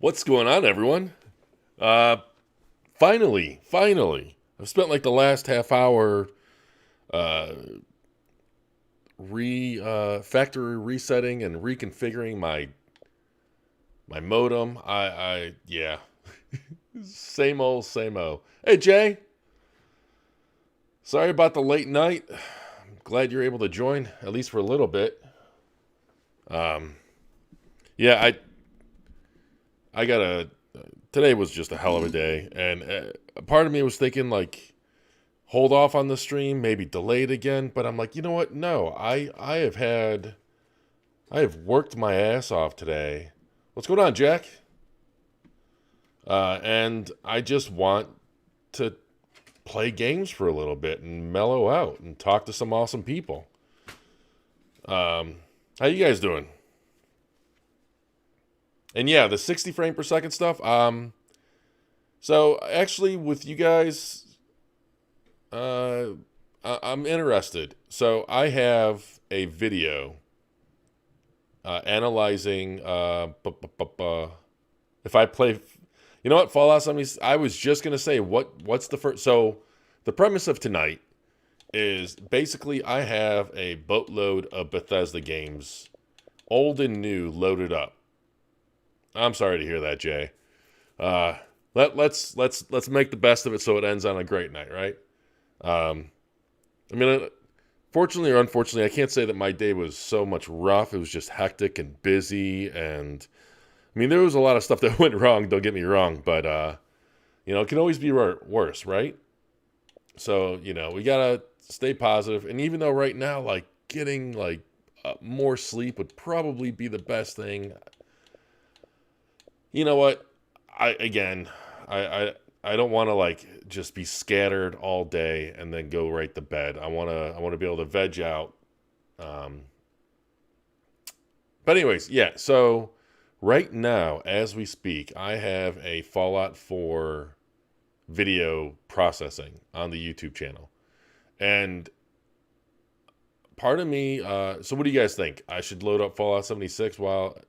What's going on, everyone? Uh, finally, I've spent like the last half hour uh, factory resetting and reconfiguring my modem. Yeah, same old, same old. Hey, Jay, sorry about the late night. I'm glad you're able to join at least for a little bit. Um, yeah, I got a today was just a hell of a day, and a part of me was thinking like hold off on the stream, maybe delay it again. But I'm like, you know what? No, I have worked my ass off today. What's going on, Jack? And I just want to play games for a little bit and mellow out and talk to some awesome people. How you guys doing? And yeah, the 60 frame per second stuff. So actually, with you guys, I'm interested. So I have a video analyzing if I play. You know what, Fallout 70. I was just gonna say what's the first. So the premise of tonight is basically I have a boatload of Bethesda games, old and new, loaded up. I'm sorry to hear that, Jay. Uh, let's make the best of it so it ends on a great night, right? Um, I mean, fortunately or unfortunately, I can't say that my day was so much rough. It was just hectic and busy, and I mean, there was a lot of stuff that went wrong. Don't get me wrong, but it can always be worse, right? So we gotta stay positive. And even though right now, like getting like more sleep would probably be the best thing. You know what? I I I don't want to like just be scattered all day and then go right to bed. I want to be able to veg out. Um, but anyways, yeah. So right now, as we speak, I have a Fallout 4 video processing on the YouTube channel, and part of me. So what do you guys think? I should load up Fallout 76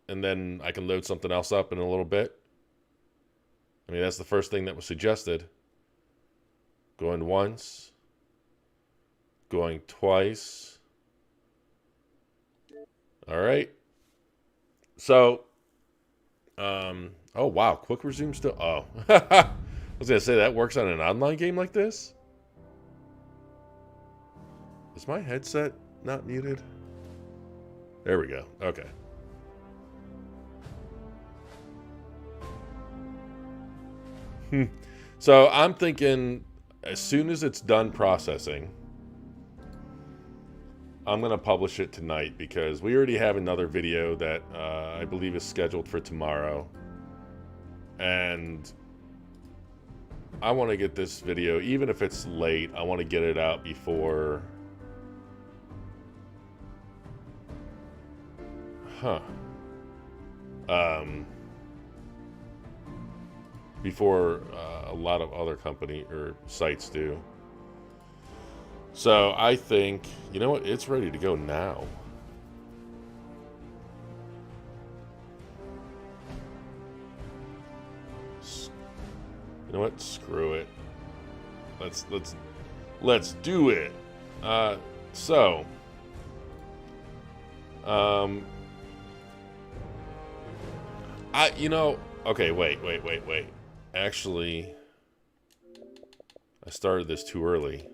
and then I can load something else up in a little bit. I mean, that's the first thing that was suggested. Going once, going twice. All right. So, oh wow, quick resume still. Oh, I was gonna say that works on an online game like this. Is my headset not muted? There we go. Okay. So I'm thinking, as soon as it's done processing, I'm going to publish it tonight because we already have another video that I believe is scheduled for tomorrow. And I want to get this video, even if it's late, I want to get it out before. Huh. Before a lot of other company or sites do. So I think, you know what? It's ready to go now. You know what? Screw it. Let's do it. So, okay, wait. Actually, I started this too early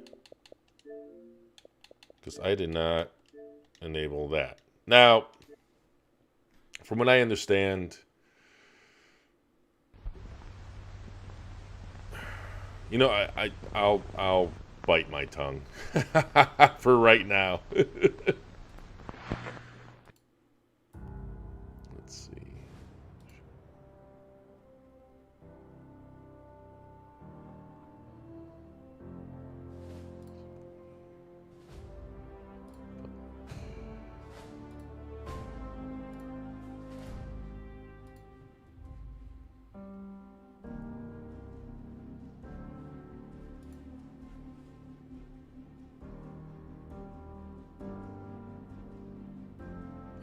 because I did not enable that. Now, from what I understand, I'll bite my tongue for right now. Let's see.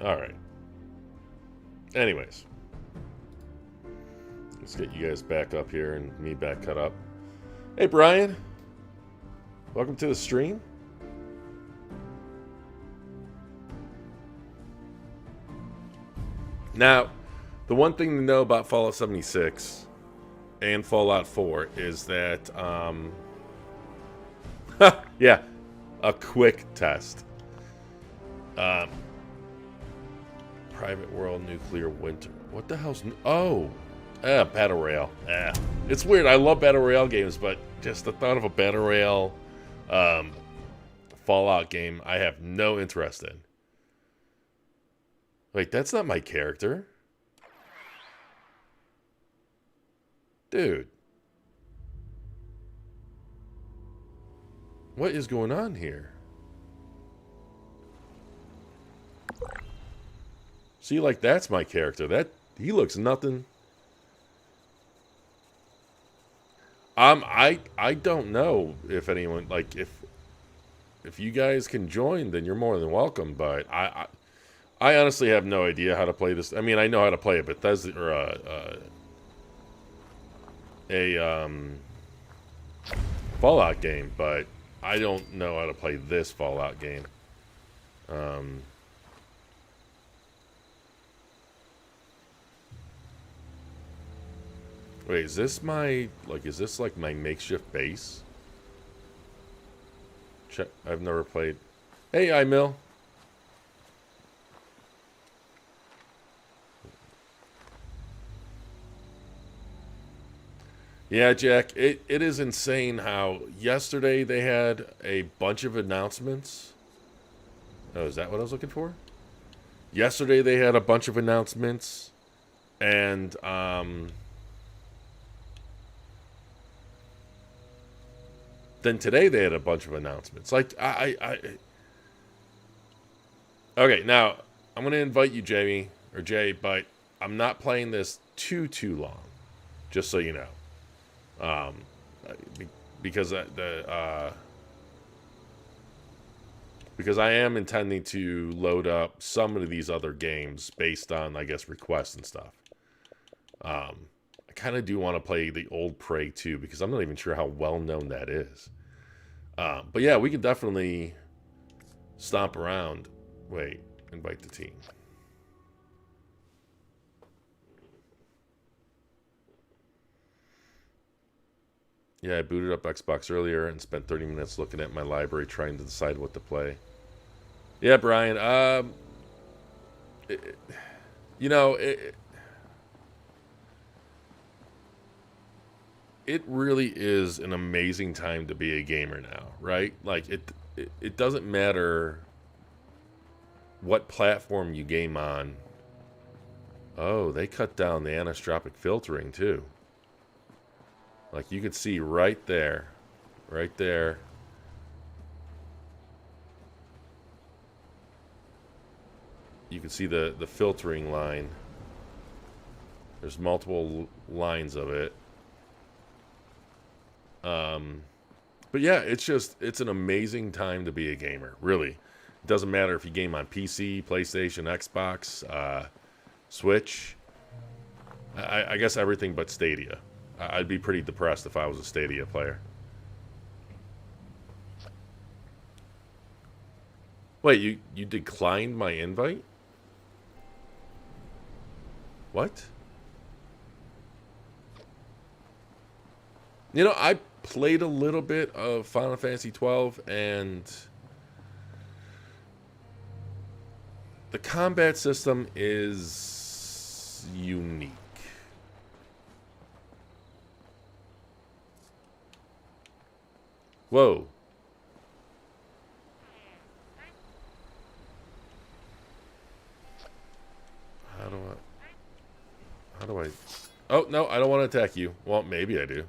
All right. Anyways. Let's get you guys back up here and me back cut up. Hey, Brian. Welcome to the stream. Now, the one thing to know about Fallout 76 and Fallout 4 is that, yeah, a quick test. Private World Nuclear Winter. What the hell's... Battle Royale. It's weird. I love Battle Royale games, but just the thought of a Battle Royale Fallout game, I have no interest in. Wait, that's not my character. Dude. What is going on here? See, like, that's my character. He looks nothing. I don't know if anyone, like, if you guys can join, then you're more than welcome, but I honestly have no idea how to play this. I mean, I know how to play a Bethesda or a Fallout game, but I don't know how to play this Fallout game. Wait, is this my makeshift base? Check. I've never played. Hey, iMill. Yeah, Jack, it is insane how yesterday they had a bunch of announcements. Oh, is that what I was looking for? Yesterday they had a bunch of announcements, and then today they had a bunch of announcements. Like, okay, now I'm gonna invite you, Jamie or Jay, but I'm not playing this too long, just so you know. Because because I am intending to load up some of these other games based on, I guess, requests and stuff. I kind of do want to play the old Prey 2 because I'm not even sure how well known that is. But yeah, we could definitely stomp around. Wait, invite the team. Yeah, I booted up Xbox earlier and spent 30 minutes looking at my library trying to decide what to play. Yeah, Brian. It really is an amazing time to be a gamer now, right? Like, it doesn't matter what platform you game on. Oh, they cut down the anisotropic filtering, too. Like, you could see right there. Right there. You can see the filtering line. There's multiple lines of it. But yeah, it's an amazing time to be a gamer, really. It doesn't matter if you game on PC, PlayStation, Xbox, Switch. I guess everything but Stadia. I'd be pretty depressed if I was a Stadia player. Wait, you declined my invite? What? You know, I played a little bit of Final Fantasy 12, and the combat system is unique. Whoa. How do I... Oh, no, I don't want to attack you. Well, maybe I do.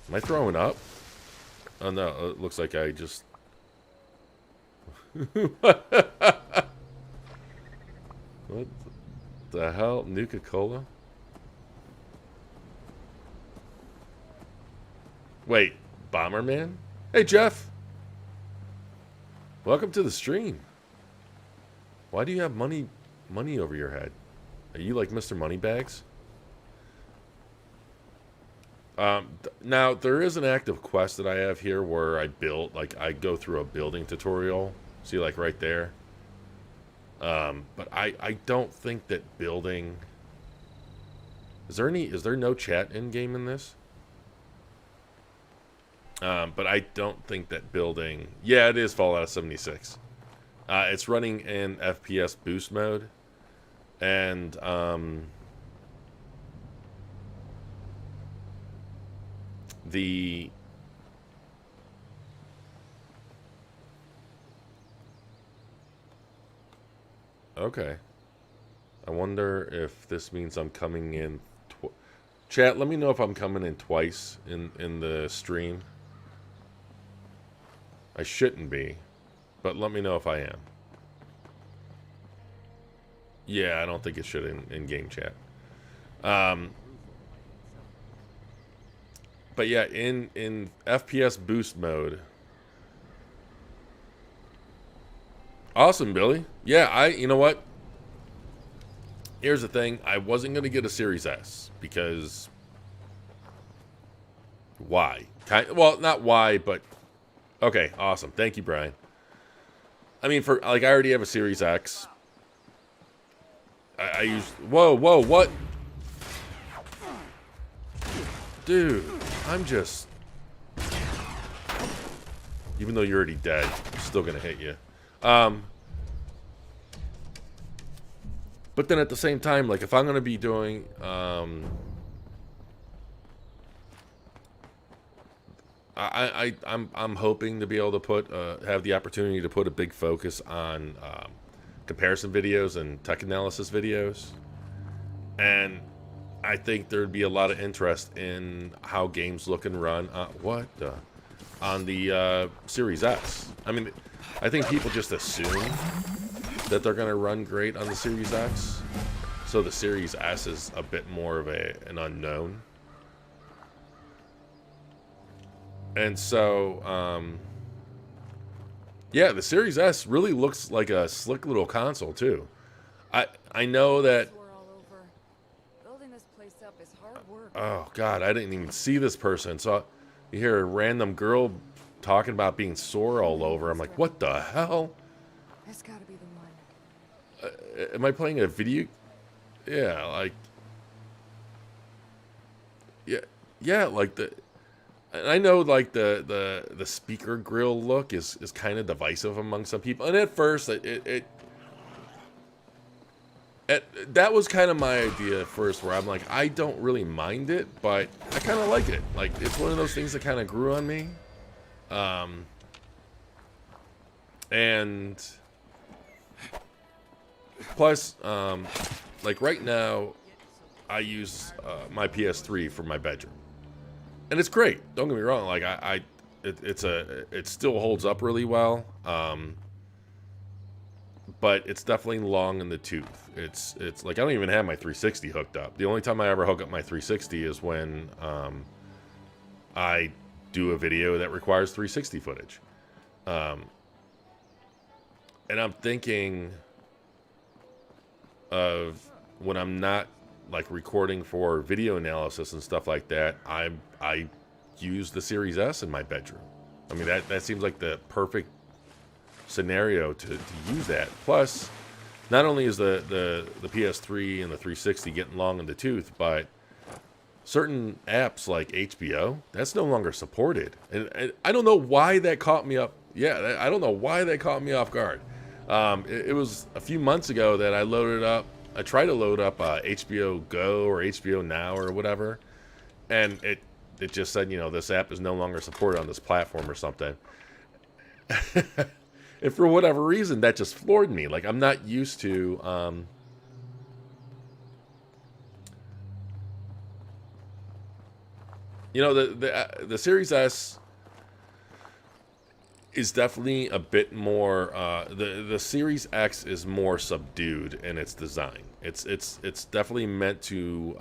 Am I throwing up? Oh, no, it looks like I just... What the hell? Nuka-Cola? Wait, Bomberman? Hey, Jeff. Welcome to the stream. Why do you have money over your head? Are you like Mr. Moneybags? Now, there is an active quest that I have here where I build, like, I go through a building tutorial. See, like, right there. But I don't think that building... Is there no chat in-game in this? But I don't think that building... Yeah, it is Fallout 76. It's running in FPS boost mode. And, Okay. I wonder if this means I'm coming in... Chat, let me know if I'm coming in twice in the stream. I shouldn't be, but let me know if I am. Yeah, I don't think it should in game chat. But yeah, in FPS boost mode. Awesome, Billy. Yeah, you know what? Here's the thing. I wasn't going to get a Series S because... Why? Well, not why, but... Okay, awesome. Thank you, Brian. I mean, I already have a Series X. I use... Whoa, what? Dude, I'm just... Even though you're already dead, I'm still going to hit you. But then at the same time, like, if I'm going to be doing... I'm hoping to be able to have the opportunity to put a big focus on comparison videos and tech analysis videos, and I think there'd be a lot of interest in how games look and run on the Series S. I mean, I think people just assume that they're going to run great on the Series X, so the Series S is a bit more of an unknown. And so, yeah, the Series S really looks like a slick little console too. I know that. Oh God, I didn't even see this person. So you hear a random girl talking about being sore all over. I'm like, what the hell? That's gotta be the one. Am I playing a video? Yeah, like. Yeah, like the. I know, like, the speaker grill look is kind of divisive among some people. And at first, that was kind of my idea at first, where I'm like, I don't really mind it, but I kind of like it. Like, it's one of those things that kind of grew on me. And plus, like, right now, I use my PS3 for my bedroom. And it's great. Don't get me wrong. Like it still holds up really well. But it's definitely long in the tooth. It's like I don't even have my 360 hooked up. The only time I ever hook up my 360 is when I do a video that requires 360 footage. And I'm thinking of when I'm not like recording for video analysis and stuff like that, I use the Series S in my bedroom. I mean, that seems like the perfect scenario to use that. Plus, not only is the PS3 and the 360 getting long in the tooth, but certain apps like HBO, that's no longer supported. And I don't know why that caught me up. Yeah, I don't know why that caught me off guard. It was a few months ago that I tried to load up HBO Go or HBO Now or whatever, and it just said, this app is no longer supported on this platform or something. And for whatever reason, that just floored me. Like, I'm not used to... the Series S is definitely a bit more... the Series X is more subdued in its design. It's definitely meant to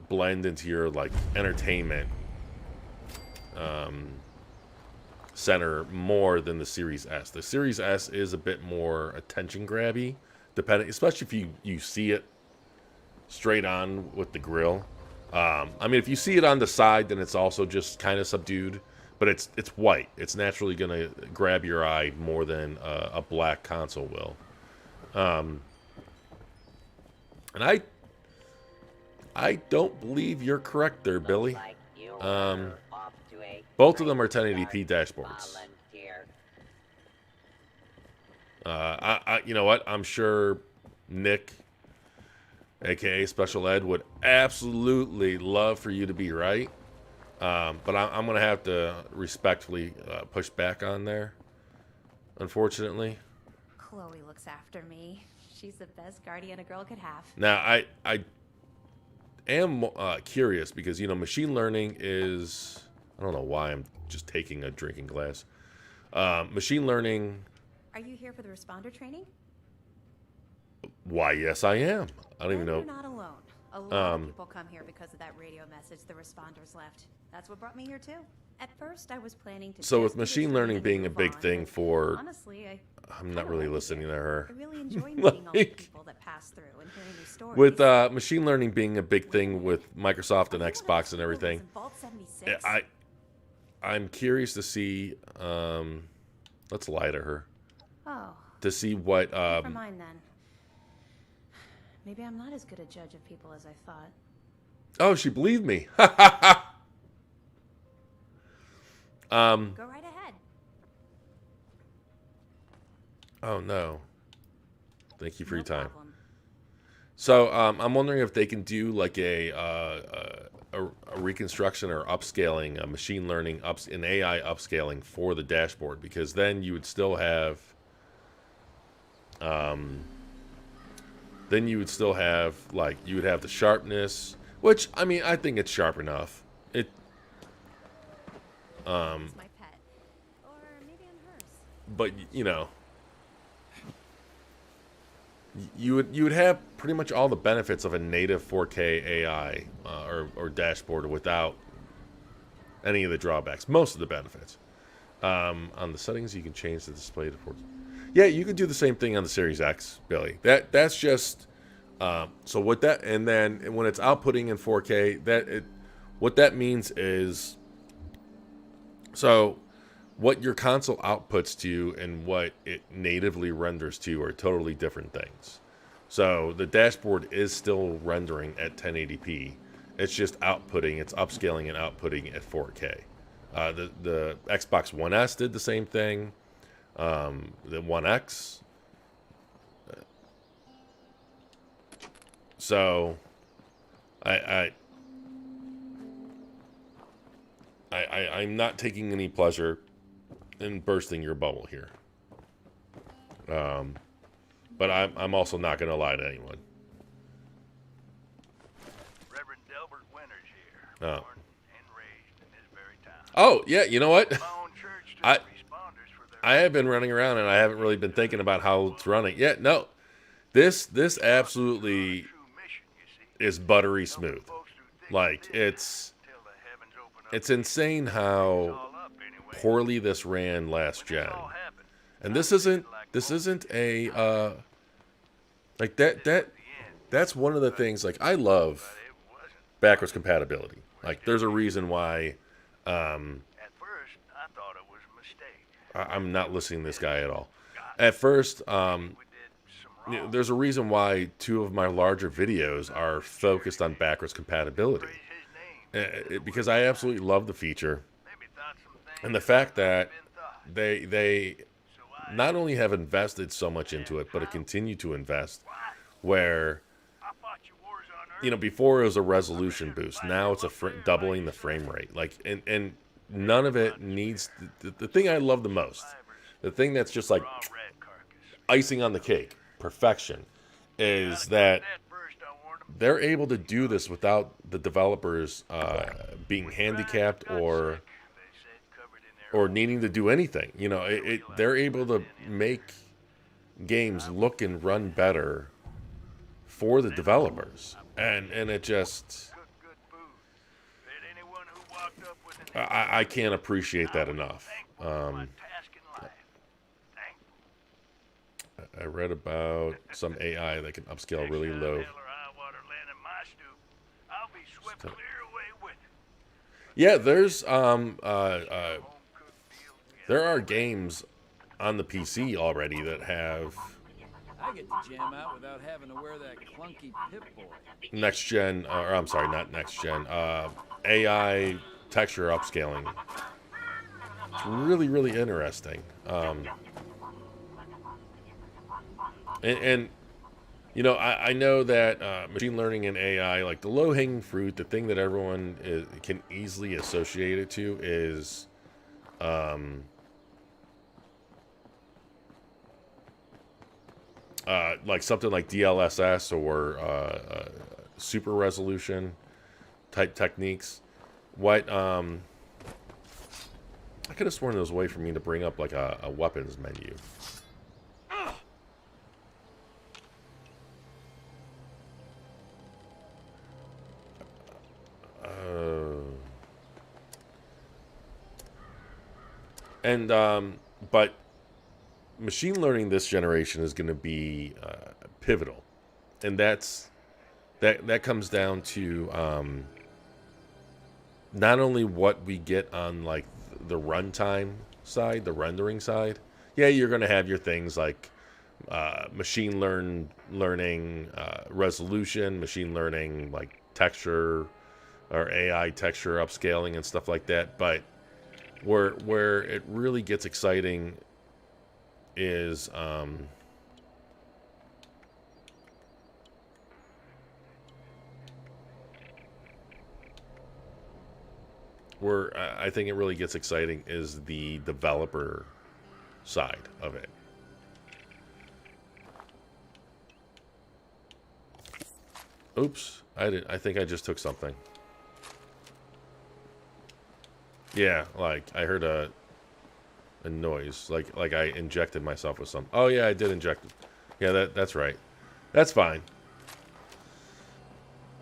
blend into your, like, entertainment center more than the Series S. The Series S is a bit more attention grabby, depending, especially if you see it straight on with the grill. I mean, if you see it on the side, then it's also just kind of subdued, but it's white. It's naturally gonna grab your eye more than a black console will. And I don't believe you're correct there, Billy. Both of them are 1080p dashboards. You know what? I'm sure Nick, aka Special Ed, would absolutely love for you to be right. But I'm going to have to respectfully push back on there, unfortunately. Chloe looks after me. She's the best guardian a girl could have. Now, I am curious because, you know, machine learning is... I don't know why I'm just taking a drinking glass. Machine learning... Are you here for the responder training? Why, yes, I am. I don't even know. You're not alone. A lot of people come here because of that radio message the responders left. That's what brought me here too. At first, I was planning to. So with machine learning being a big thing for, honestly, I'm not really listening to her. I really enjoy meeting all the people that pass through and hearing these stories. With machine learning being a big thing with Microsoft and Xbox and everything, I'm curious to see. Let's lie to her. Oh. To see what. Never mind then. Maybe I'm not as good a judge of people as I thought. Oh, she believed me. Go right ahead. Oh no. Thank you for your time. Problem. So I'm wondering if they can do like a reconstruction or upscaling, a machine learning an AI upscaling for the dashboard, because then you would still have like you would have the sharpness, which I mean I think it's sharp enough. It It's my pet. Or maybe I'm hers. but you know, you would have pretty much all the benefits of a native 4K AI or dashboard without any of the drawbacks. Most of the benefits. On the settings, you can change the display to 4K. Yeah, you could do the same thing on the Series X, Billy. That's just so what that, and then when it's outputting in 4K, what that means is, so what your console outputs to you and what it natively renders to are totally different things. So the dashboard is still rendering at 1080p. It's just outputting, it's upscaling and outputting at 4K. The Xbox One S did the same thing. The One X. So I'm not taking any pleasure in bursting your bubble here. But I'm also not going to lie to anyone. Reverend Delbert Winters here, Oh. born and raised in this very town. Oh, yeah, you know what? My own church took I- responders for their I have been running around and I haven't really been thinking about how it's running. Yeah, no. This absolutely true mission, you see. is buttery smooth. Folks who think Like, of this it's till the heavens open up. it's insane how all up anyway. poorly this ran last gen. All happened. And this isn't a like that's one of the things, like, I love It wasn't. backwards compatibility. Like, there's a reason why At first, I thought it was a mistake. I'm not listening to this guy at all. At first, We did some wrong. there's a reason why 2 of my larger videos are focused on backwards compatibility. Praise his name. Because I absolutely love the feature Maybe thought some things and the fact that been thought. they So I not only have invested so much into it, but continue to invest. Where, fought your wars on Earth. you know, before it was a resolution boost, now it's doubling the frame rate. Like, and none of it needs the thing I love the most, the thing that's just like Raw rat carcass. icing on the cake, perfection, is that At first, I warned 'em. they're able to do this without the developers being handicapped Got or sick, they said, covered in their needing to do anything. You know, they're able to make games look and run better for the developers, and it just good food. That anyone who walked up with an I can't appreciate that enough. my task in life. Thankful. I read about some AI that can upscale really Next time low. hell or high water land in my stoop, I'll be swept clear away with it. Yeah, there's Home cooked meal there are games on the PC already that have I get to jam out without having to wear that clunky Pip-Boy. next gen, or I'm sorry, not next gen, AI texture upscaling. It's really, really interesting. And you know, I know that machine learning and AI, like the low-hanging fruit, the thing that everyone can easily associate it to is like something like DLSS or super resolution type techniques. What I could have sworn there was a way for me to bring up like a weapons menu. But machine learning this generation is going to be pivotal, and that comes down to not only what we get on like the runtime side, the rendering side. Yeah, you're going to have your things like machine learning resolution, machine learning like texture or AI texture upscaling and stuff like that. But where it really gets exciting is where I think it really gets exciting is the developer side of it. Oops, I think I just took something. Yeah, like I heard a noise, like I injected myself with some. Oh yeah, I did inject it. Yeah, that's right. That's fine.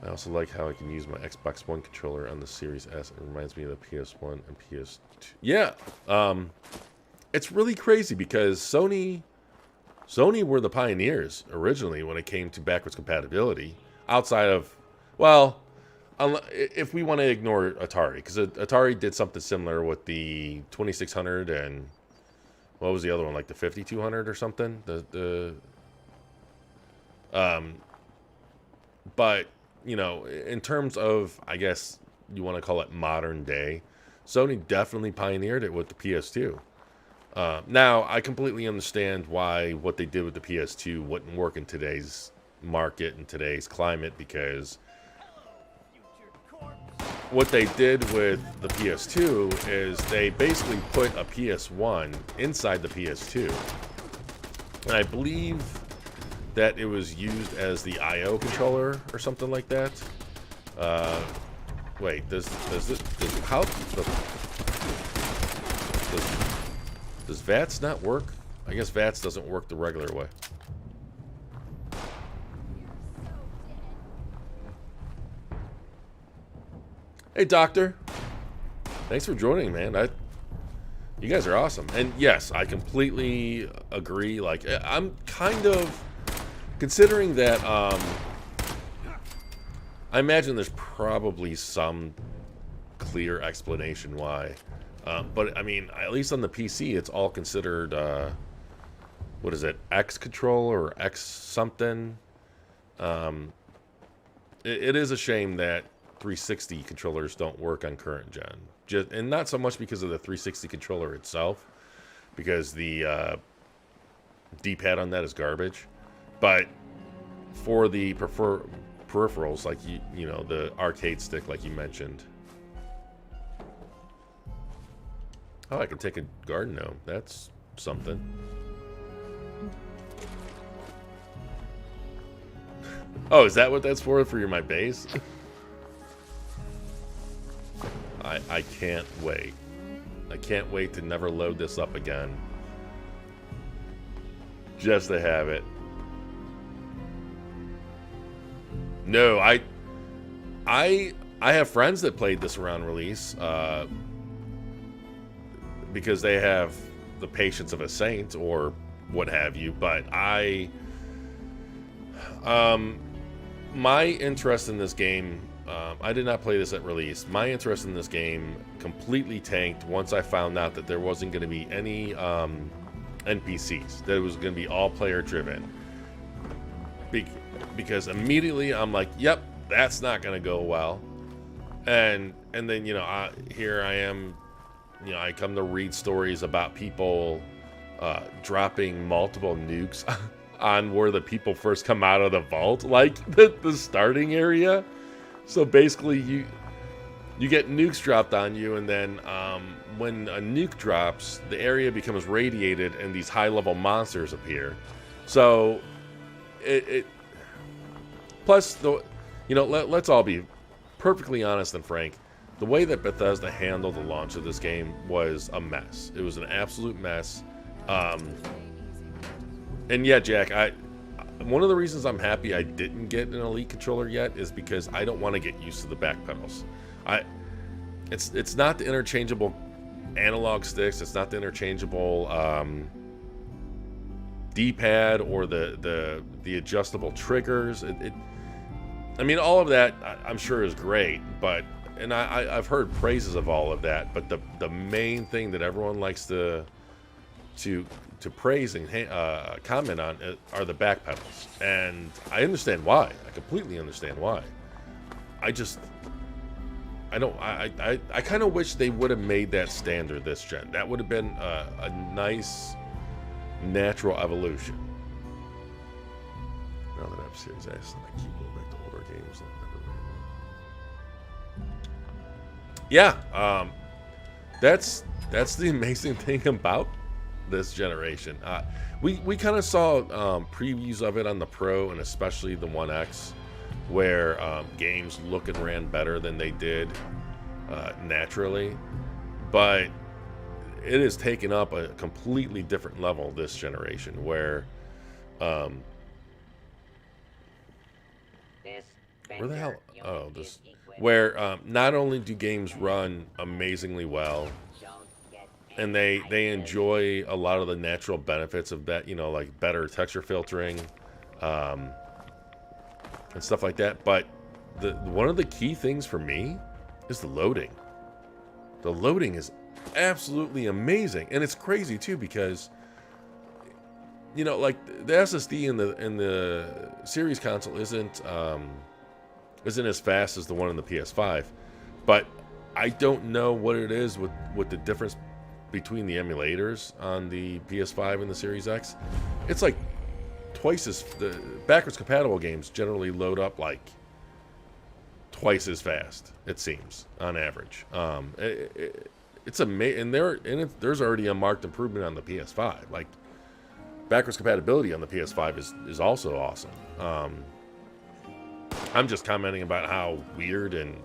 I also like how I can use my Xbox One controller on the Series S. It reminds me of the PS1 and PS2. Yeah, it's really crazy because Sony were the pioneers originally when it came to backwards compatibility. Outside of, well, if we want to ignore Atari, because Atari did something similar with the 2600 and what was the other one, like the 5200 or something. But you know, in terms of, I guess you want to call it modern day, Sony definitely pioneered it with the PS2. Now, I completely understand why what they did with the PS2 wouldn't work in today's market and today's climate, because what they did with the PS2 is they basically put a PS1 inside the PS2. And I believe that it was used as the I/O controller or something like that. Wait, does VATS not work? I guess VATS doesn't work the regular way. Hey, Doctor. Thanks for joining, man. You guys are awesome. And yes, I completely agree. Like, I'm kind of considering that. I imagine there's probably some clear explanation why. But I mean, at least on the PC, it's all considered. What is it? X control or X something? It is a shame that 360 controllers don't work on current gen, and not so much because of the 360 controller itself, because the D-pad on that is garbage, but for the peripherals, like you know, the arcade stick, like you mentioned. Oh, I can take a garden gnome. That's something. Oh, is that what that's for my base? I can't wait. I can't wait to never load this up again. Just to have it. No, I have friends that played this around release. because they have the patience of a saint or what have you. But my interest in this game, I did not play this at release. My interest in this game completely tanked once I found out that there wasn't going to be any NPCs, that it was going to be all player driven. Because immediately I'm like, yep, that's not going to go well. And then, here I am, I come to read stories about people dropping multiple nukes on where the people first come out of the vault, like the starting area. So basically you get nukes dropped on you, and then when a nuke drops, the area becomes radiated and these high-level monsters appear. So it plus let's all be perfectly honest and frank. The way that Bethesda handled the launch of this game was a mess. It was an absolute mess. And yeah, Jack, one of the reasons I'm happy I didn't get an Elite controller yet is because I don't want to get used to the back pedals. It's not the interchangeable analog sticks. It's not the interchangeable D-pad or the adjustable triggers. I mean, all of that I'm sure is great, but I've heard praises of all of that. But the main thing that everyone likes to praise and comment on are the back pedals, and I understand why. I completely understand why. I kind of wish they would have made that standard this gen. That would have been a nice natural evolution. Now that I have Series S, I keep going back to older games. Yeah, that's the amazing thing about this generation. We kind of saw previews of it on the Pro and especially the 1X, where games look and ran better than they did naturally, but it has taken up a completely different level this generation, where where the hell? Oh, this. Where not only do games run amazingly well, and they enjoy a lot of the natural benefits of that, like better texture filtering, and stuff like that. But one of the key things for me is the loading. The loading is absolutely amazing, and it's crazy too because like the SSD in the series console isn't as fast as the one in the PS5, but I don't know what it is with the difference between the emulators on the PS5 and the Series X. It's like twice as the backwards compatible games generally load up like twice as fast, it seems, on average. It's amazing, and there's already a marked improvement on the PS5. Like backwards compatibility on the PS5 is also awesome. I'm just commenting about how weird and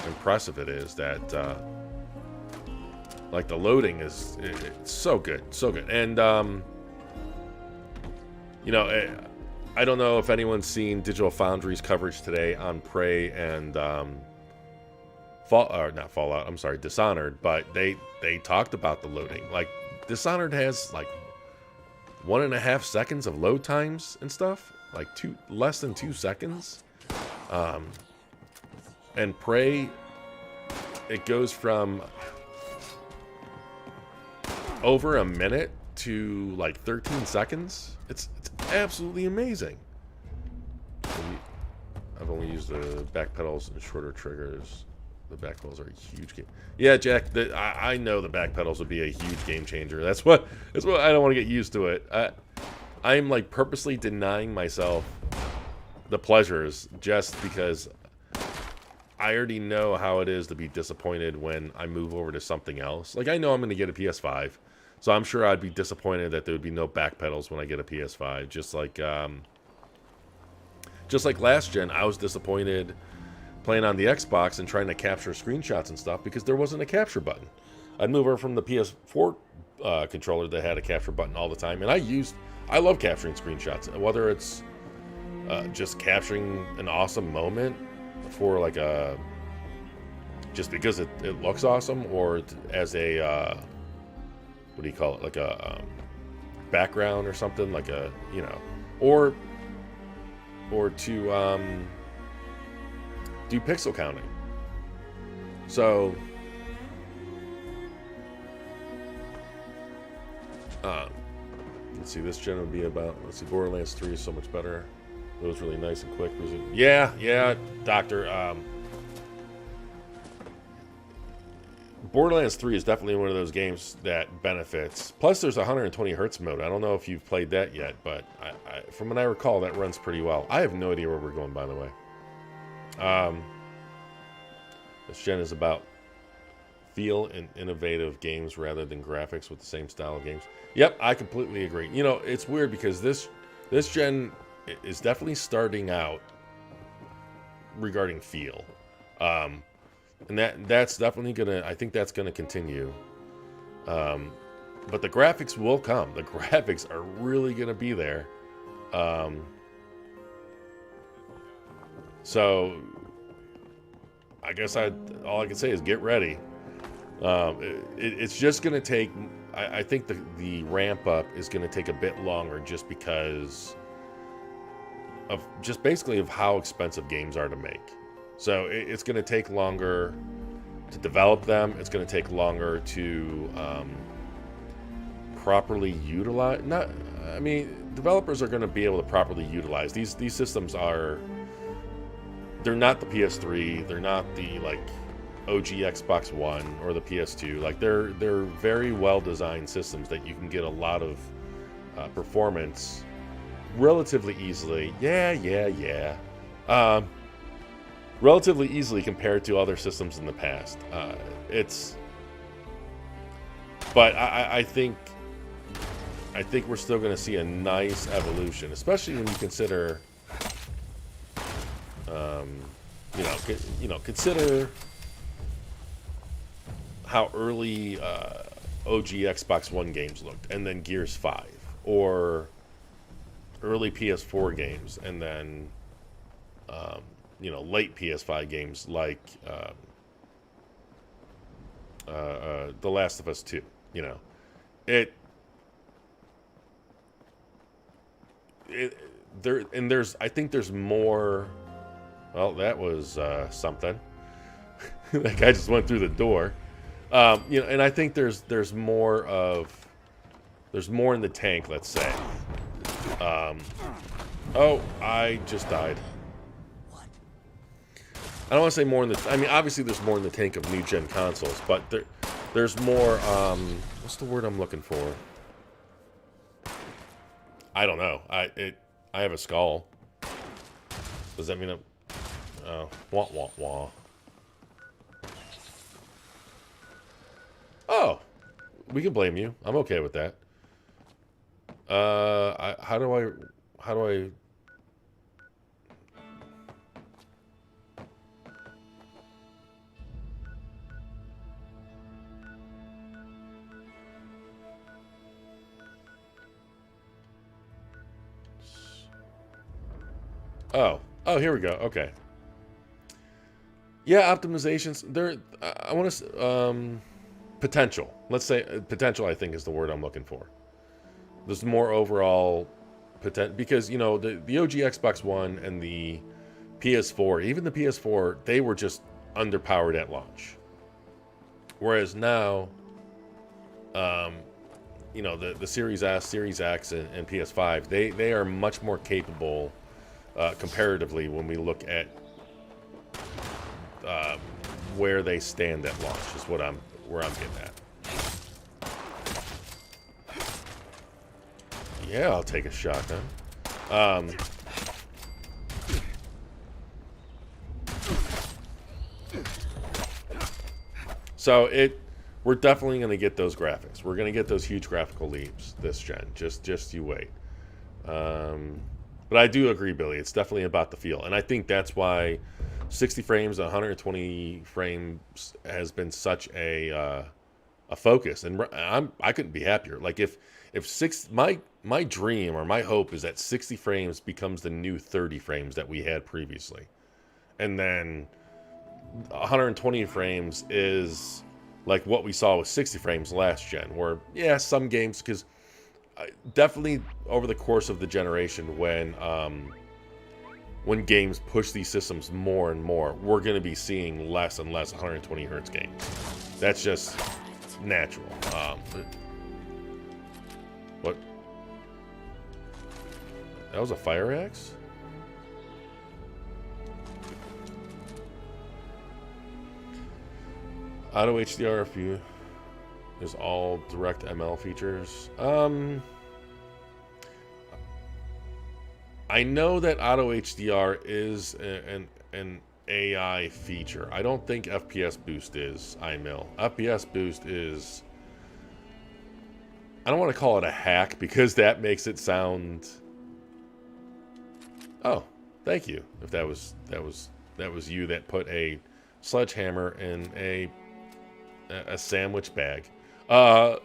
impressive it is that like the loading it's so good, and I don't know if anyone's seen Digital Foundry's coverage today on Prey and Dishonored, but they talked about the loading. Like Dishonored has like 1.5 seconds of load times and stuff, like less than 2 seconds. And Prey, it goes from over a minute to like 13 seconds. It's absolutely amazing. I've only used the back pedals and shorter triggers. The back pedals are a huge game. Yeah, Jack, I know the back pedals would be a huge game changer. That's what I don't want to get used to it. I'm like purposely denying myself the pleasures just because I already know how it is to be disappointed when I move over to something else. Like I know I'm going to get a PS5, so I'm sure I'd be disappointed that there would be no back pedals when I get a PS5. Just like last gen, I was disappointed playing on the Xbox and trying to capture screenshots and stuff because there wasn't a capture button. I'd move over from the PS4 controller that had a capture button all the time, and I love capturing screenshots, whether it's just capturing an awesome moment for like just because it looks awesome, or as a what do you call it, like a background or something, like a, you know, or to do pixel counting. So let's see, this gen would be about, let's see, Borderlands 3 is so much better. It was really nice and quick. Yeah, Doctor. Borderlands 3 is definitely one of those games that benefits. Plus, there's a 120 hertz mode. I don't know if you've played that yet, but from what I recall, that runs pretty well. I have no idea where we're going, by the way. This gen is about feel and innovative games rather than graphics with the same style of games. Yep, I completely agree. You know, it's weird because this gen is definitely starting out regarding feel. And that's definitely gonna, I think that's gonna continue. But the graphics will come. The graphics are really gonna be there. So I guess all I can say is get ready. It's just gonna take, I think the ramp up is gonna take a bit longer just because of just basically of how expensive games are to make. So it's going to take longer to develop them. It's going to take longer to properly utilize. Developers are going to be able to properly utilize these systems. They're not the PS3. They're not the like OG Xbox One or the PS2. Like they're very well designed systems that you can get a lot of performance relatively easily. Relatively easily compared to other systems in the past. But I think we're still going to see a nice evolution, especially when you consider, consider how early OG Xbox One games looked, and then Gears 5, or early PS4 games, and then late PS5 games like The Last of Us 2. I think there's more. Well, that was something. That guy just went through the door. And I think there's more in the tank, let's say. Oh, I just died. I don't want to say more in the... I mean, obviously there's more in the tank of new-gen consoles, but there's more... what's the word I'm looking for? I don't know. I have a skull. Does that mean I'm... Oh, wah. Oh! We can blame you. I'm okay with that. How do I... Oh, here we go. Okay. Yeah, optimizations. I want to potential. Let's say potential. I think is the word I'm looking for. There's more overall potential because the OG Xbox One and the PS4, even the PS4, they were just underpowered at launch. Whereas now, the Series S, Series X, and PS5, they are much more capable. Comparatively, when we look at where they stand at launch, is where I'm getting at. Yeah, I'll take a shot then. So we're definitely going to get those graphics. We're going to get those huge graphical leaps this gen. Just you wait. But I do agree, Billy. It's definitely about the feel, and I think that's why 60 frames, 120 frames has been such a focus. And I couldn't be happier. Like if my dream or my hope is that 60 frames becomes the new 30 frames that we had previously, and then 120 frames is like what we saw with 60 frames last gen, where, yeah, some games, because definitely over the course of the generation, when games push these systems more and more, we're going to be seeing less and less 120 hertz games. That's just natural. What? That was a fire axe? Auto HDR if you is all direct ML features. I know that auto HDR is an AI feature. I don't think FPS boost is iMill. FPS boost is, I don't want to call it a hack because that makes it sound. Oh, thank you. If that was you that put a sledgehammer in a sandwich bag. I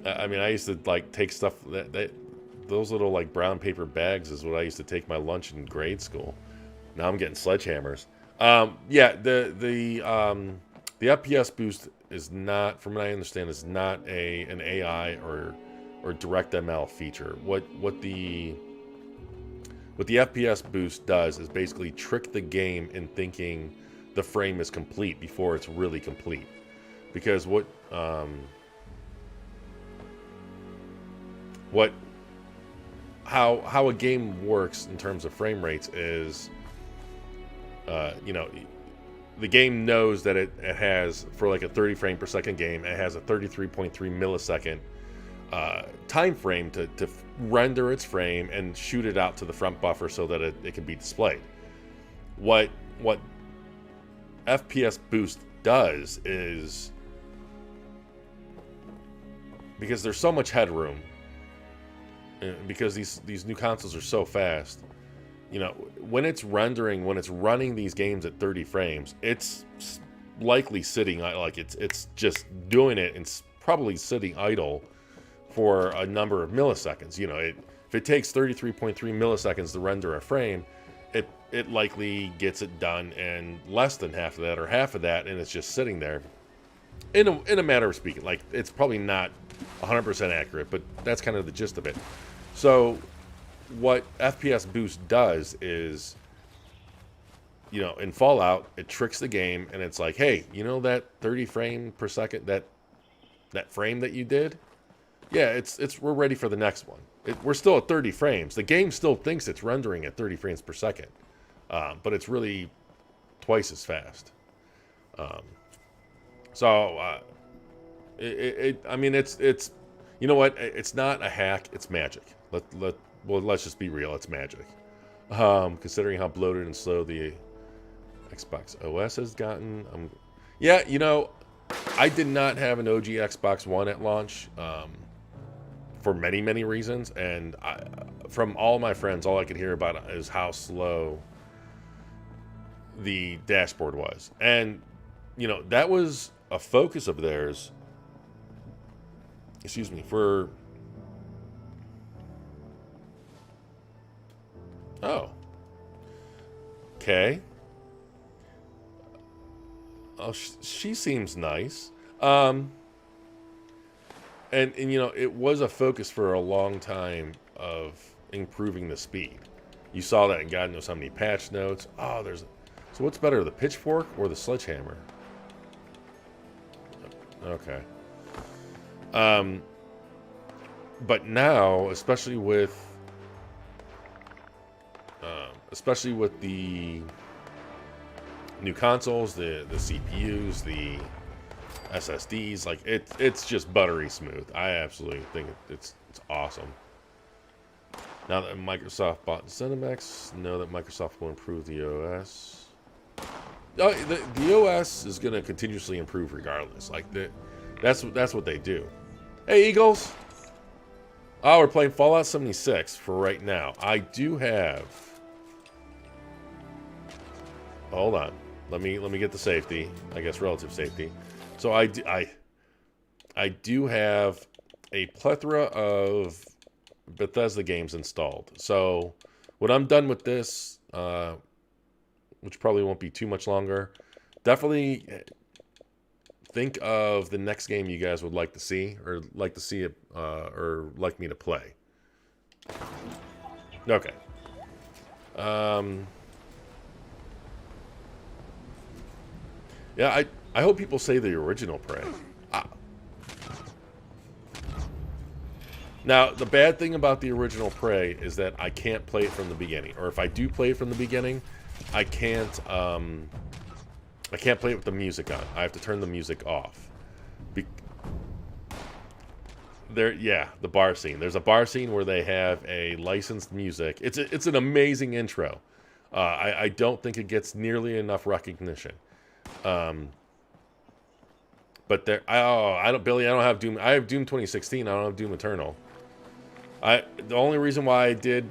mean, I used to like take stuff that those little like brown paper bags is what I used to take my lunch in grade school. Now I'm getting sledgehammers. Yeah, the FPS boost is not, from what I understand, is not an AI or direct ML feature. What the FPS boost does is basically trick the game in thinking the frame is complete before it's really complete. Because how a game works in terms of frame rates is, you know, the game knows that it has, for like a 30 frame per second game, it has a 33.3 millisecond time frame to render its frame and shoot it out to the front buffer so that it can be displayed. What FPS boost does is, because there's so much headroom, because these new consoles are so fast, you know, when it's running these games at 30 frames, it's likely sitting, like it's just doing it and probably sitting idle for a number of milliseconds. You know, if it takes 33.3 milliseconds to render a frame, it likely gets it done in less than half of that or half of that, and it's just sitting there. In a matter of speaking, like, it's probably not 100% accurate, but that's kind of the gist of it. So what FPS boost does is, you know, in Fallout, it tricks the game, and it's like, hey, you know that 30 frame per second, that frame that you did? Yeah, we're ready for the next one. We're still at 30 frames. The game still thinks it's rendering at 30 frames per second, but it's really twice as fast. I mean, it's you know what? It's not a hack. It's magic. Let's just be real. It's magic. Considering how bloated and slow the Xbox OS has gotten. Yeah, you know, I did not have an OG Xbox One at launch, for many, many reasons. And from all my friends, all I could hear about is how slow the dashboard was. And, you know, that was a focus of theirs, excuse me, for... Oh. Okay. Oh, she seems nice. And you know, it was a focus for a long time of improving the speed. You saw that in God knows how many patch notes. Oh, so what's better, the pitchfork or the sledgehammer? Okay. But now, especially with the new consoles, the CPUs, the SSDs, like it's just buttery smooth. I absolutely think it's awesome. Now that Microsoft bought ZeniMax, know that Microsoft will improve the OS. Oh, the OS is going to continuously improve regardless. Like that's what they do. Hey, Eagles. Oh, we're playing Fallout 76 for right now. I do have. Hold on. Let me get the safety. I guess relative safety. So I do have a plethora of Bethesda games installed. So when I'm done with this, which probably won't be too much longer, definitely think of the next game you guys would like to see, or like to see it, or like me to play. Okay. Yeah, I hope people say the original Prey. Now, the bad thing about the original Prey is that I can't play it from the beginning. Or if I do play it from the beginning, I can't play it with the music on. I have to turn the music off. The bar scene. There's a bar scene where they have a licensed music. It's an amazing intro. I don't think it gets nearly enough recognition. But there, I don't have Doom. I have Doom 2016. I don't have Doom Eternal. The only reason why I did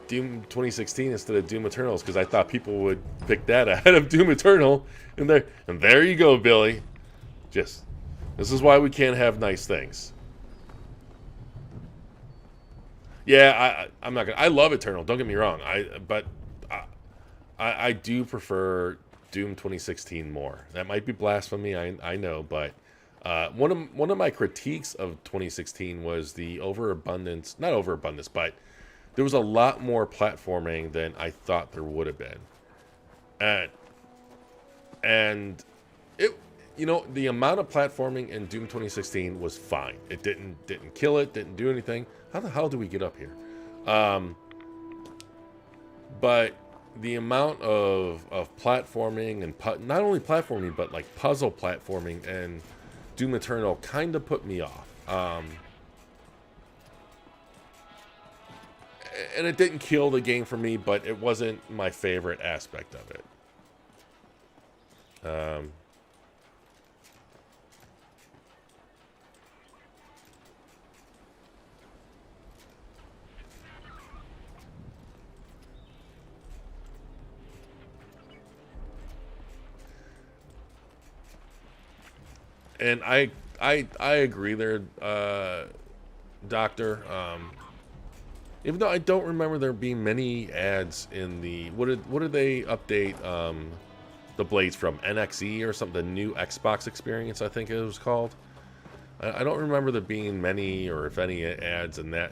Doom 2016 instead of Doom Eternal is because I thought people would pick that ahead of Doom Eternal. And there you go, Billy. This is why we can't have nice things. Yeah, I'm not gonna. I love Eternal. Don't get me wrong. But I do prefer Doom 2016 more. That might be blasphemy. I know, but one of my critiques of 2016 was the overabundance. Not overabundance, but there was a lot more platforming than I thought there would have been. And it, the amount of platforming in Doom 2016 was fine. It didn't kill it. Didn't do anything. How the hell do we get up here? But the amount of platforming and not only platforming, but like puzzle platforming and Doom Eternal kind of put me off. And it didn't kill the game for me, but it wasn't my favorite aspect of it. And I agree there, Doctor. Even though I don't remember there being many ads in the what did they update the blades from NXE or something, the new Xbox experience, I think it was called. I don't remember there being many or if any ads in that.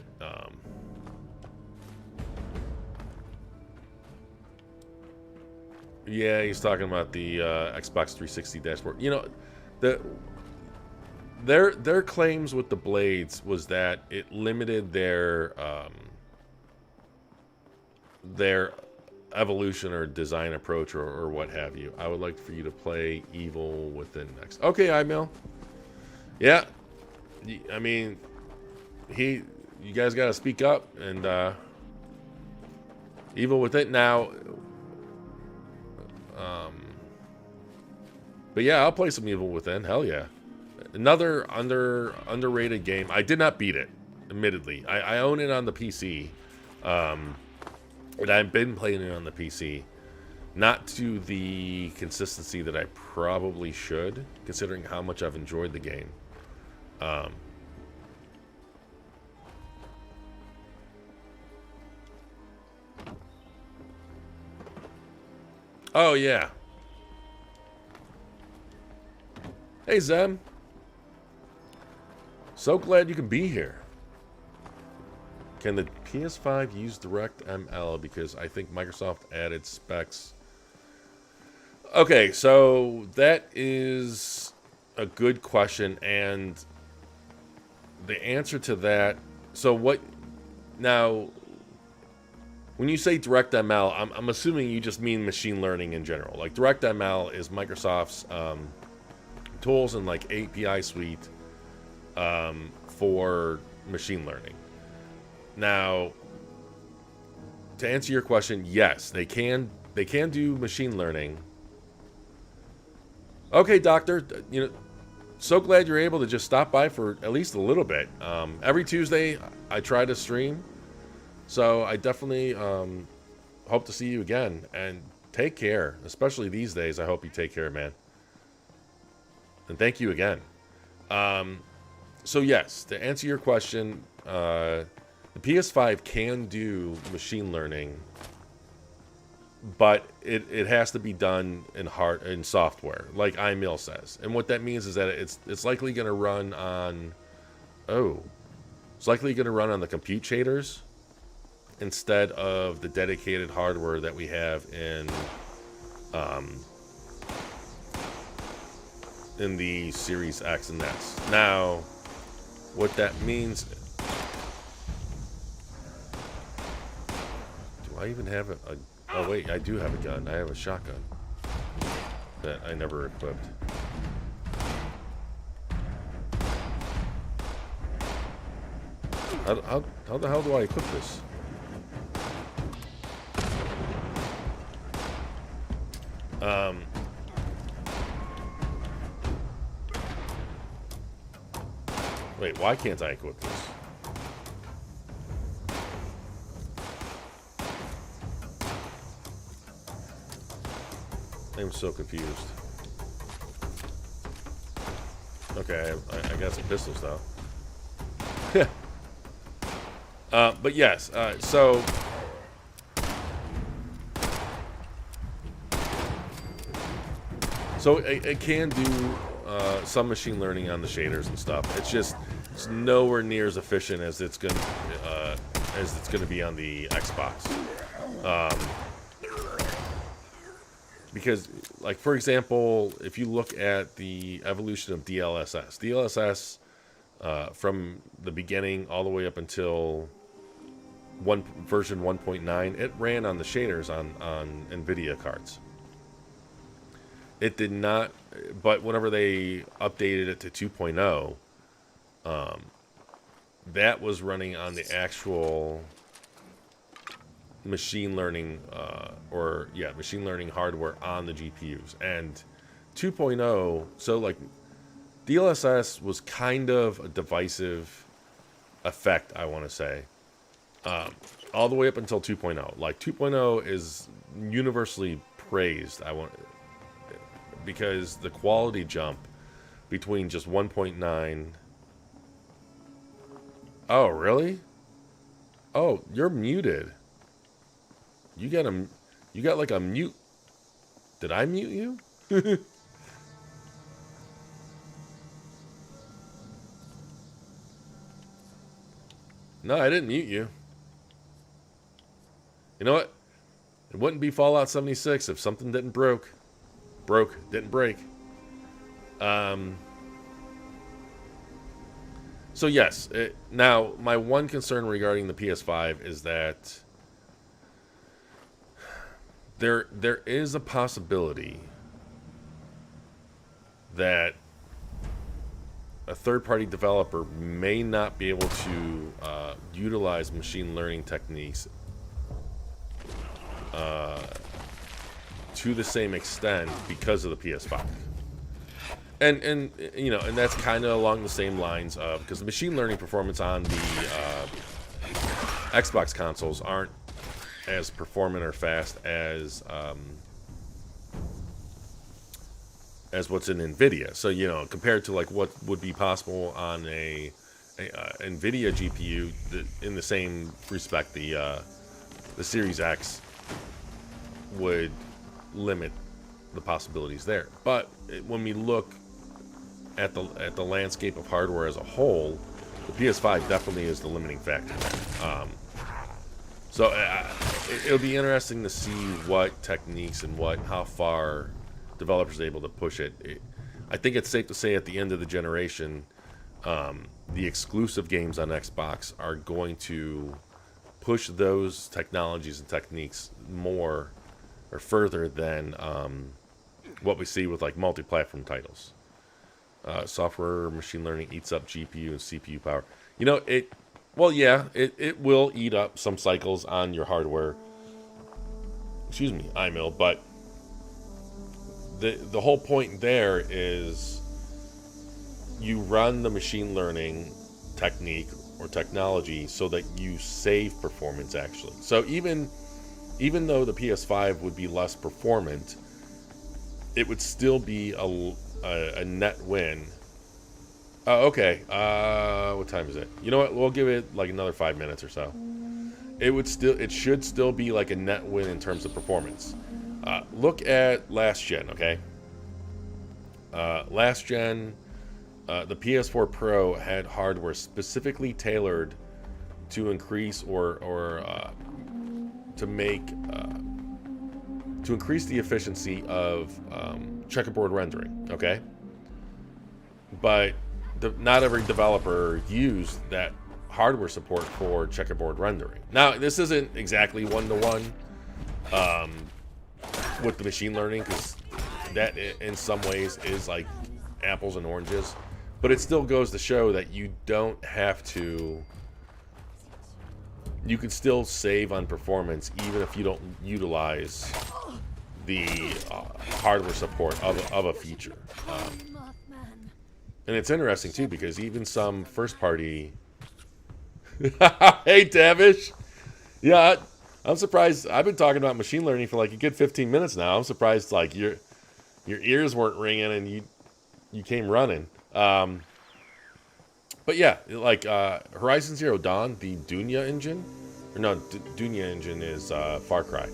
Yeah, he's talking about the Xbox 360 dashboard. Their claims with the blades was that it limited their evolution or design approach or what have you. I would like for you to play Evil Within next. Okay, iMail. Yeah, I mean, you guys got to speak up and Evil Within now. But yeah, I'll play some Evil Within. Hell yeah. Another underrated game. I did not beat it, admittedly. I own it on the PC. And I've been playing it on the PC. Not to the consistency that I probably should, considering how much I've enjoyed the game. Oh, yeah. Hey, Zem. So glad you can be here. Can the PS5 use DirectML? Because I think Microsoft added specs. Okay, so that is a good question. And the answer to that... So what... Now, when you say DirectML, I'm assuming you just mean machine learning in general. Like, DirectML is Microsoft's tools and, like, API suite for machine learning. Now, to answer your question, yes, they can do machine learning. Okay, Doctor, so glad you're able to just stop by for at least a little bit. Every Tuesday, I try to stream, so I definitely hope to see you again. And take care, especially these days. I hope you take care, man. And thank you again. So yes, to answer your question, the PS5 can do machine learning but it has to be done in software, like iMill says. And what that means is that it's likely going to run on it's likely going to run on the compute shaders instead of the dedicated hardware that we have in the Series X and S. Now, what that means... Do I even have a... Oh, wait, I do have a gun. I have a shotgun that I never equipped. How the hell do I equip this? Wait, why can't I equip this? I'm so confused. Okay, I got some pistols now. But yes, so it can do some machine learning on the shaders and stuff. It's nowhere near as efficient as it's gonna be on the Xbox. Because, like, for example, if you look at the evolution of DLSS from the beginning all the way up until version 1.9, it ran on the shaders on NVIDIA cards. It did not, but whenever they updated it to 2.0, that was running on the actual machine learning machine learning hardware on the GPUs. And 2.0, so like DLSS was kind of a divisive effect, I want to say, all the way up until 2.0. Like 2.0 is universally praised, because the quality jump between just 1.9. Oh, really? Oh, you're muted. You got like a mute. Did I mute you? No, I didn't mute you. You know what? It wouldn't be Fallout 76 if something didn't didn't break. So yes, now my one concern regarding the PS5 is that there is a possibility that a third-party developer may not be able to utilize machine learning techniques to the same extent because of the PS5. And you know, and that's kind of along the same lines of, because the machine learning performance on the Xbox consoles aren't as performant or fast as what's in NVIDIA. So, you know, compared to like what would be possible on a NVIDIA GPU, in the same respect, the Series X would limit the possibilities there. But when we look at the landscape of hardware as a whole, the PS5 definitely is the limiting factor there. So it'll be interesting to see what techniques and how far developers are able to push it. I think it's safe to say at the end of the generation, the exclusive games on Xbox are going to push those technologies and techniques more or further than what we see with like multi-platform titles. Software machine learning eats up GPU and CPU power. You know, it will eat up some cycles on your hardware. Excuse me, iMill, but the whole point there is you run the machine learning technique or technology so that you save performance actually. So even though the PS5 would be less performant, it would still be a net win. Okay. What time is it? You know what? We'll give it like another 5 minutes or so. it should still be like a net win in terms of performance. Look at last gen, okay? Last gen, the PS4 Pro had hardware specifically tailored to increase or to make to increase the efficiency of checkerboard rendering, okay? But not every developer used that hardware support for checkerboard rendering. Now, this isn't exactly one-to-one with the machine learning, because that in some ways is like apples and oranges, but it still goes to show that you don't have to. You can still save on performance even if you don't utilize the hardware support of a feature. And it's interesting too, because even some first-party. Hey, Tavish. Yeah, I'm surprised. I've been talking about machine learning for like a good 15 minutes now. I'm surprised like your ears weren't ringing and you came running. But yeah, like Horizon Zero Dawn, the Dunya engine, or no, Dunya engine is Far Cry.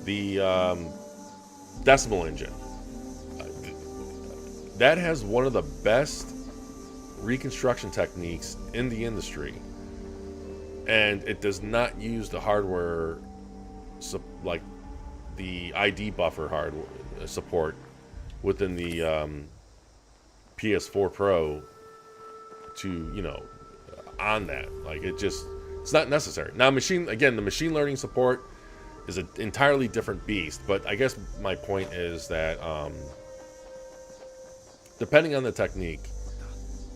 The Decimal engine, that has one of the best reconstruction techniques in the industry, and it does not use the hardware like the ID buffer hardware support within the PS4 Pro to on that. Like it's not necessary. Now the machine learning support is an entirely different beast, but I guess my point is that depending on the technique,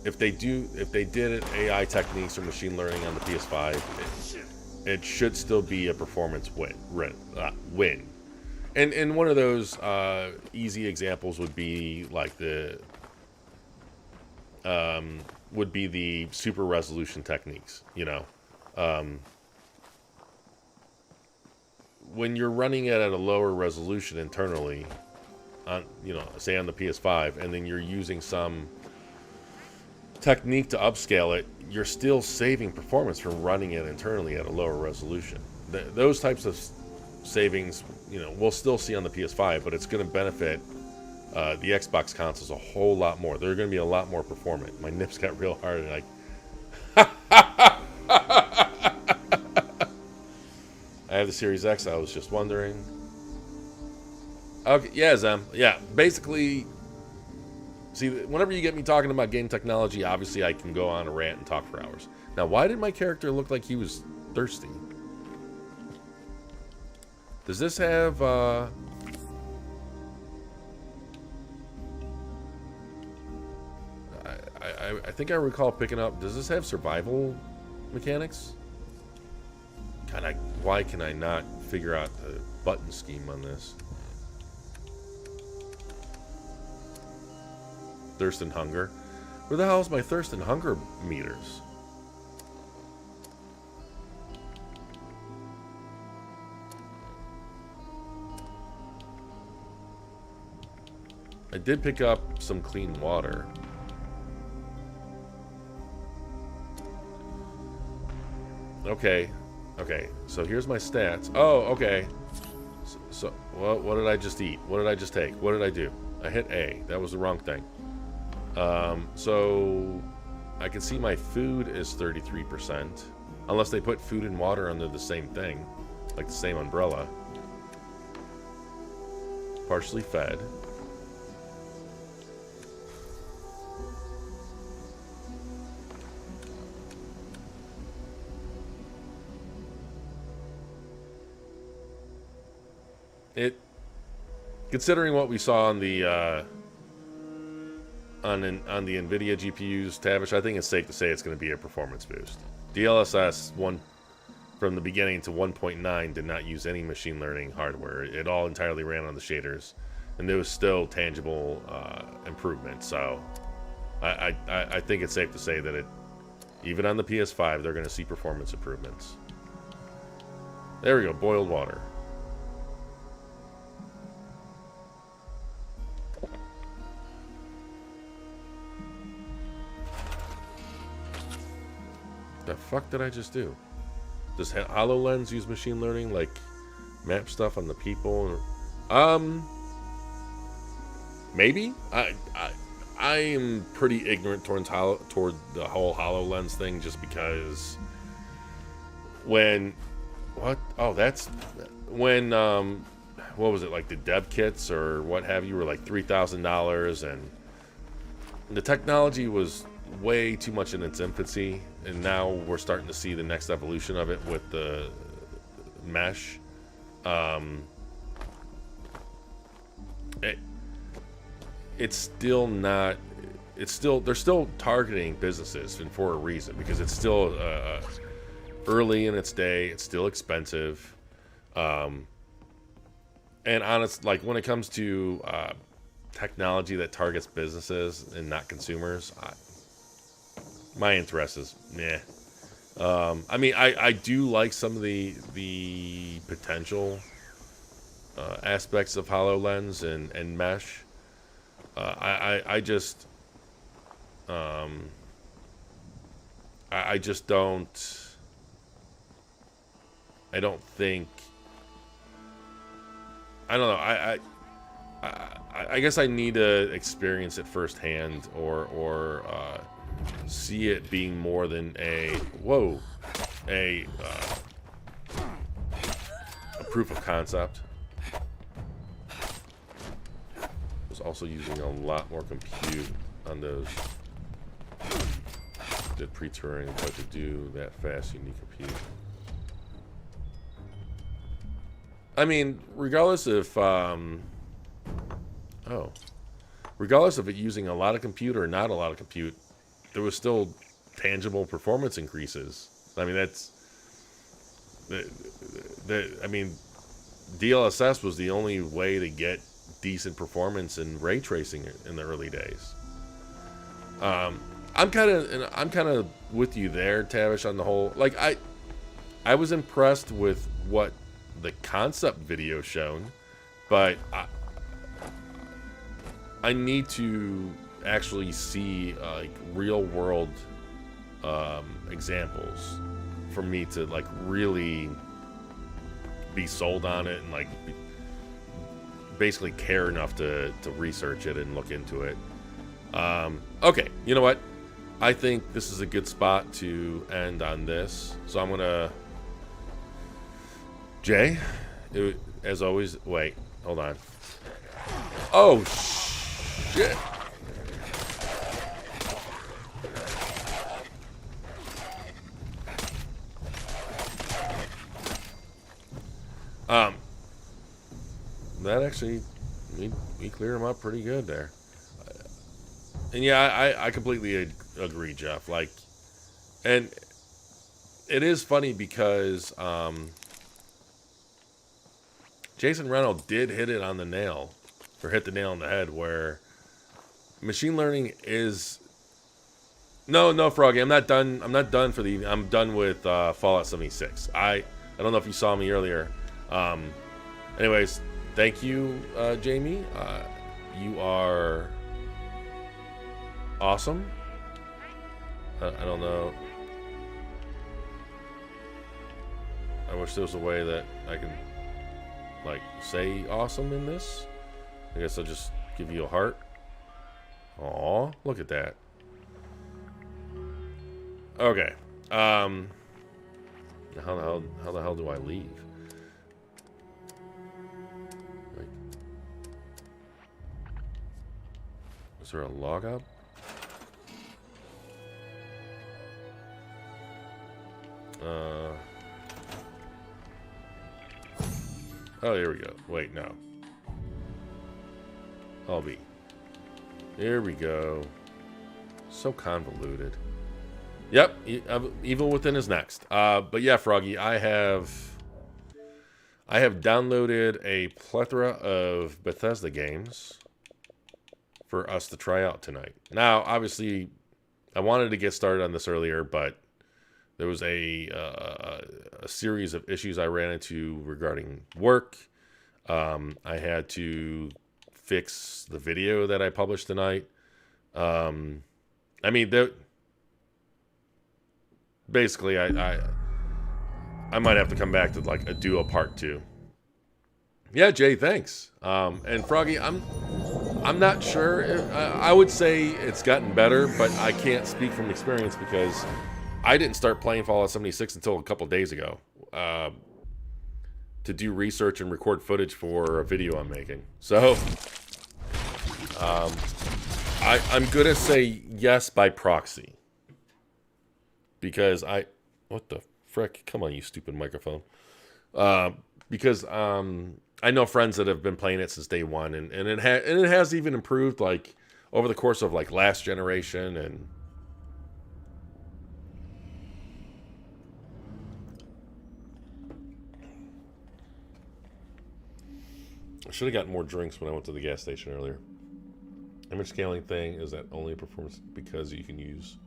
if they did AI techniques or machine learning on the PS5, it should still be a performance win. And one of those easy examples would be like the super resolution techniques. When you're running it at a lower resolution internally, on say on the PS5, and then you're using some technique to upscale it, you're still saving performance from running it internally at a lower resolution. Those types of savings, we'll still see on the PS5, but it's going to benefit the Xbox consoles a whole lot more. They're going to be a lot more performant. My nips got real hard, and I have the Series X. I was just wondering. Okay, yeah, Zem. Yeah, basically, see, whenever you get me talking about game technology, obviously I can go on a rant and talk for hours. Now, why did my character look like he was thirsty? Does this have, I think I recall picking up, does this have survival mechanics? Why can I not figure out the button scheme on this? Thirst and hunger. Where the hell is my thirst and hunger meters? I did pick up some clean water. Okay. Okay, so here's my stats. Oh, okay. So what did I just eat? What did I just take? What did I do? I hit A. That was the wrong thing. So I can see my food is 33%. Unless they put food and water under the same thing. Like the same umbrella. Partially fed. Considering what we saw on the on the NVIDIA GPUs, Tavish, I think it's safe to say it's going to be a performance boost. DLSS 1 from the beginning to 1.9 did not use any machine learning hardware. It all entirely ran on the shaders, and there was still tangible improvement. So I think it's safe to say that even on the PS5, they're going to see performance improvements. There we go, boiled water. The fuck did I just do? Does HoloLens use machine learning, like map stuff on the people? Maybe. I am pretty ignorant toward the whole HoloLens thing, just because when that's when what was it, like the dev kits or what have you were like $3,000, and the technology was way too much in its infancy, and now we're starting to see the next evolution of it with the mesh. It's still not. They're still targeting businesses, and for a reason, because it's still early in its day. It's still expensive, and honest, like when it comes to technology that targets businesses and not consumers, my interest is meh. I mean, I do like some of the potential aspects of HoloLens and mesh. I just don't. I don't think. I don't know. I guess I need to experience it firsthand, or see it being more than a proof of concept. Was also using a lot more compute on those. Did pre-Turing, but to do that fast, you need compute. I mean, regardless if regardless of it using a lot of compute or not a lot of compute, there was still tangible performance increases. I mean, that's I mean, DLSS was the only way to get decent performance in ray tracing in the early days. I'm kind of with you there, Tavish, on the whole. Like, I was impressed with what the concept video shown, but I need to actually see like real world examples for me to like really be sold on it and like basically care enough to research it and look into it. Okay, you know what? I think this is a good spot to end on this. So I'm gonna, Jay, as always. Wait, hold on. Oh shit! That actually, we cleared him up pretty good there. And yeah, I completely agree, Jeff. Like, and it is funny because Jason Reynolds did hit it on the nail, or hit the nail on the head, where machine learning is. No, Froggy, I'm not done. I'm not done for the evening. I'm done with Fallout 76. I don't know if you saw me earlier. Anyways, thank you, Jamie. You are awesome. I don't know. I wish there was a way that I can like say awesome in this. I guess I'll just give you a heart. Aw, look at that. Okay. How the hell do I leave? Like, is there a log up? Oh, here we go. Wait, no. I'll be. Here we go. So convoluted. Yep, evil within is next. But yeah, Froggy, I have downloaded a plethora of Bethesda games for us to try out tonight. Now, obviously, I wanted to get started on this earlier, but there was a series of issues I ran into regarding work. I had to fix the video that I published tonight. I mean, basically, I might have to come back to like a Duo Part 2. Yeah, Jay, thanks. And Froggy, I'm not sure. I would say it's gotten better, but I can't speak from experience because I didn't start playing Fallout 76 until a couple days ago to do research and record footage for a video I'm making. So I'm going to say yes by proxy because what the frick? Come on, you stupid microphone. Because I know friends that have been playing it since day one, and it has even improved like over the course of like last generation. And I should have gotten more drinks when I went to the gas station earlier. Image scaling thing is that only a performance because you can use.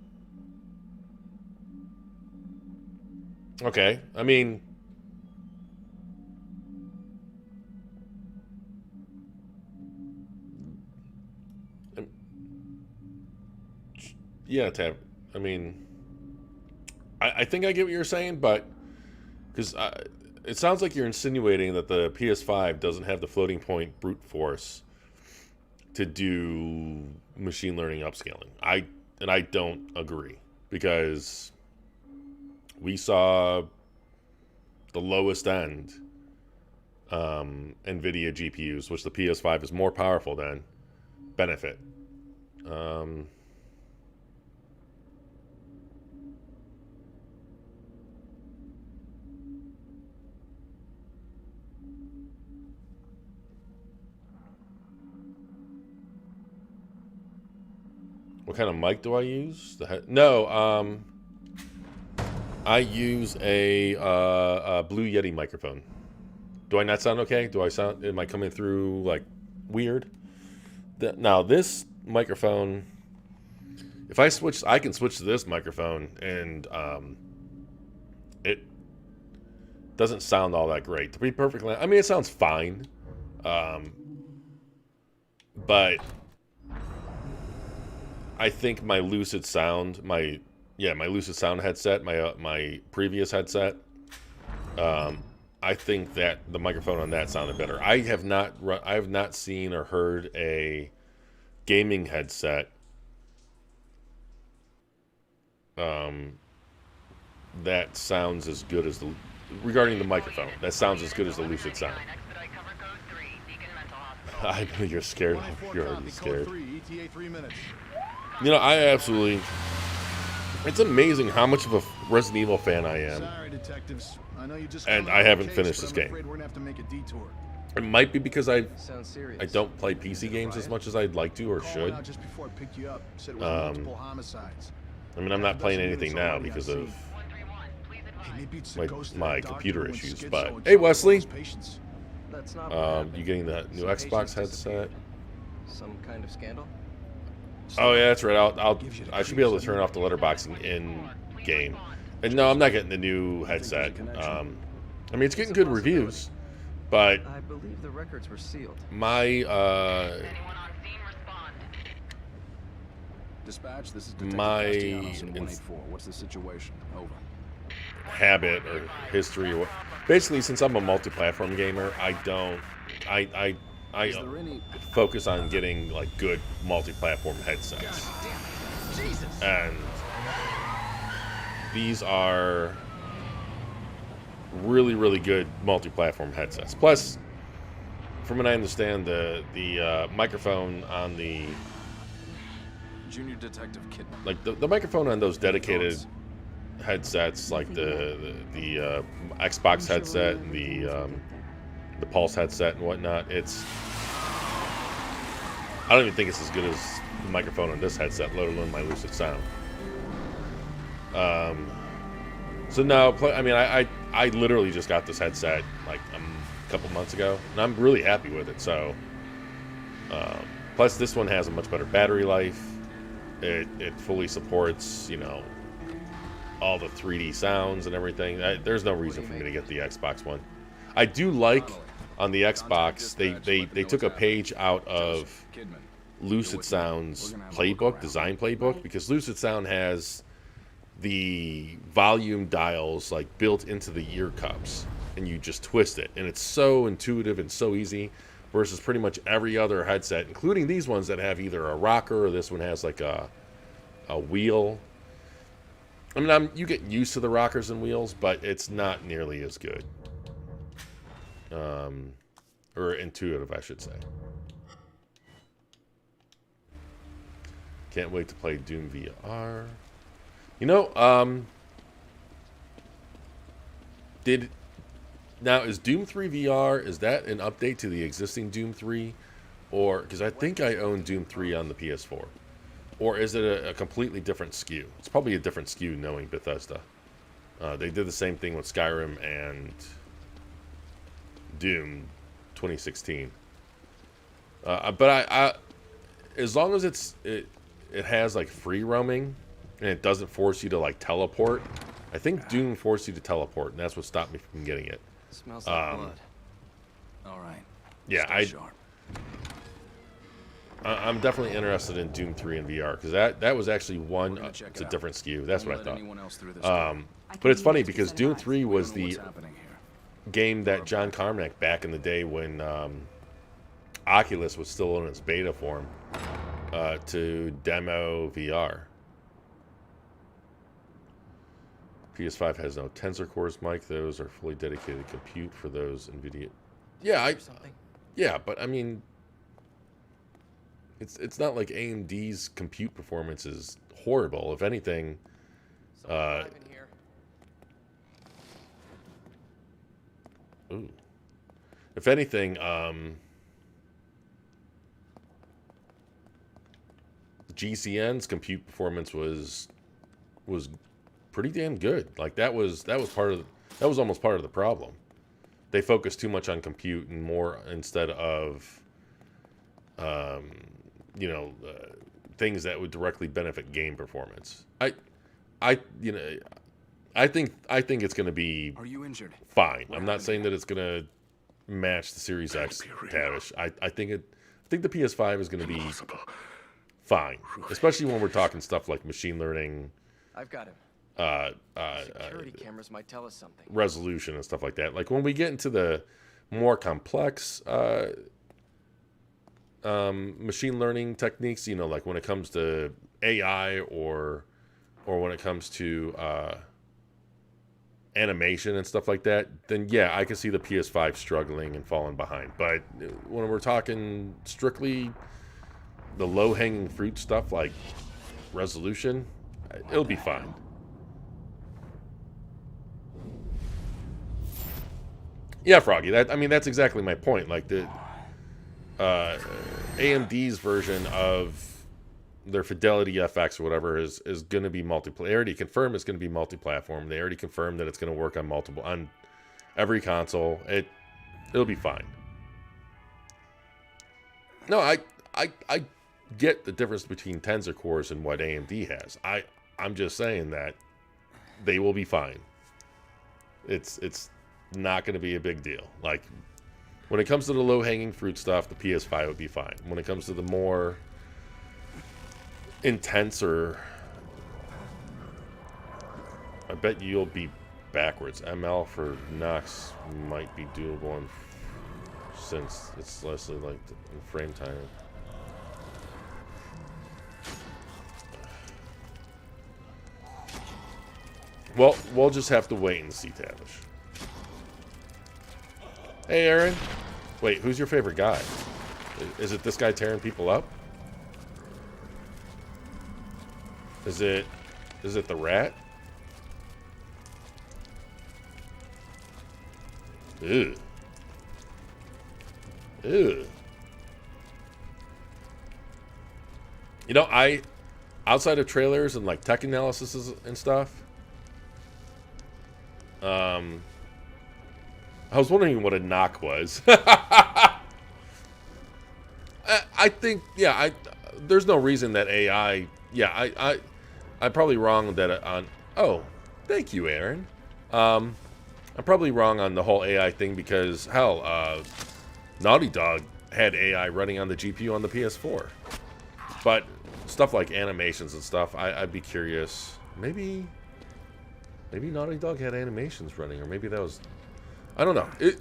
Okay, I mean. Yeah, Tab. I mean, I think I get what you're saying, but because it sounds like you're insinuating that the PS5 doesn't have the floating point brute force to do machine learning upscaling. I don't agree because we saw the lowest end NVIDIA GPUs, which the PS5 is more powerful than, benefit. What kind of mic do I use? I use a Blue Yeti microphone. Do I not sound okay? Am I coming through like weird? Now this microphone, if I can switch to this microphone, and it doesn't sound all that great. To be perfectly, I mean, it sounds fine, but I think my Lucid Sound, my Lucid Sound headset, my previous headset, I think that the microphone on that sounded better. I have not seen or heard a gaming headset that sounds as good as regarding the microphone. That sounds as good as the Lucid Sound. I know you're scared. You're already scared. You know, it's amazing how much of a Resident Evil fan I am. And I haven't finished this game. It might be because I don't play PC games as much as I'd like to or should. I mean, I'm not playing anything now because of my computer issues. But hey, Wesley, you getting that new Xbox headset? Some kind of scandal? Oh yeah, that's right. I should be able to turn off the letterboxing in game. And no, I'm not getting the new headset. I mean, it's getting good reviews, but I believe the records were sealed. My Dispatch, this is Detective What's the situation? Over. Habit or history or what? Basically, since I'm a multi-platform gamer, I focus on getting like good multi-platform headsets. And these are really, really good multi-platform headsets. Plus, from what I understand, the microphone on the Junior Detective Kidman. Like the microphone on those dedicated headsets, like the Xbox headset and the Pulse headset and whatnot, I don't even think it's as good as the microphone on this headset, let alone my Lucid Sound. So no, I mean, I literally just got this headset like a couple months ago, and I'm really happy with it. So, plus this one has a much better battery life. It fully supports, all the 3D sounds and everything. There's no reason for me to get the Xbox One. I do like on the Xbox they took a page out of Lucid Sound's design playbook, because Lucid Sound has the volume dials like built into the ear cups, and you just twist it, and it's so intuitive and so easy. Versus pretty much every other headset, including these ones that have either a rocker or this one has like a wheel. I mean, you get used to the rockers and wheels, but it's not nearly as good. Or intuitive, I should say. Can't wait to play Doom VR. You know, now, is Doom 3 VR, is that an update to the existing Doom 3? Or, because I think I own Doom 3 on the PS4. Or is it a completely different SKU? It's probably a different SKU knowing Bethesda. They did the same thing with Skyrim and Doom 2016. But I as long as it has like free roaming and it doesn't force you to like teleport. I think Doom forced you to teleport, and that's what stopped me from getting it. Smells like blood. All right. Yeah, Stay sharp. I'm definitely interested in Doom 3 in VR because that was actually one. We're gonna check It's it a out. different SKU. That's Don't what I let anyone else through this thought. door. But it's funny because Doom 3 We was don't know the what's happening here. game that John Carmack back in the day when Oculus was still in its beta form to demo VR. PS5 has no tensor cores, Mike. Those are fully dedicated compute for those NVIDIA. Yeah, yeah, but I mean, it's not like AMD's compute performance is horrible. If anything, ooh, if anything, GCN's compute performance was pretty damn good. Like that was almost part of the problem. They focused too much on compute and more instead of things that would directly benefit game performance. I think it's going to be Are you injured? fine. I'm not saying that it's going to match the Series X, Tavish. I think the PS5 is going to be fine, especially when we're talking stuff like machine learning. I've got him. Security cameras might tell us something. Resolution and stuff like that. Like when we get into the more complex machine learning techniques, like when it comes to AI or when it comes to animation and stuff like that, then yeah, I can see the PS5 struggling and falling behind. But when we're talking strictly the low-hanging fruit stuff like resolution, it'll be fine. Yeah, Froggy. That's exactly my point. Like the AMD's version of their Fidelity FX or whatever is going to be multi-platform. They already confirmed it's going to be multi-platform. They already confirmed that it's going to work on every console. It'll be fine. No, I get the difference between tensor cores and what AMD has. I'm just saying that they will be fine. It's not going to be a big deal. Like when it comes to the low-hanging fruit stuff, the PS5 would be fine. When it comes to the more intenser, I bet you'll be backwards. ML for Nox might be doable since it's less like the frame time. Well, we'll just have to wait and see, Tavish. Hey, Aaron. Wait, who's your favorite guy? Is it this guy tearing people up? Is it the rat? Ew. Ew. Outside of trailers and like tech analysis and stuff, I was wondering what a knock was. I think, yeah, there's no reason that AI, yeah, I'm probably wrong that on, oh, thank you, Aaron. I'm probably wrong on the whole AI thing because, hell, Naughty Dog had AI running on the GPU on the PS4. But stuff like animations and stuff, I'd be curious. Maybe Maybe Naughty Dog had animations running, or maybe that was... I don't know. It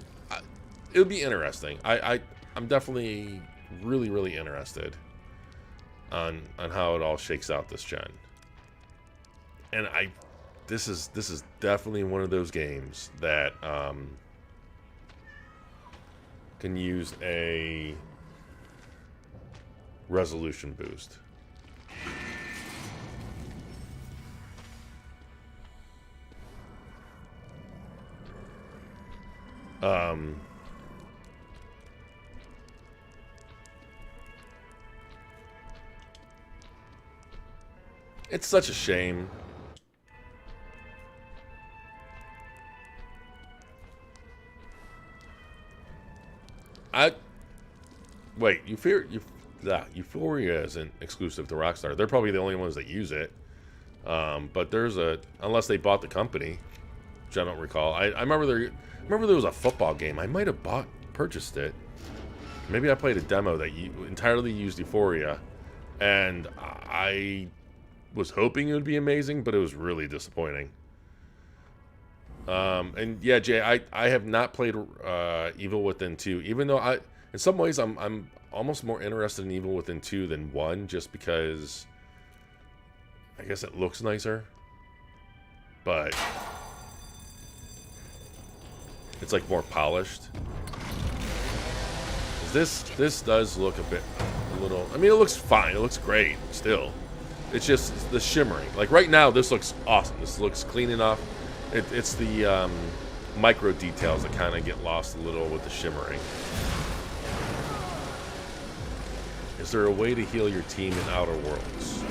would be interesting. I'm definitely really, really interested on how it all shakes out this gen. And this is definitely one of those games that can use a resolution boost. It's such a shame. Wait, Euphoria isn't exclusive to Rockstar. They're probably the only ones that use it. But there's unless they bought the company, which I don't recall. I remember there was a football game. I might have purchased it. Maybe I played a demo that entirely used Euphoria, and I was hoping it would be amazing, but it was really disappointing. And yeah, Jay, I have not played Evil Within 2, even though in some ways I'm almost more interested in Evil Within 2 than 1, just because I guess it looks nicer, but it's like more polished. This does look a little. I mean, it looks fine. It looks great still. It's just the shimmering. Like right now, this looks awesome. This looks clean enough. It's the micro details that kind of get lost a little with the shimmering. Is there a way to heal your team in Outer Worlds?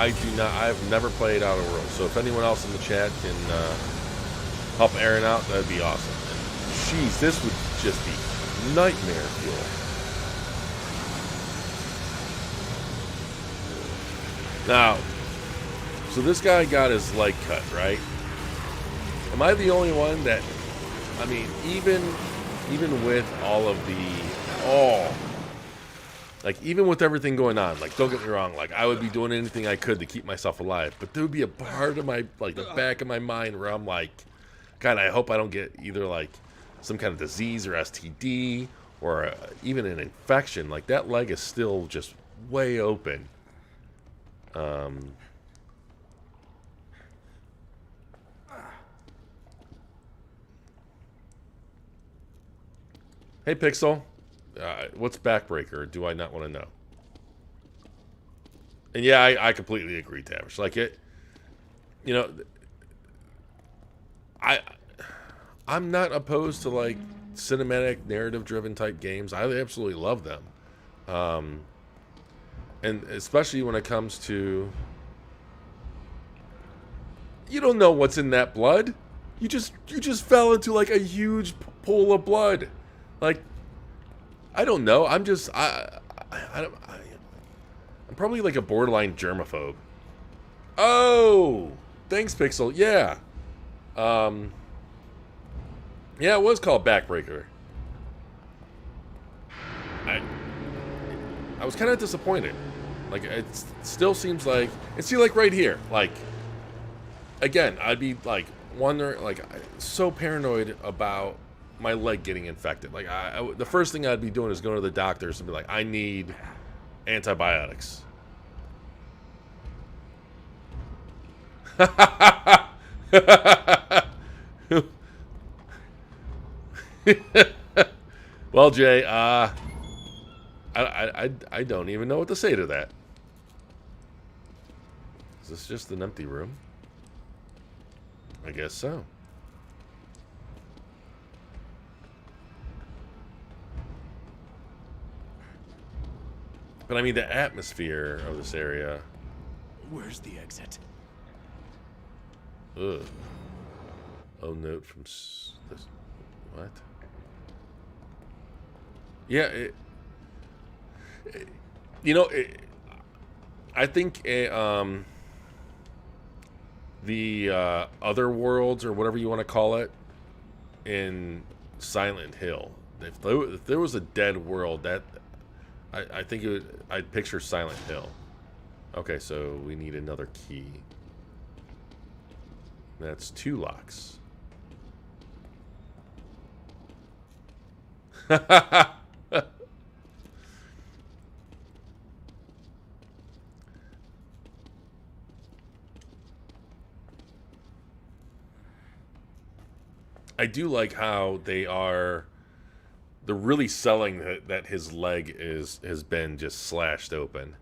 I do not. I've never played Outer Worlds, so if anyone else in the chat can help Aaron out, that'd be awesome. And jeez, this would just be nightmare fuel. Now, so this guy got his leg cut, right? Am I the only one that, I mean, even with all of like, even with everything going on, like, don't get me wrong, like, I would be doing anything I could to keep myself alive, but there would be a part of my, like, the back of my mind where I'm like, God, I hope I don't get either, like, some kind of disease or STD or even an infection. Like, that leg is still just way open. Hey, Pixel. What's backbreaker? Do I not want to know? And yeah, I completely agree, Tavish. Like it, you know, I'm not opposed to like cinematic, narrative-driven type games. I absolutely love them, and especially when it comes to, you don't know what's in that blood. You just fell into like a huge pool of blood, like. I don't know. I'm probably like a borderline germaphobe. Oh, thanks, Pixel. Yeah. Yeah, it was called Backbreaker. I was kind of disappointed. Like, it still seems like, and see, like right here, like, again, I'd be like wondering, like, so paranoid about my leg getting infected. Like, the first thing I'd be doing is going to the doctors and be like, I need antibiotics. Well, Jay, I don't even know what to say to that. Is this just an empty room? I guess so. But I mean, the atmosphere of this area. Where's the exit? Ugh. Oh, note from this. What? Yeah, you know, I think the other worlds, or whatever you want to call it, in Silent Hill. If there was a dead world, that I think I'd picture Silent Hill. Okay, so we need another key. That's 2 locks. I do like how they're really selling that his leg has been just slashed open.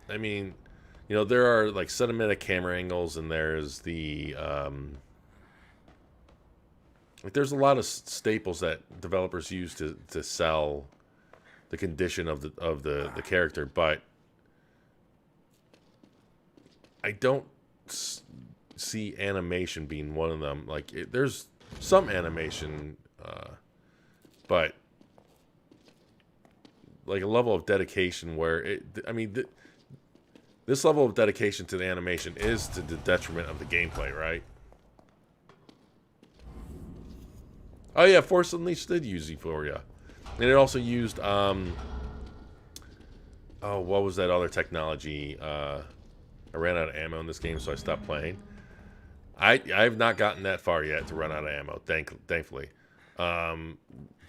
I mean, you know, there are like cinematic camera angles, and there's the like there's a lot of staples that developers use to sell the condition of the character, but I don't see animation being one of them. Like there's some animation, but like a level of dedication where this level of dedication to the animation is to the detriment of the gameplay, right? Oh yeah, Force Unleashed did use Euphoria, and it also used oh, what was that other technology? I ran out of ammo in this game, so I stopped playing. I've not gotten that far yet to run out of ammo, thankfully.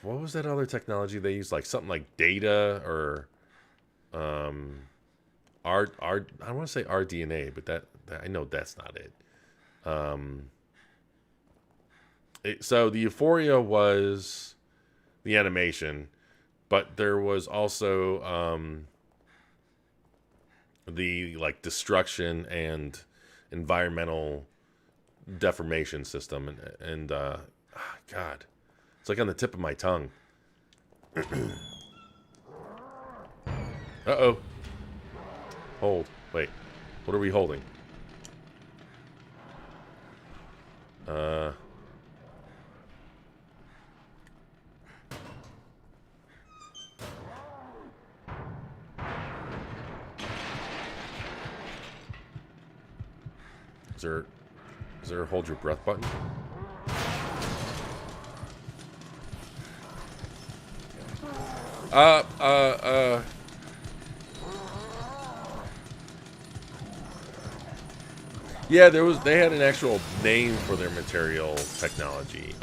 What was that other technology they used? Like something like data or I want to say RDNA, but that I know that's not it. So the Euphoria was the animation, but there was also the like destruction and environmental deformation system, and God, it's like on the tip of my tongue. Uh-oh. Hold. Wait. What are we holding? Is there a hold your breath button? Yeah, they had an actual name for their material technology.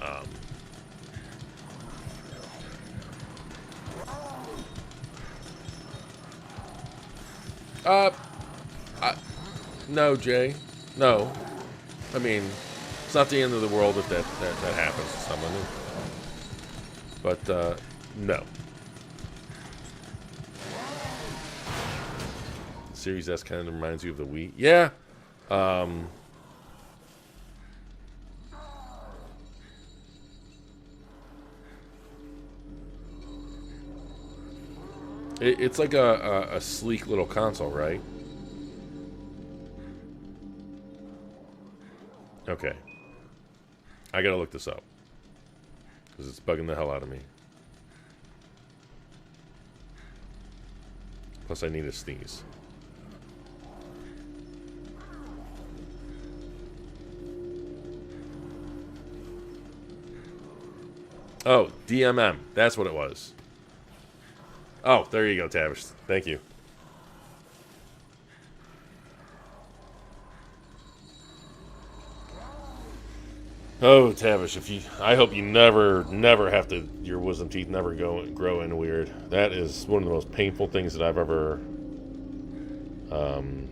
No, Jay. No. I mean, it's not the end of the world if that happens to someone. But, no. Series S kind of reminds you of the Wii. Yeah. It's like a sleek little console, right? Okay. I gotta look this up, because it's bugging the hell out of me. Plus I need a sneeze. Oh, DMM. That's what it was. Oh, there you go, Tavish. Thank you. Oh, Tavish, I hope you never have to, your wisdom teeth never grow in weird. That is one of the most painful things that I've ever, one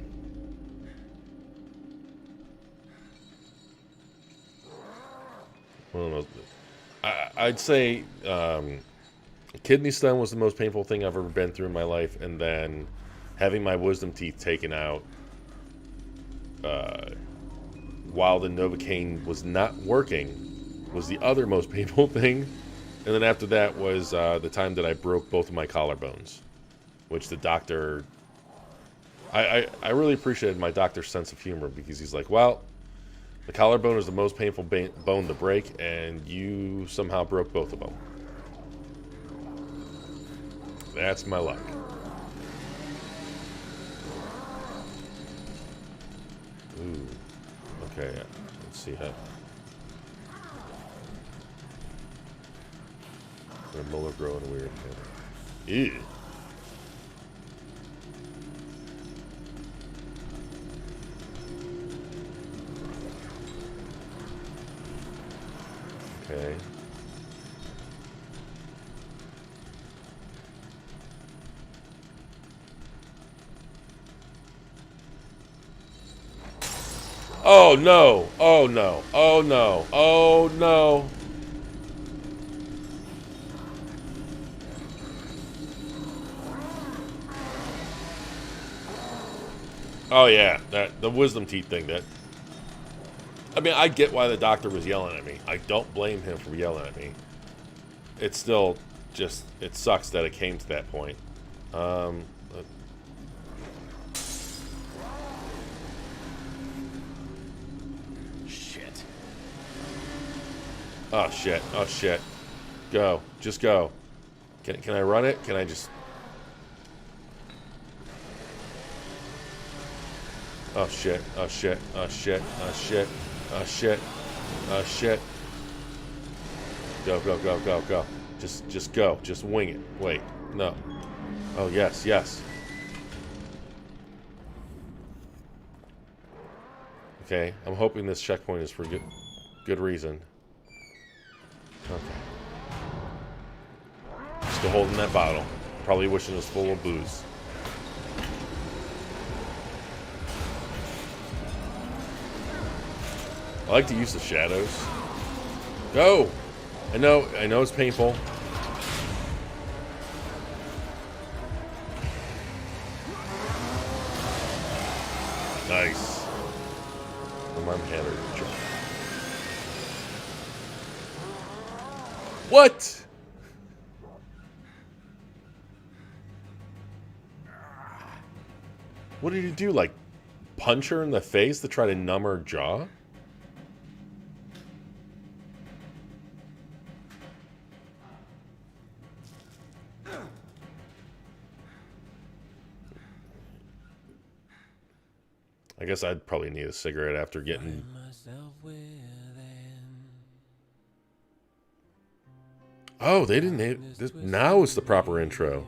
of the most, I'd say, kidney stone was the most painful thing I've ever been through in my life, and then having my wisdom teeth taken out, while the Novocaine was not working, was the other most painful thing. And then after that was the time that I broke both of my collarbones, which the doctor... I really appreciated my doctor's sense of humor, because he's like, well, the collarbone is the most painful bone to break, and you somehow broke both of them. That's my luck. Ooh. Okay, let's see how. The molar growing weird. Ew. Oh no! Oh no! Oh no! Oh no! Oh yeah, the wisdom teeth thing. I mean, I get why the doctor was yelling at me. I don't blame him for yelling at me. It's still just, it sucks that it came to that point. Shit. Oh shit! Oh shit! Go! Just go! Can I run it? Can I just? Oh shit! Oh shit! Oh shit! Oh shit! Oh shit! Oh shit! Go! Go! Go! Go! Go! Just go! Just wing it! Wait! No! Oh yes! Yes! Okay, I'm hoping this checkpoint is for good reason. Okay. Still holding that bottle. Probably wishing it was full of booze. I like to use the shadows. Go! I know it's painful. Nice. My hand or jump. What? What did you do? Like, punch her in the face to try to numb her jaw? I guess I'd probably need a cigarette after getting... Oh, they didn't name this. Now it's the proper intro.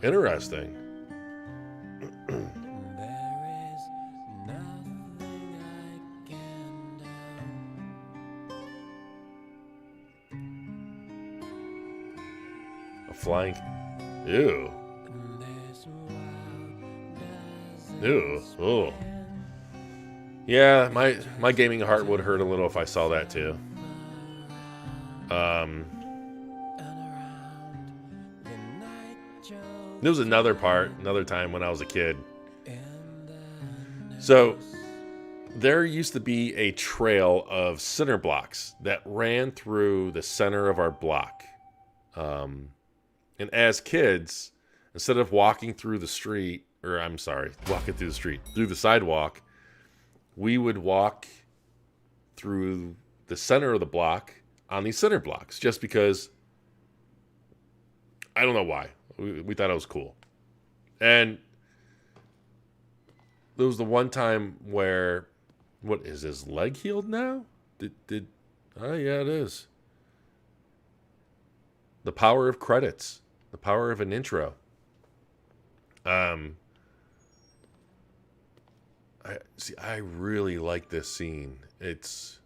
Interesting. A flying... Ew. Ew. Oh. Yeah, my gaming heart would hurt a little if I saw that too. There was another time when I was a kid. So, there used to be a trail of cinder blocks that ran through the center of our block. And as kids, instead of walking through the street, through the sidewalk, we would walk through the center of the block on these cinder blocks, just because, I don't know why. We thought it was cool. And there was the one time where, what, is his leg healed now? Oh yeah, it is. The power of credits. The power of an intro. I really like this scene. It's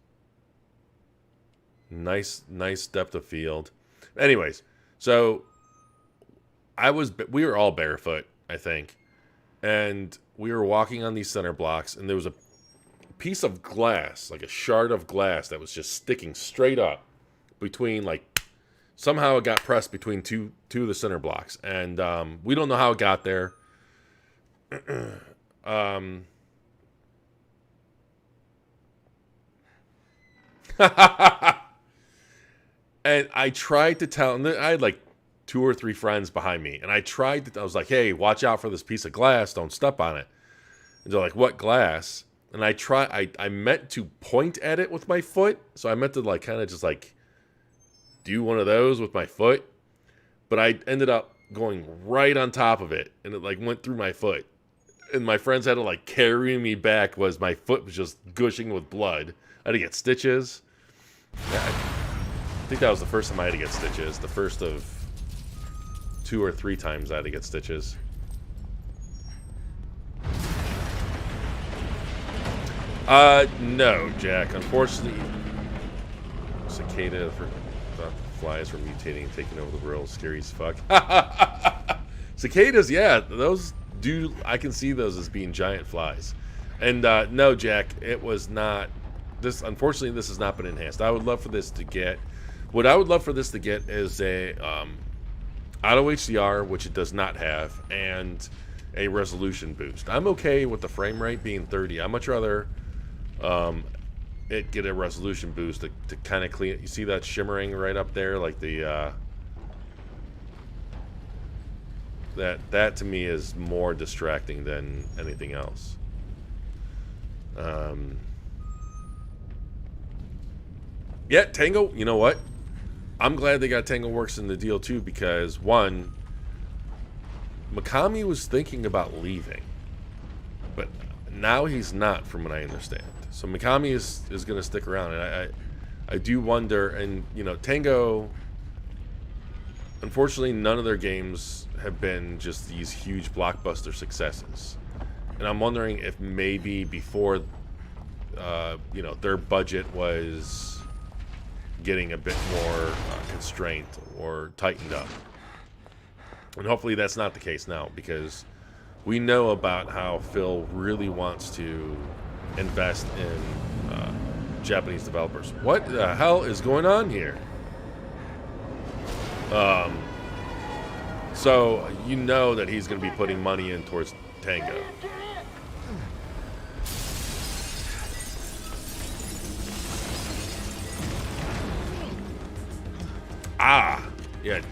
nice depth of field. Anyways, so we were all barefoot, I think, and we were walking on these center blocks, and there was a piece of glass, like a shard of glass, that was just sticking straight up between, like, somehow it got pressed between two of the center blocks, and we don't know how it got there. And I tried to tell, and I had like 2 or 3 friends behind me, and I was like, hey, watch out for this piece of glass, don't step on it. And they're like, what glass? And I meant to point at it with my foot, so I meant to like kind of just like do one of those with my foot, but I ended up going right on top of it, and it like went through my foot, and my friends had to like carry me back, was my foot was just gushing with blood. I had to get stitches. Yeah, I think that was the first time I had to get stitches. The first of 2 or 3 times I had to get stitches. No, Jack. Unfortunately, cicada thought the flies were mutating and taking over the world. Scary as fuck. Cicadas, yeah, those do. I can see those as being giant flies. And no, Jack, it was not. This, unfortunately, this has not been enhanced. I would love for this to get. What I would love for this to get is a auto HDR, which it does not have, and a resolution boost. I'm okay with the frame rate being 30. I'd much rather it get a resolution boost to kind of clean it. You see that shimmering right up there, like the that to me is more distracting than anything else. Yeah, Tango, you know what? I'm glad they got Tango Works in the deal too, because one, Mikami was thinking about leaving, but now he's not, from what I understand. So Mikami is going to stick around, and I do wonder. And you know, Tango, unfortunately, none of their games have been just these huge blockbuster successes, and I'm wondering if maybe before, you know, their budget was getting a bit more constrained or tightened up. And hopefully that's not the case now, because we know about how Phil really wants to invest in Japanese developers. What the hell is going on here? So you know that he's going to be putting money in towards Tango. Yeah,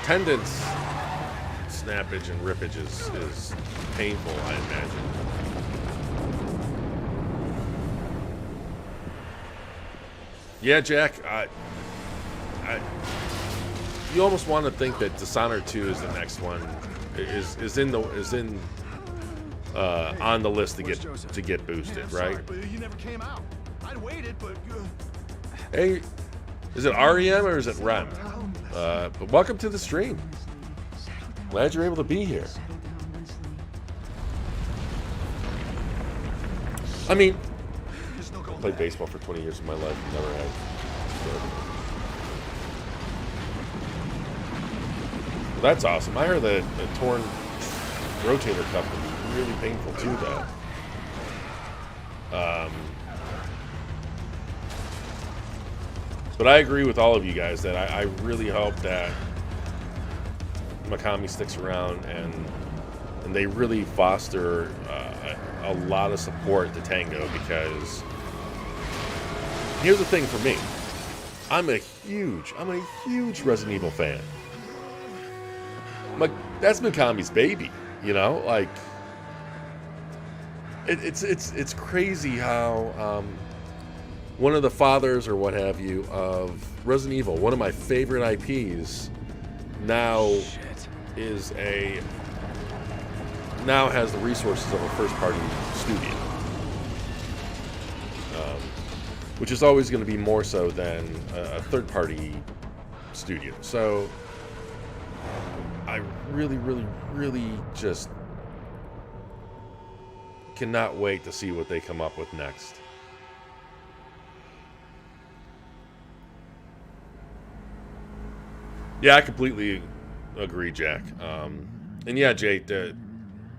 tendons snappage and rippage is painful, I imagine. Yeah, Jack, you almost want to think that Dishonored 2 is the next one, is on the list to get boosted, right? But you never came out. I'd waited, but Hey, is it REM or is it REM? But welcome to the stream. Glad you're able to be here. I mean, I played baseball for 20 years of my life. Never had. Well, that's awesome. I heard that a torn rotator cuff can be really painful too, though. But I agree with all of you guys that I really hope that Mikami sticks around and they really foster a lot of support to Tango, because here's the thing for me. I'm a huge Resident Evil fan. That's Mikami's baby, you know? Like, it's crazy how one of the fathers, or what have you, of Resident Evil, one of my favorite IPs, now has the resources of a first-party studio, which is always going to be more so than a third-party studio. So I really just cannot wait to see what they come up with next. Yeah, I completely agree, Jack. And yeah, Jay,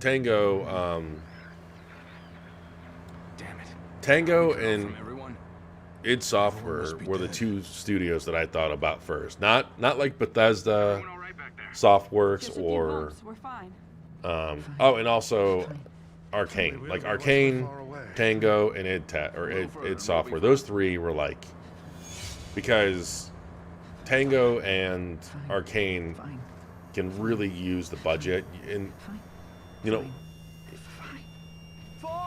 Tango, Damn it. Tango and id Software were the two studios that I thought about first. Not like Bethesda, Softworks, Just a few or bumps. We're fine. oh, and also Arcane. Like Arcane, Tango, and id Software. Those three were like, because Tango and Arcane can really use the budget, and you know,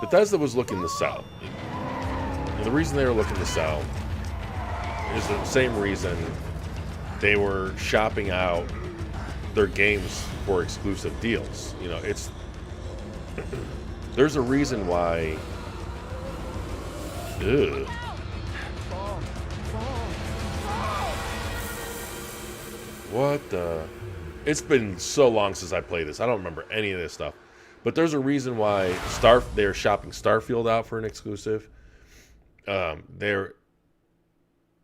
Bethesda was looking to sell. And the reason they were looking to sell is the same reason they were shopping out their games for exclusive deals. You know, it's there's a reason why. Ugh. What the? It's been so long since I played this. I don't remember any of this stuff. But there's a reason why they're shopping Starfield out for an exclusive. There's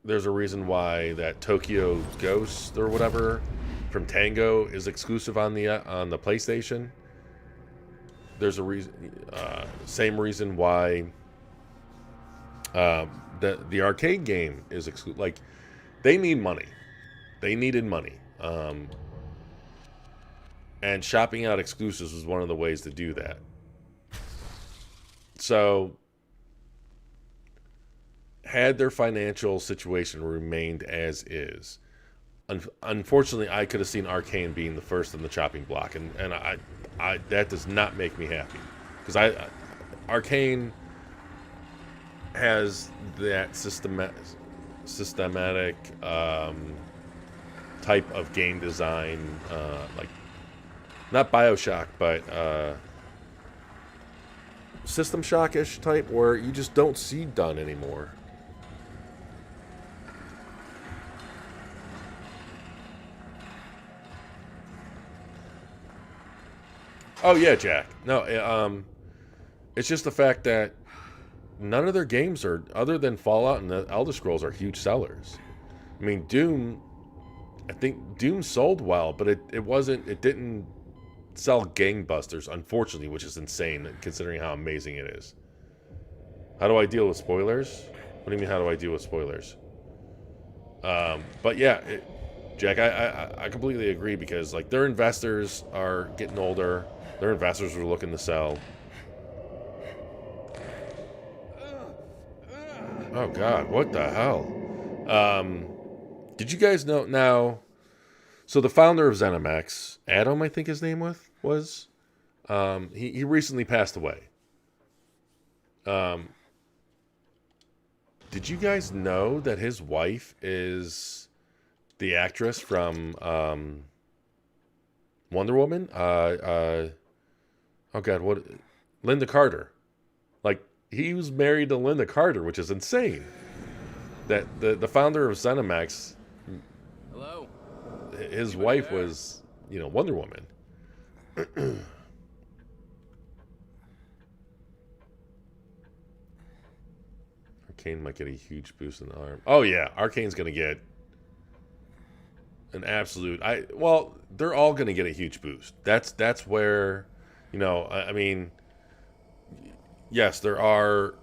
a reason why that Tokyo Ghost or whatever from Tango is exclusive on the PlayStation. there's a reason. Same reason why the arcade game is exclusive. Like, they need money. They needed money. And shopping out exclusives was one of the ways to do that. So, had their financial situation remained as is, unfortunately, I could have seen Arcane being the first in the chopping block, and I that does not make me happy, because Arcane has that systematic type of game design, like not BioShock, but System Shock-ish type, where you just don't see done anymore. Oh yeah, Jack. No, it's just the fact that none of their games are, other than Fallout and the Elder Scrolls, are huge sellers. I mean, Doom, I think Doom sold well, but it didn't sell gangbusters, unfortunately, which is insane considering how amazing it is. How do I deal with spoilers? What do you mean, how do I deal with spoilers? But yeah, Jack, I completely agree, because like their investors are getting older. Their investors are looking to sell. Oh God, what the hell? Did you guys know now? So the founder of ZeniMax, Adam, I think his name was, he recently passed away. Did you guys know that his wife is the actress from Wonder Woman? Oh God, what? Linda Carter. Like, he was married to Linda Carter, which is insane. That the founder of ZeniMax, Hello? his Anybody wife there? was, Wonder Woman. Arcane might get a huge boost in the arm. Oh yeah, Arcane's gonna get an absolute. Well, they're all gonna get a huge boost. That's where, I mean, yes, there are.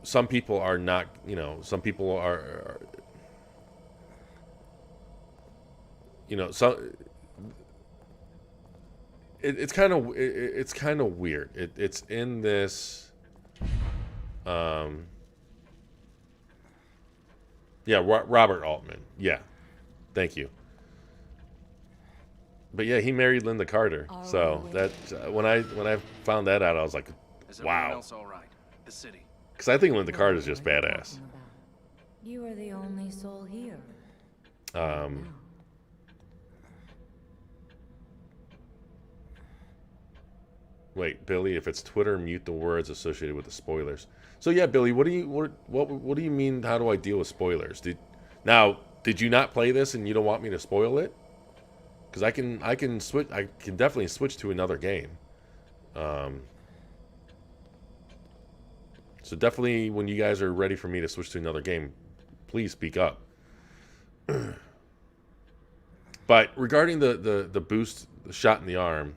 Some people are not. Some people are some. It's kind of weird. It's in this. Yeah, Robert Altman. Yeah, thank you. But yeah, he married Linda Carter. So that when I found that out, I was like, Is everyone wow. else all right? The city. Because I think Linda Carter is just badass. You are the only soul here. Wait, Billy, if it's Twitter, mute the words associated with the spoilers. So yeah, Billy, what do you mean? How do I deal with spoilers? Did you not play this and you don't want me to spoil it? Because I can switch. I can definitely switch to another game. So definitely, when you guys are ready for me to switch to another game, please speak up. But regarding the boost, the shot in the arm.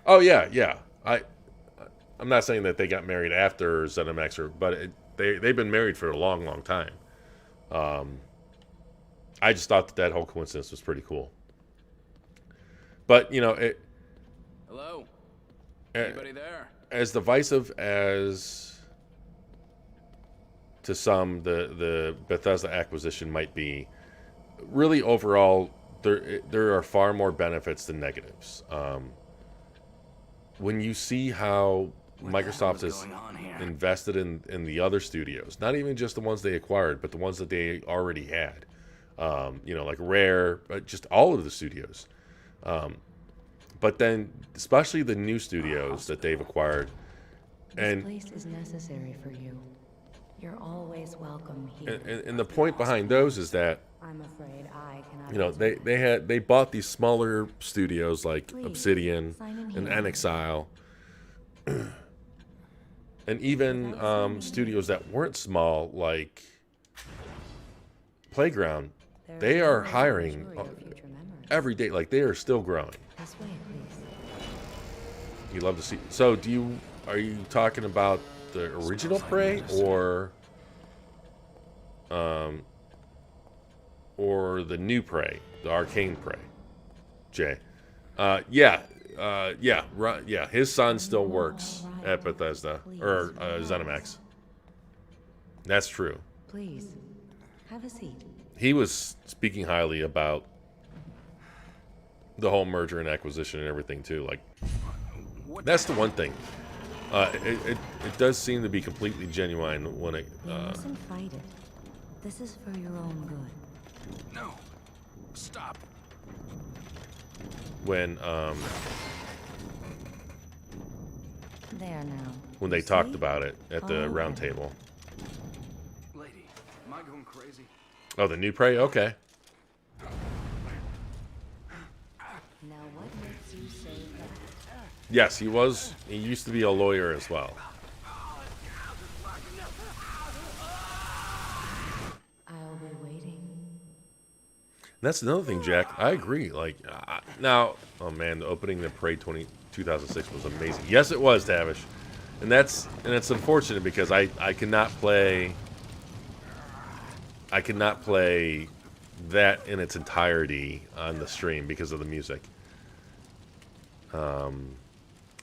Oh yeah. I'm not saying that they got married after ZeniMax, but they've been married for a long, long time. I just thought that whole coincidence was pretty cool. But Hello? Anybody there? as divisive as to some the Bethesda acquisition might be, really overall there are far more benefits than negatives. When you see how Microsoft has invested in the other studios, not even just the ones they acquired, but the ones that they already had, like Rare, but just all of the studios. But then, especially the new studios that they've acquired, This place is necessary for you. You're always welcome here. and the point behind those is that, I'm afraid I cannot. they bought these smaller studios like Please, Obsidian sign in and here. Exile, and even studios that weren't small like Playground. They are hiring every day. Like, they are still growing. This way, please. You love to see. So, are you talking about the original Prey or the new Prey, the Arcane Prey? Jay. Yeah. Yeah. His son still works at Bethesda or ZeniMax. That's true. Please, have a seat. He was speaking highly about the whole merger and acquisition and everything too. Like, that's the one thing. It does seem to be completely genuine when it. You mustn't fight it. This is for your own good. No. Stop. When There now. when they You talked see? about it at the All round right. table. Lady, am I going crazy? Oh, the new Prey. Okay. Now what makes you say that? Yes, he was. He used to be a lawyer as well. I'll be waiting. That's another thing, Jack. I agree. Like, now, oh man, the opening of Prey 2006 was amazing. Yes, it was, Tavish. And it's unfortunate because I cannot play that in its entirety on the stream because of the music. But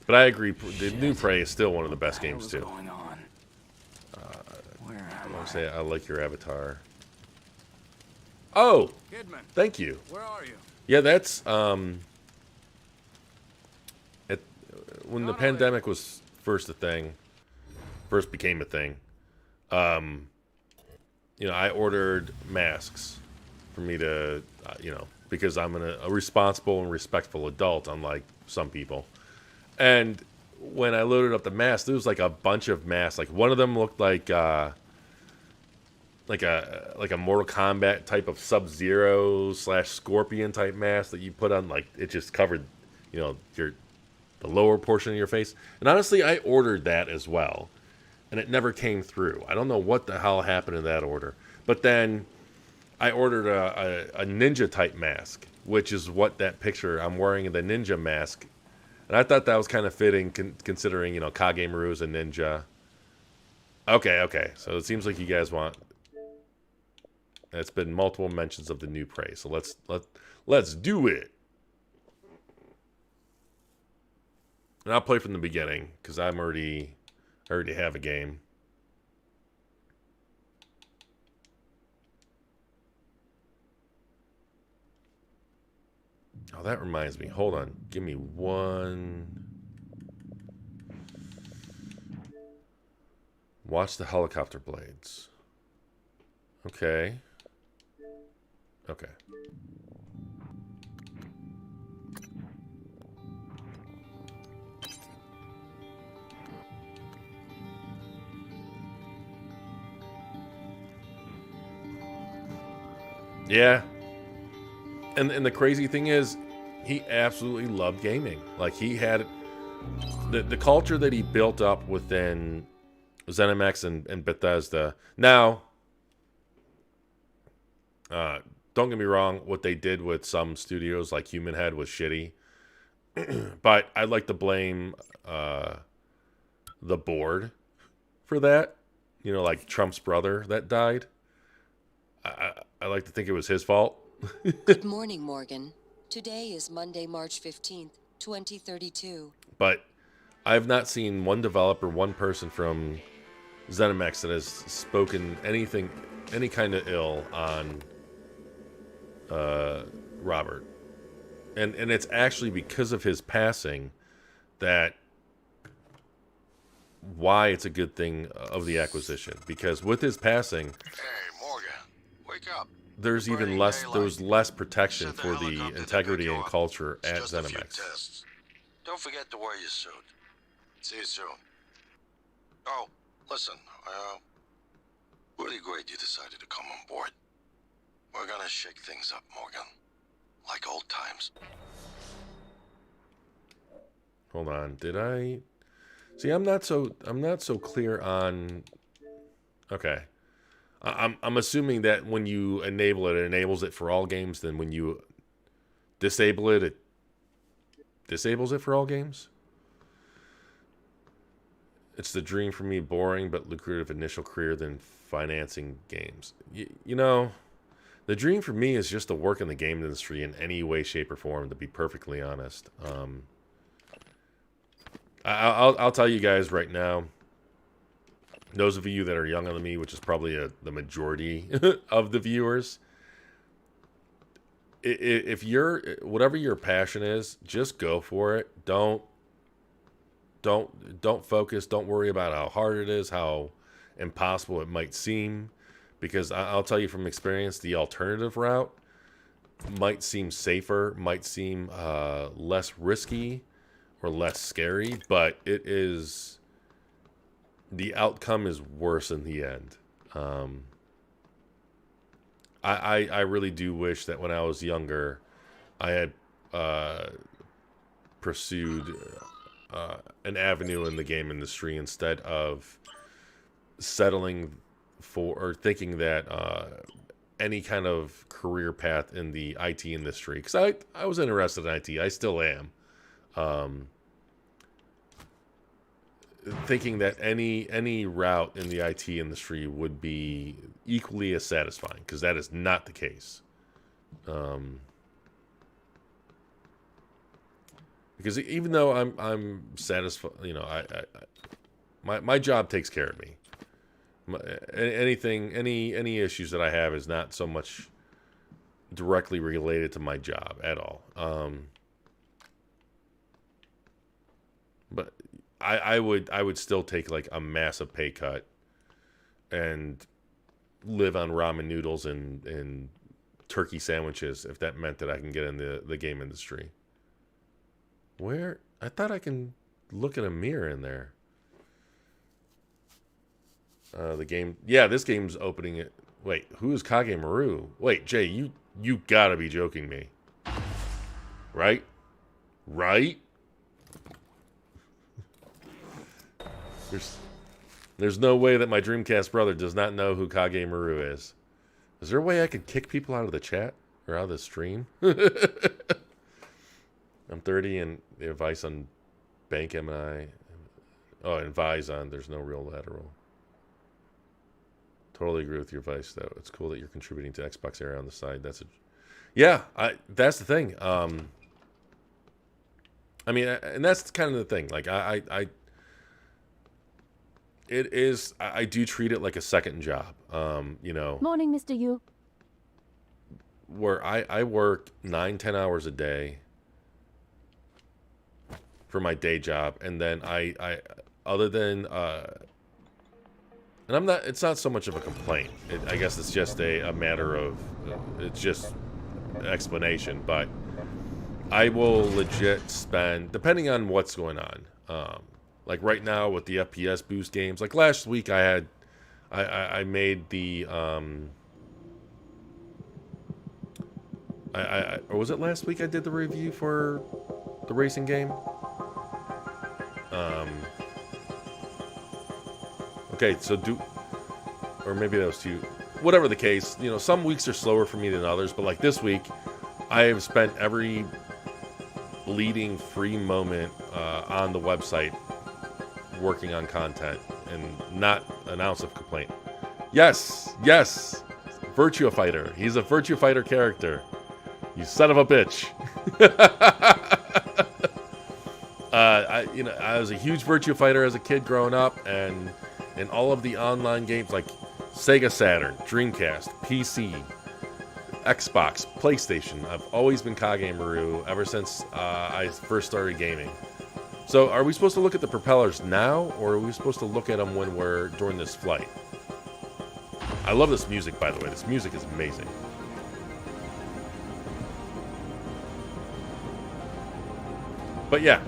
I agree. The new Prey is still one of the best games too. Going on? Where I am want I? to say I like your avatar. Oh, Kidman, thank you. where are you? Yeah, that's when the pandemic was first became a thing. I ordered masks for me to, because I'm a responsible and respectful adult, unlike some people. And when I loaded up the mask, there was like a bunch of masks. Like one of them looked like a Mortal Kombat type of Sub-Zero / Scorpion type mask that you put on. Like it just covered, the lower portion of your face. And honestly, I ordered that as well, and it never came through. I don't know what the hell happened in that order. But then I ordered a ninja type mask, which is what that picture I'm wearing, the ninja mask. And I thought that was kind of fitting, considering Kage Maru's a ninja. Okay. So it seems like you guys want. It's been multiple mentions of the new Prey, so let's do it. And I'll play from the beginning because I already have a game. Oh, that reminds me. Hold on. Give me one. Watch the helicopter blades. Okay. Yeah. And the crazy thing is, he absolutely loved gaming. Like, he had the culture that he built up within ZeniMax and Bethesda. Now, don't get me wrong, what they did with some studios like Human Head was shitty. But I'd like to blame the board for that. Like Trump's brother that died. I like to think it was his fault. Good morning, Morgan. Today is Monday, March 15th, 2032. But I've not seen one developer, one person from ZeniMax that has spoken any kind of ill on Robert. And it's actually because of his passing that why it's a good thing of the acquisition. Because with his passing, Hey, Morgan, wake up. there's less protection for the integrity and culture at Just a few ZeniMax. tests. Don't forget to wear your suit. See you soon. Oh, listen, really great you decided to come on board. We're gonna shake things up, Morgan. Like old times. Hold on, did I? See, I'm not so clear on. Okay, I'm assuming that when you enable it, it enables it for all games. Then when you disable it, it disables it for all games. It's the dream for me, boring but lucrative initial career than financing games. You know, the dream for me is just to work in the game industry in any way, shape, or form, to be perfectly honest. I'll tell you guys right now, those of you that are younger than me, which is probably the majority of the viewers, if you're, whatever your passion is, just go for it. Don't focus. Don't worry about how hard it is, how impossible it might seem, because I'll tell you from experience, the alternative route might seem safer, might seem less risky or less scary, but the outcome is worse in the end. I really do wish that when I was younger, I had pursued an avenue in the game industry instead of settling for or thinking that any kind of career path in the IT industry, because I was interested in IT, I still am, thinking that any route in the IT industry would be equally as satisfying, because that is not the case. Because even though I'm satisfied, you know, my job takes care of me. Any issues that I have is not so much directly related to my job at all. But I would still take like a massive pay cut and live on ramen noodles and turkey sandwiches if that meant that I can get in the game industry. Where? I thought I can look at a mirror in there. The game. Yeah, this game's opening it. Wait, who is Kage Maru? Wait, Jay, you gotta be joking me. Right? Right? There's no way that my Dreamcast brother does not know who Kage Maru is. Is there a way I could kick people out of the chat? Or out of the stream? I'm 30 and the advice on Bank M&I. Oh, and Vizon, there's no real lateral. Totally agree with your advice, though. It's cool that you're contributing to Xbox Era on the side. Yeah, that's the thing. I mean, and that's kind of the thing. Like, I do treat it like a second job. You know. Morning, Mr. Yu. Where I work 9-10 hours a day for my day job, and then I other than and it's not so much of a complaint. I guess it's just a matter of it's just explanation, but I will legit spend, depending on what's going on, like right now with the FPS boost games, like last week I made the or was it last week I did the review for the racing game? Okay, so or maybe that was two. Whatever the case, you know, some weeks are slower for me than others, but like this week, I have spent every bleeding free moment on the website working on content, and not an ounce of complaint. Yes, Virtua Fighter. He's a Virtua Fighter character. You son of a bitch. I was a huge Virtua Fighter as a kid growing up, and in all of the online games like Sega Saturn, Dreamcast, PC, Xbox, PlayStation, I've always been Kage Maru ever since I first started gaming. So are we supposed to look at the propellers now, or are we supposed to look at them when we're during this flight? I love this music, by the way. This music is amazing. But yeah,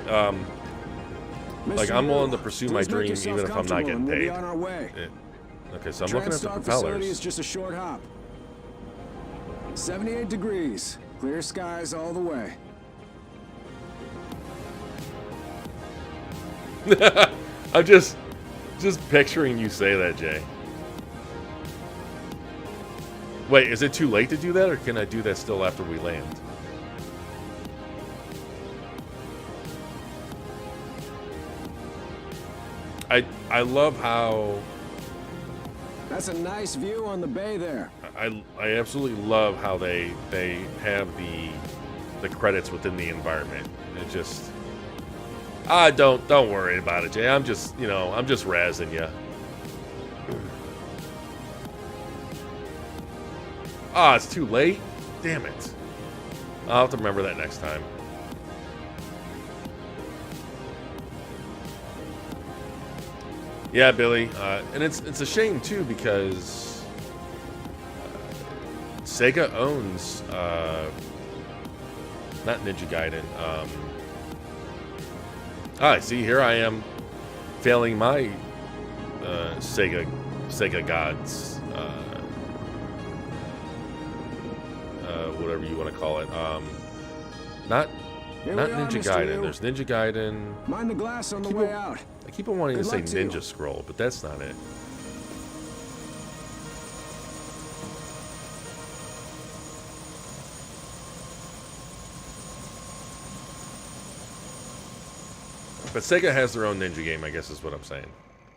like I'm willing to pursue my dream even if I'm not getting paid. Okay, so I'm looking at the propellers. Is just a short hop. 78 degrees, clear skies all the way. I'm just picturing you say that, Jay. Wait, is it too late to do that, or can I do that still after we land? I love how That's a nice view on the bay there. I absolutely love how they have the credits within the environment. It just don't worry about it, Jay. I'm just razzing you. It's too late. Damn it. I'll have to remember that next time. Yeah, Billy, and it's a shame too because Sega owns not Ninja Gaiden. See, here I am failing my Sega gods, whatever you want to call it. Not Ninja Gaiden. There's Ninja Gaiden. Mind the glass on the way out. I keep on wanting to Good say luck to you. Ninja Scroll, but that's not it. But Sega has their own Ninja game, I guess is what I'm saying.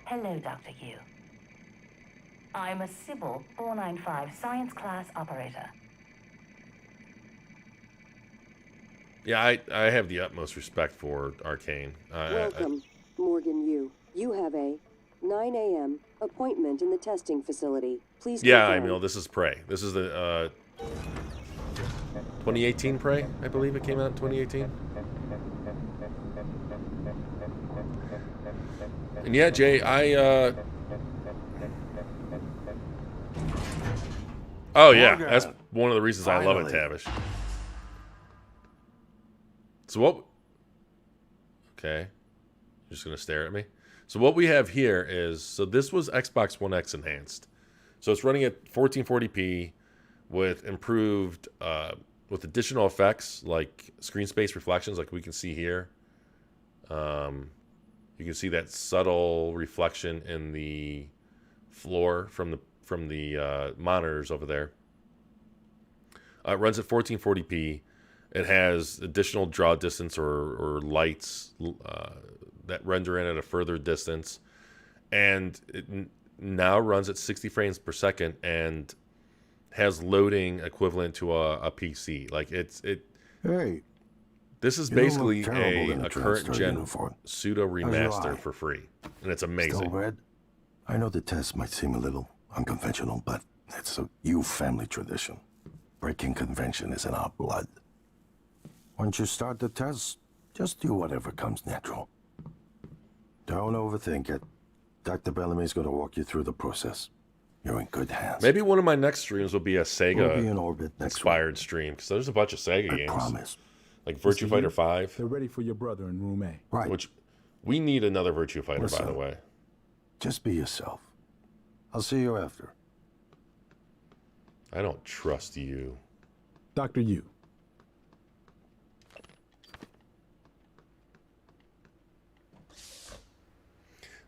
Hello, Dr. Yu. I'm a Sybil 495 science class operator. Yeah, I have the utmost respect for Arcane. Welcome, Morgan Yu. You have a 9 a.m. appointment in the testing facility. Please Yeah, confirm. Emil, this is Prey. This is the 2018 Prey, I believe it came out in 2018. And yeah, Jay, oh yeah, that's one of the reasons I love it, Tavish. So what? Okay, you're just gonna stare at me. So what we have here is, so this was Xbox One X enhanced. So it's running at 1440p with improved, with additional effects like screen space reflections, like we can see here. You can see that subtle reflection in the floor from the monitors over there. It runs at 1440p. It has additional draw distance or lights that render in at a further distance, and it now runs at 60 frames per second and has loading equivalent to a PC. Like Hey, this is basically a current gen pseudo remaster for free, and it's amazing. Still red? I know the test might seem a little unconventional, but it's a Yu family tradition. Breaking convention is in our blood. Once you start the test, just do whatever comes natural. Don't overthink it. Dr. Bellamy's going to walk you through the process. You're in good hands. Maybe one of my next streams will be a We'll be in Sega orbit next inspired stream, because there's a bunch of Sega games. promise. Like Virtua Fighter 5. They're ready for your brother in room A. Right. Which we need another Virtua Fighter, by the Listen. way. Just be yourself. I'll see you after. I don't trust you. Dr. Yu.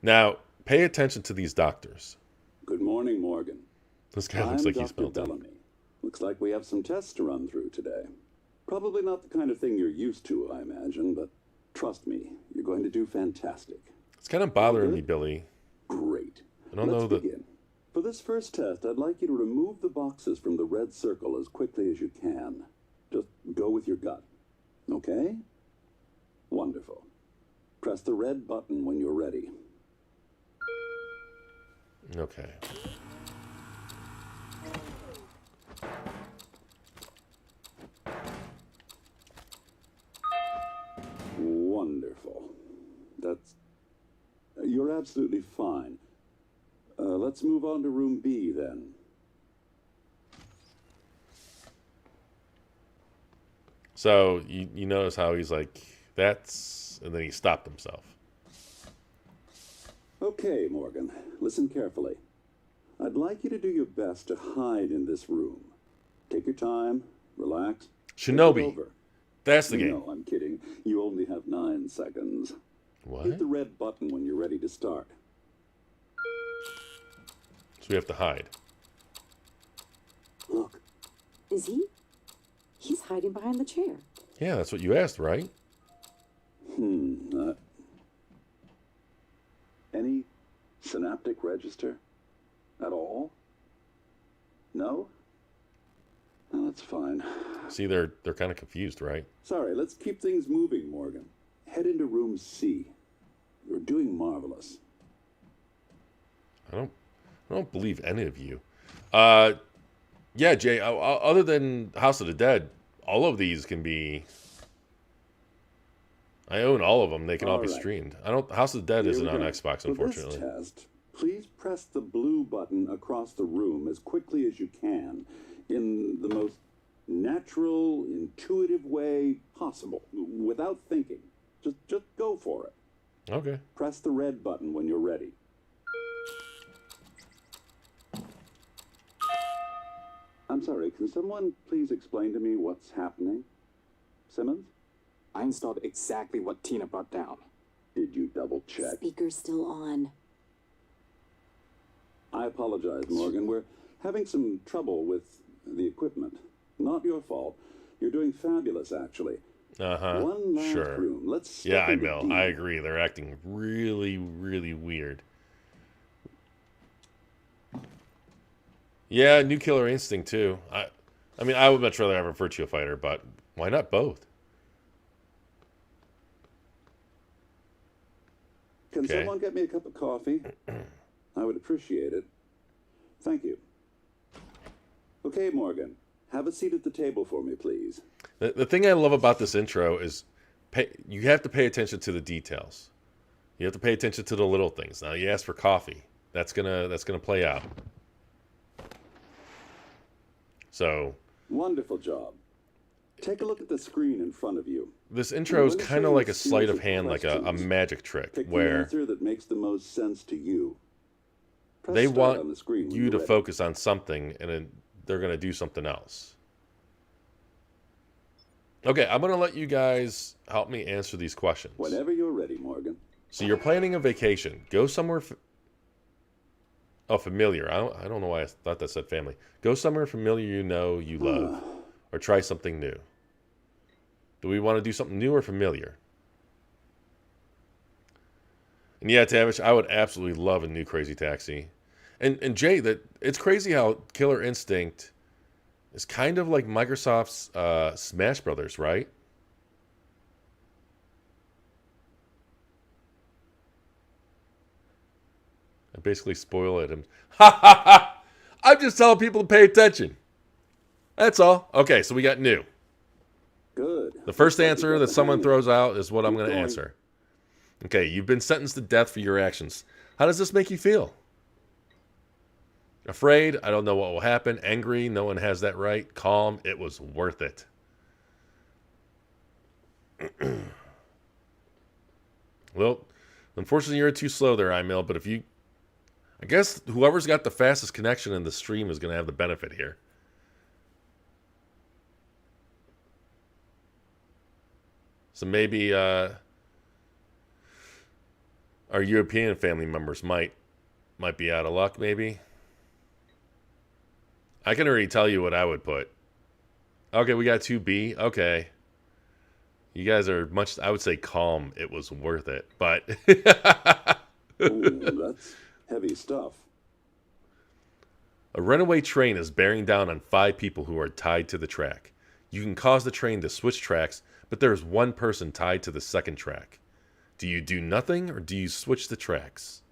Now, pay attention to these doctors. Good morning, Morgan. This guy looks like he's built up. Bellamy. Looks like we have some tests to run through today. Probably not the kind of thing you're used to, I imagine, but trust me, you're going to do fantastic. It's kind of bothering me, Billy. Great. I don't know that. Begin. For this first test, I'd like you to remove the boxes from the red circle as quickly as you can. Just go with your gut. Okay? Wonderful. Press the red button when you're ready. Okay. Wonderful. You're absolutely fine. Let's move on to room B then. So you notice how he's like, that's, and then he stopped himself. Okay, Morgan, listen carefully. I'd like you to do your best to hide in this room. Take your time, relax. Shinobi. That's the game. No, I'm kidding. You only have 9 seconds. What? Hit the red button when you're ready to start. So we have to hide. Look, is he? He's hiding behind the chair. Yeah, that's what you asked, right? And Any synaptic register? At all? No? No, that's fine. See, they're kind of confused, right? Sorry, let's keep things moving, Morgan. Head into room C. You're doing marvelous. I don't believe any of you. Yeah, Jay. Other than House of the Dead, all of these can be. I own all of them. They can all be streamed. I don't. House of the Dead isn't on Xbox, unfortunately. For this test, please press the blue button across the room as quickly as you can, in the most natural, intuitive way possible, without thinking. Just go for it. Okay. Press the red button when you're ready. I'm sorry, can someone please explain to me what's happening? Simmons? I installed exactly what Tina brought down. Did you double check? Speaker's still on. I apologize, Morgan. We're having some trouble with the equipment. Not your fault. You're doing fabulous, actually. One last room. Let's step into Mel. D. I agree. They're acting really, really weird. Yeah, New Killer Instinct too. I mean, I would much rather have a Virtua Fighter, but why not both? Can someone get me a cup of coffee? I would appreciate it. Thank you. Okay, Morgan. Have a seat at the table for me, please. The thing I love about this intro is you have to pay attention to the details. You have to pay attention to the little things. Now, you ask for coffee. That's gonna play out. So. Wonderful job. Take a look at the screen in front of you. This intro is kind of like a sleight of hand, like a magic trick, Pick where the answer that makes the most sense to you. Press they start want on the screen when you you're to ready. focus on something, and then they're going to do something else. Okay, I'm going to let you guys help me answer these questions. Whenever you're ready, Morgan. So you're planning a vacation. Go somewhere... familiar. I don't know why I thought that said family. Go somewhere familiar you know, you love. Or try something new. Do we want to do something new or familiar? And yeah, Tavish, I would absolutely love a new Crazy Taxi. And Jay, that it's crazy how Killer Instinct is kind of like Microsoft's Smash Brothers, right? I basically spoil it. I'm just telling people to pay attention. That's all. Okay, so we got new. Good. The first answer that someone throws out is what I'm going to answer. Okay, you've been sentenced to death for your actions. How does this make you feel? Afraid, I don't know what will happen. Angry, no one has that right. Calm, it was worth it. Well, unfortunately you're too slow there, iMail, but I guess whoever's got the fastest connection in the stream is going to have the benefit here. So maybe our European family members might be out of luck, maybe. I can already tell you what I would put. Okay, we got 2B. Okay. You guys are much, I would say, calm. It was worth it. But Ooh, that's heavy stuff. A runaway train is bearing down on 5 people who are tied to the track. You can cause the train to switch tracks, but there is one person tied to the second track. Do you do nothing, or do you switch the tracks?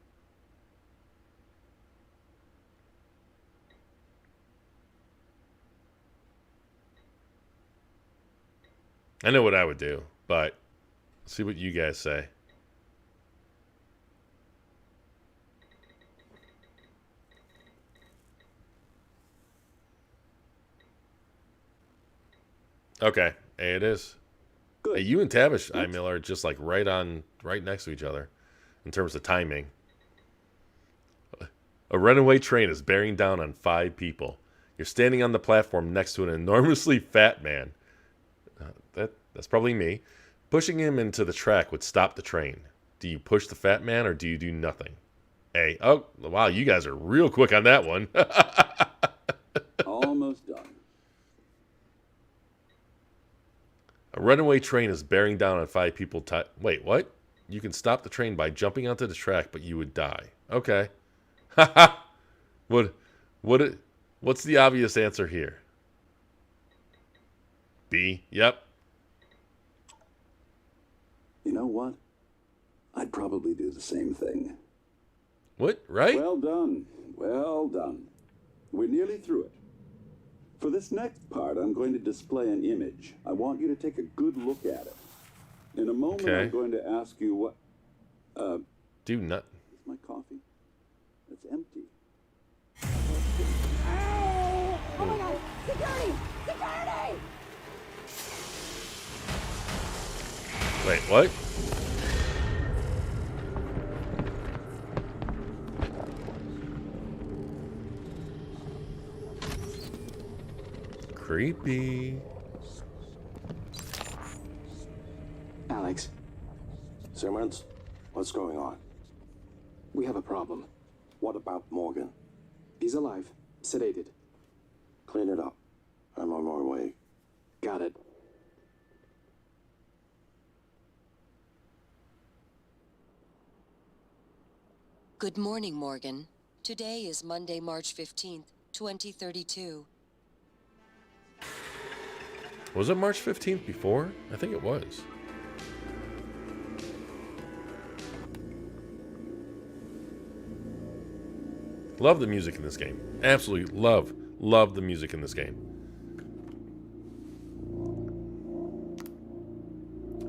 I know what I would do, but let's see what you guys say. Okay, A it is. Hey, you and Tavish, iMail, are just like right next to each other in terms of timing. A runaway train is bearing down on 5 people. You're standing on the platform next to an enormously fat man. That's probably me. Pushing him into the track would stop the train. Do you push the fat man or do you do nothing? A. Oh, wow, you guys are real quick on that one. Almost done. A runaway train is bearing down on 5 people. Wait, what? You can stop the train by jumping onto the track, but you would die. Okay. Haha. What's the obvious answer here? B. Yep. You know what? I'd probably do the same thing. What? Right? Well done. Well done. We're nearly through it. For this next part, I'm going to display an image. I want you to take a good look at it. In a moment, Okay. I'm going to ask you what... Do not. Is my coffee? It's empty. Oh my god! Security! Security! Wait, what? Creepy. Alex, Simmons, what's going on? we have a problem. What about Morgan? He's alive, sedated. Clean it up. I'm on my way. Got it. Good morning, Morgan. Today is Monday, March 15th, 2032. Was it March 15th before? I think it was. Love the music in this game. Absolutely love the music in this game.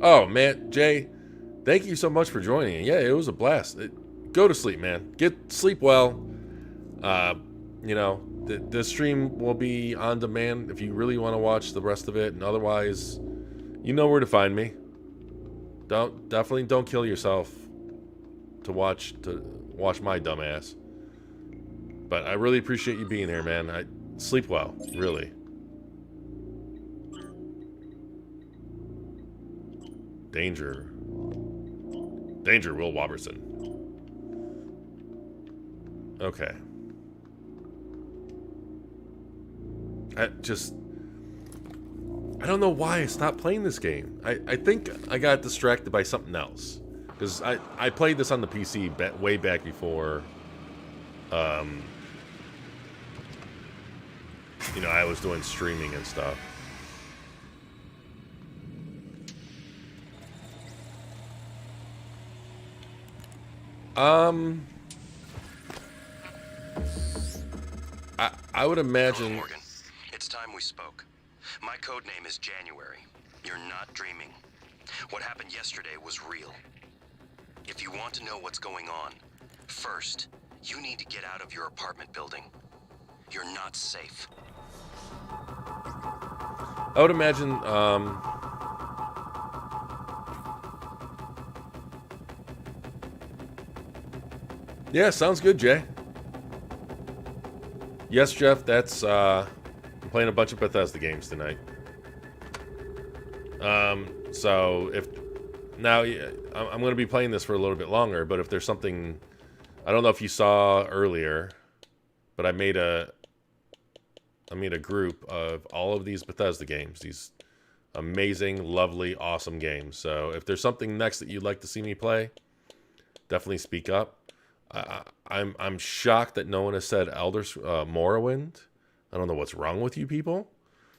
Oh, man, Jay, thank you so much for joining. Yeah, it was a blast. Go to sleep, man. Sleep well. You know, the stream will be on demand if you really want to watch the rest of it, and otherwise, you know where to find me. Definitely don't kill yourself to watch my dumb ass. But I really appreciate you being here, man. Sleep well, really. Danger, Will Robertson. Okay. I don't know why I stopped playing this game. I think I got distracted by something else. Because I played this on the PC way back before, you know, I was doing streaming and stuff. I would imagine... Hello, Morgan. It's time we spoke. My code name is January. You're not dreaming. What happened yesterday was real. If you want to know what's going on, first, you need to get out of your apartment building. You're not safe. I would imagine, yeah, sounds good, Jay. Yes, Jeff, that's, I'm playing a bunch of Bethesda games tonight. So if, now, I'm going to be playing this for a little bit longer, but if there's something, I don't know if you saw earlier, but I made a group of all of these Bethesda games, these amazing, lovely, awesome games. So if there's something next that you'd like to see me play, definitely speak up. I'm shocked that no one has said Morrowind. I don't know what's wrong with you people.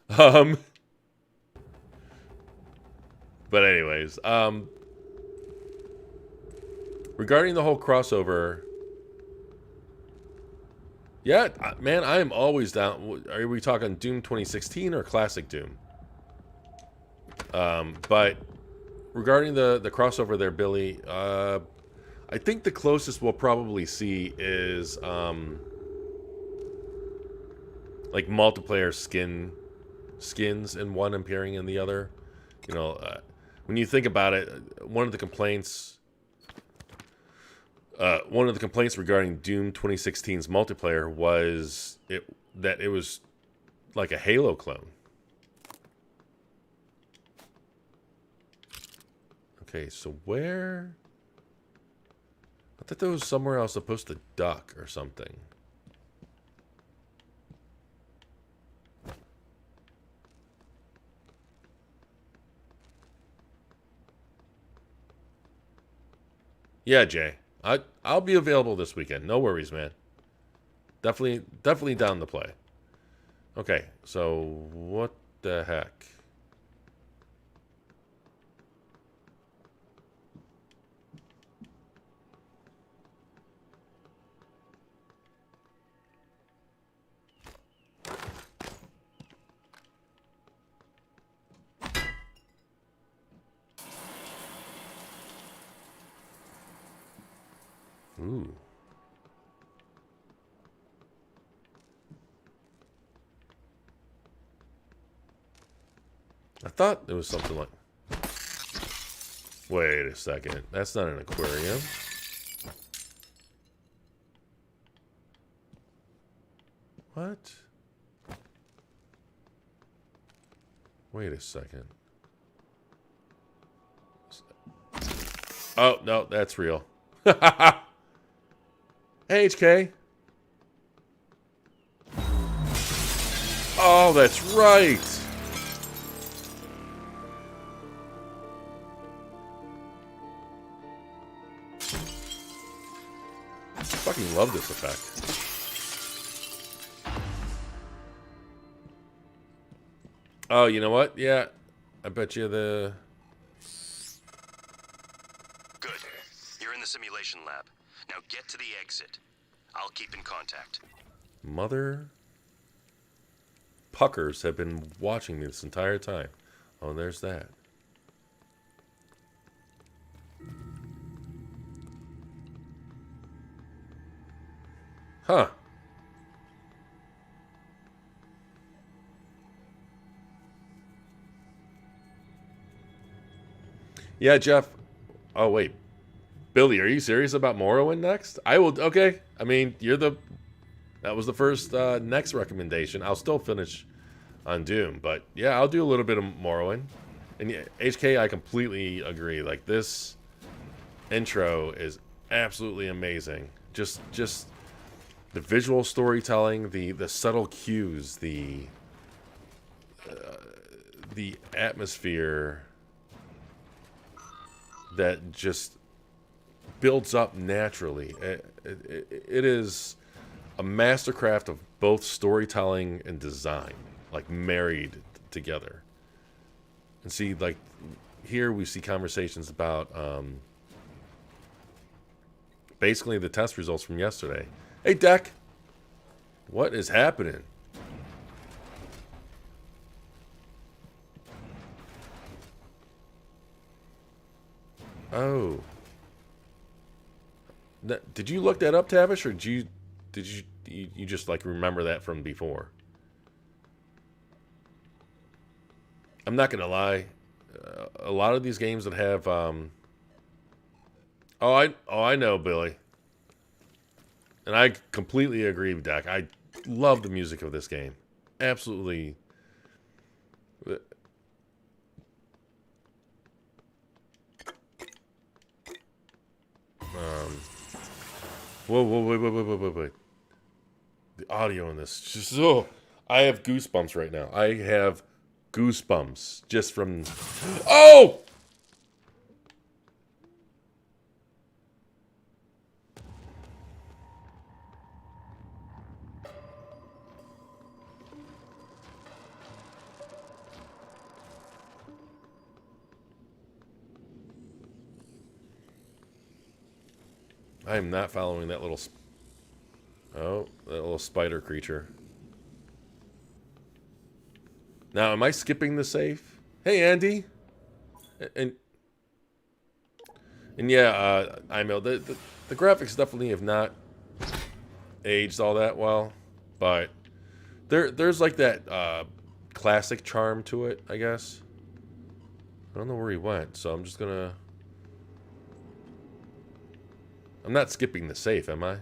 But anyways, regarding the whole crossover, yeah, man, I am always down. Are we talking Doom 2016 or classic Doom? But regarding the crossover there, Billy, I think the closest we'll probably see is like multiplayer skins in one appearing in the other. You know, when you think about it, one of the complaints regarding Doom 2016's multiplayer was that it was like a Halo clone. Okay, so where? I thought there was somewhere I was supposed to duck or something. Yeah, Jay. I'll be available this weekend. No worries, man. Definitely down to play. Okay, so what the heck? Ooh. I thought it was something like... Wait a second. That's not an aquarium. What? Wait a second. Oh, no, that's real. Hey, HK. Oh, that's right. I fucking love this effect. Oh, you know what? Yeah, I bet you the... Good. You're in the simulation lab. Now get to the exit. I'll keep in contact. Mother puckers have been watching me this entire time. Oh, there's that. Huh. Yeah, Jeff. Oh, wait. Billy, are you serious about Morrowind next? I will. Okay. I mean, you're the... That was the first next recommendation. I'll still finish on Doom. But, yeah, I'll do a little bit of Morrowind. And yeah, HK, I completely agree. Like, this intro is absolutely amazing. Just the visual storytelling, the subtle cues, the atmosphere that just builds up naturally. It is a mastercraft of both storytelling and design, like married together. And see, like here we see conversations about basically the test results from yesterday. Hey, Deck, what is happening? Oh. Did you look that up, Tavish, or did you just like remember that from before? I'm not gonna lie, a lot of these games that have I know, Billy, and I completely agree with Dak. I love the music of this game, absolutely. Whoa, wait. The audio in this, just I have goosebumps right now. I have goosebumps just from... Oh! I am not following that little... that little spider creature. Now, am I skipping the safe? Hey, Andy. And yeah, I know the graphics definitely have not aged all that well, but there's like that classic charm to it, I guess. I don't know where he went, so I'm just gonna... I'm not skipping the safe, am I?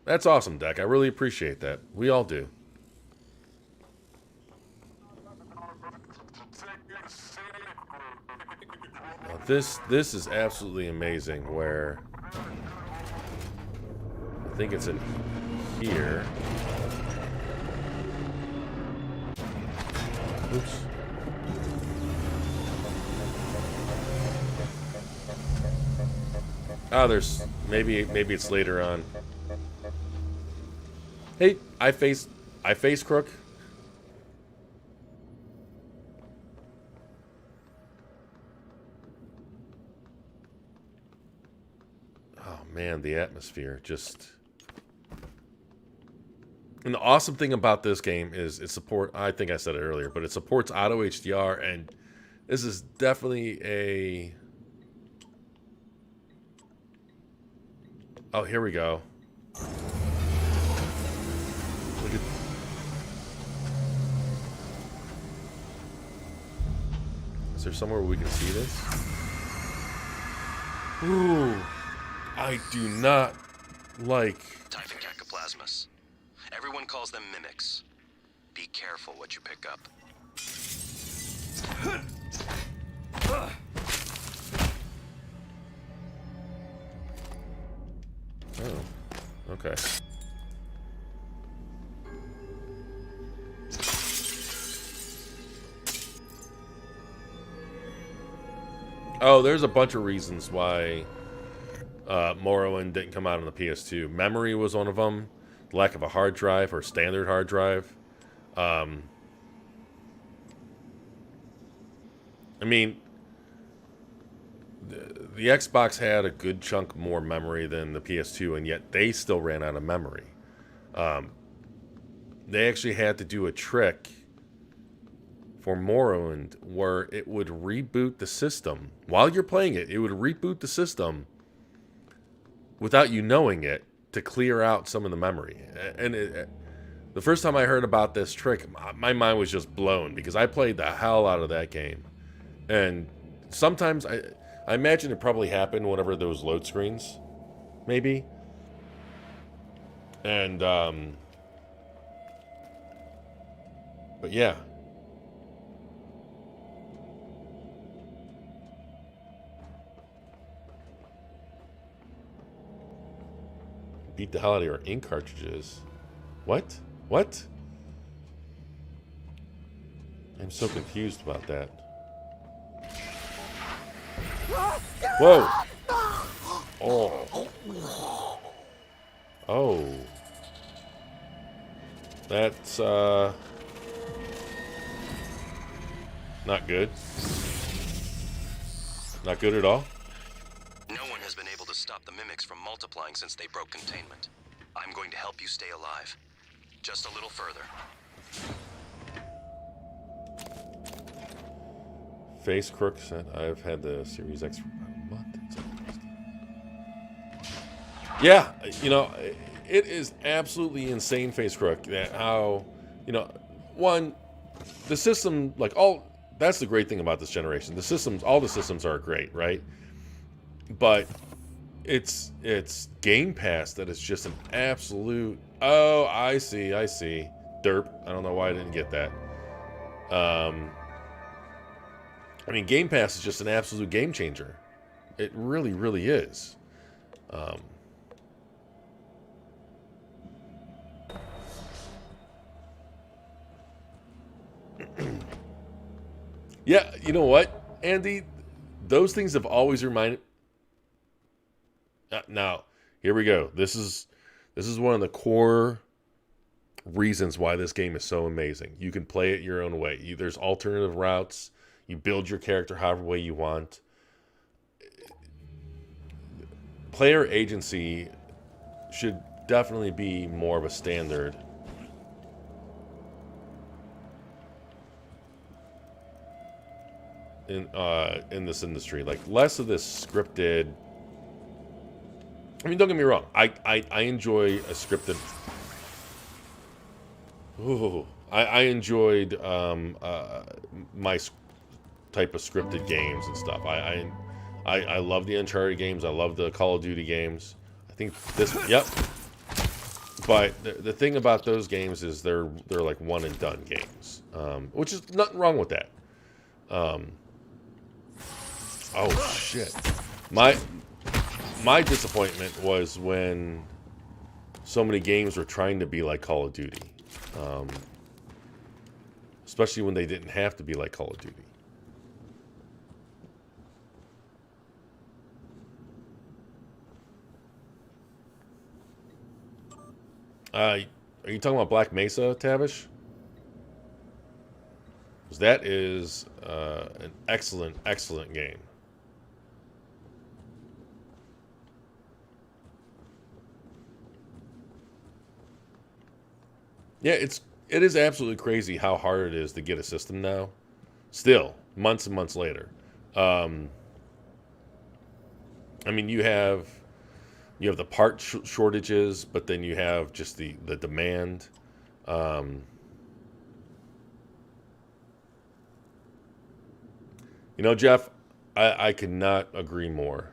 That's awesome, Deck. I really appreciate that. We all do. Now, this is absolutely amazing, where I think it's in here. Oops. Oh, there's maybe it's later on. Hey, I face crook. Oh man, the atmosphere just. And the awesome thing about this game is it support. I think I said it earlier, but it supports auto HDR, and this is definitely a. Oh, here we go. Look at. Is there somewhere we can see this? Ooh, I do not like. Typhocacoplasmus. Everyone calls them mimics. Be careful what you pick up. Oh, okay. Oh, there's a bunch of reasons why Morrowind didn't come out on the PS2. Memory was one of them. Lack of a hard drive or standard hard drive. I mean, the Xbox had a good chunk more memory than the PS2, and yet they still ran out of memory. They actually had to do a trick for Morrowind where it would reboot the system. While you're playing it, it would reboot the system without you knowing it to clear out some of the memory. And the first time I heard about this trick, my mind was just blown because I played the hell out of that game. And sometimes I imagine it probably happened whenever there was load screens, maybe. And but yeah. Beat the hell out of your ink cartridges. What? What? I'm so confused about that. Whoa! Oh. Oh. That's, not good. Not good at all. No one has been able to stop the mimics from multiplying since they broke containment. I'm going to help you stay alive. Just a little further. Face crook said I've had the Series X for about a month. Yeah, you know, it is absolutely insane, Face crook, that how, you know, one, the system, like that's the great thing about this generation. The systems, all the systems are great, right? But it's Game Pass that is just an absolute. Oh, I see. Derp. I don't know why I didn't get that. I mean, Game Pass is just an absolute game changer. It really, really is. Yeah, you know what, Andy? Those things have always reminded. Now, here we go. This is one of the core reasons why this game is so amazing. You can play it your own way. There's alternative routes. You build your character however way you want. Player agency should definitely be more of a standard. In this industry, like less of this scripted. I mean, don't get me wrong. I enjoy a scripted. Ooh, I enjoyed my type of scripted games and stuff. I love the Uncharted games. I love the Call of Duty games. I think this. Yep. But the thing about those games is they're like one and done games, which is nothing wrong with that. Oh shit. My disappointment was when so many games were trying to be like Call of Duty. Especially when they didn't have to be like Call of Duty. Are you talking about Black Mesa, Tavish? 'Cause that is an excellent, excellent game. Yeah, it is absolutely crazy how hard it is to get a system now. Still, months and months later. I mean, you have the part shortages, but then you have just the demand. You know, Jeff, I could not agree more.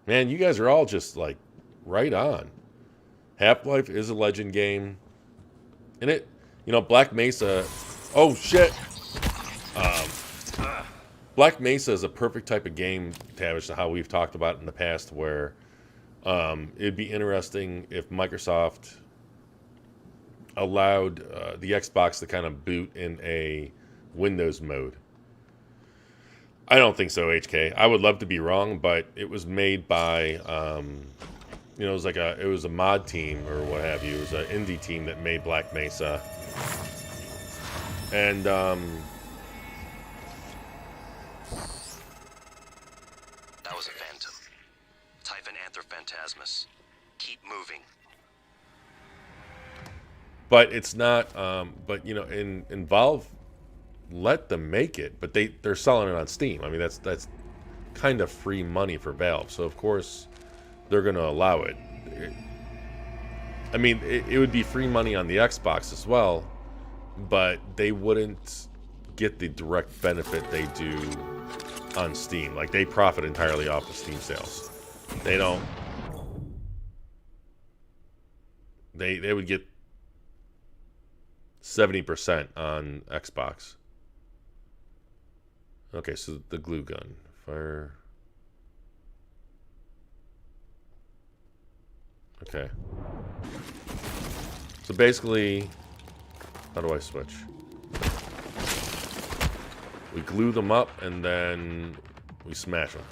Man, you guys are all just like right on. Half-Life is a legend game. And it, Black Mesa. Oh, shit. Black Mesa is a perfect type of game, Tavish, to how we've talked about in the past, where it'd be interesting if Microsoft allowed the Xbox to kind of boot in a Windows mode. I don't think so, HK. I would love to be wrong, but it was made by, it was a mod team or what have you. It was an indie team that made Black Mesa, and that was a phantom. Typhon Anther Phantasmus. Keep moving. But it's not. But in Valve, let them make it, but they're selling it on Steam. I mean, that's kind of free money for Valve, so of course they're going to allow it. I mean, it would be free money on the Xbox as well, but they wouldn't get the direct benefit they do on Steam. Like, they profit entirely off of Steam sales. They don't. They would get 70% on Xbox. Okay, so the glue gun. Fire. Okay. So basically, how do I switch? We glue them up and then we smash them.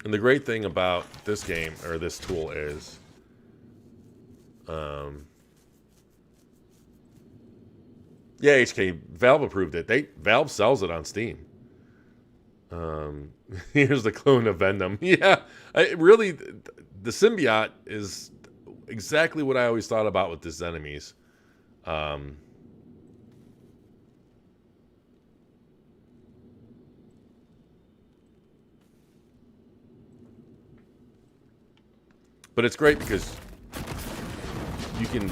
And the great thing about this game, or this tool, is yeah, HK, Valve approved it. Valve sells it on Steam. Here's the clone of Venom. Yeah, really, the symbiote is exactly what I always thought about with this enemies. But it's great because you can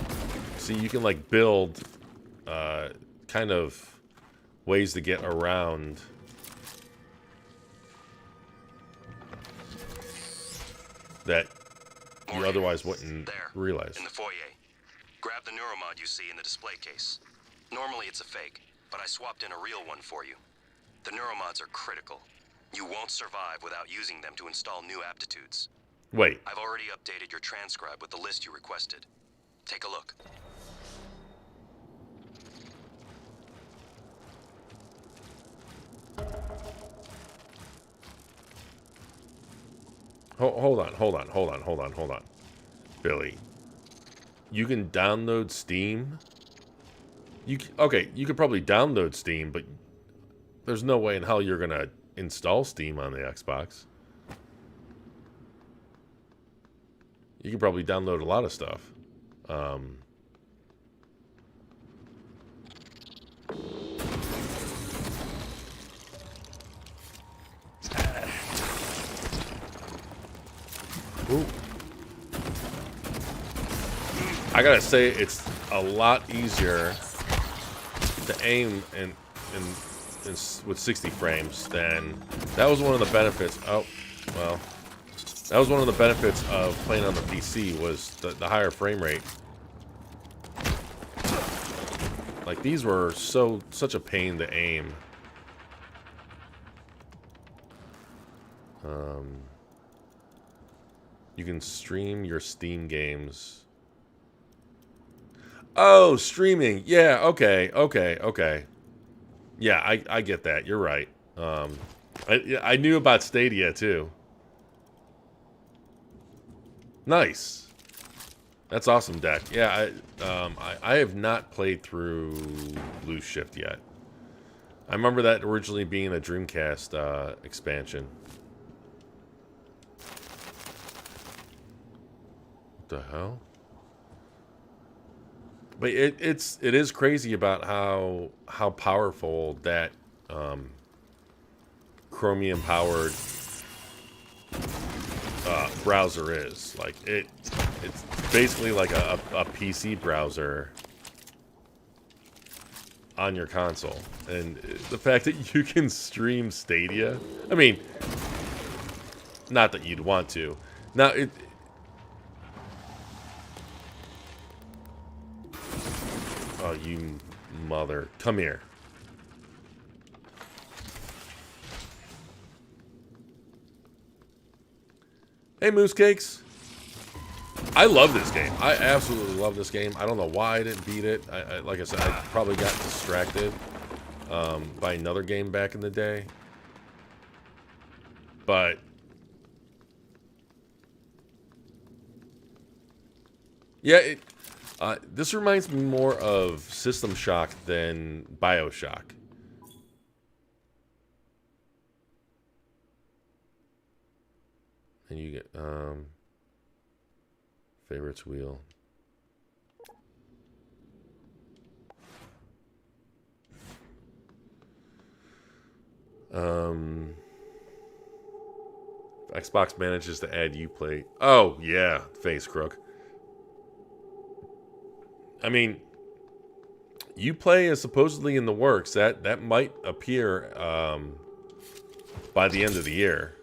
like build kind of ways to get around that you otherwise wouldn't realize. In the foyer. Grab the neuromod you see in the display case. Normally it's a fake, but I swapped in a real one for you. The neuromods are critical. You won't survive without using them to install new aptitudes. Wait. I've already updated your transcribe with the list you requested. Take a look. Hold on. Billy, you can download Steam? You could probably download Steam, but there's no way in hell you're going to install Steam on the Xbox. You can probably download a lot of stuff. Ooh. I gotta say, it's a lot easier to aim with 60 frames than that was one of the benefits. Oh, well, that was one of the benefits of playing on the PC was the higher frame rate. Like, these were such a pain to aim. You can stream your Steam games. Oh, streaming. Yeah, okay. Yeah, I get that. You're right. I knew about Stadia too. Nice. That's awesome, Deck. Yeah, I have not played through Blue Shift yet. I remember that originally being a Dreamcast expansion. What the hell? But it is crazy about how powerful that Chromium powered browser is. Like it's basically like a PC browser on your console, and the fact that you can stream Stadia. I mean, not that you'd want to. Now it. Oh, you mother! Come here. Hey, Moose Cakes. I love this game. I absolutely love this game. I don't know why I didn't beat it. Like I said, I probably got distracted by another game back in the day. But yeah, this reminds me more of System Shock than BioShock. And you get favorites wheel. Xbox manages to add Uplay. Oh yeah, face crook. I mean, Uplay is supposedly in the works. That might appear by the end of the year.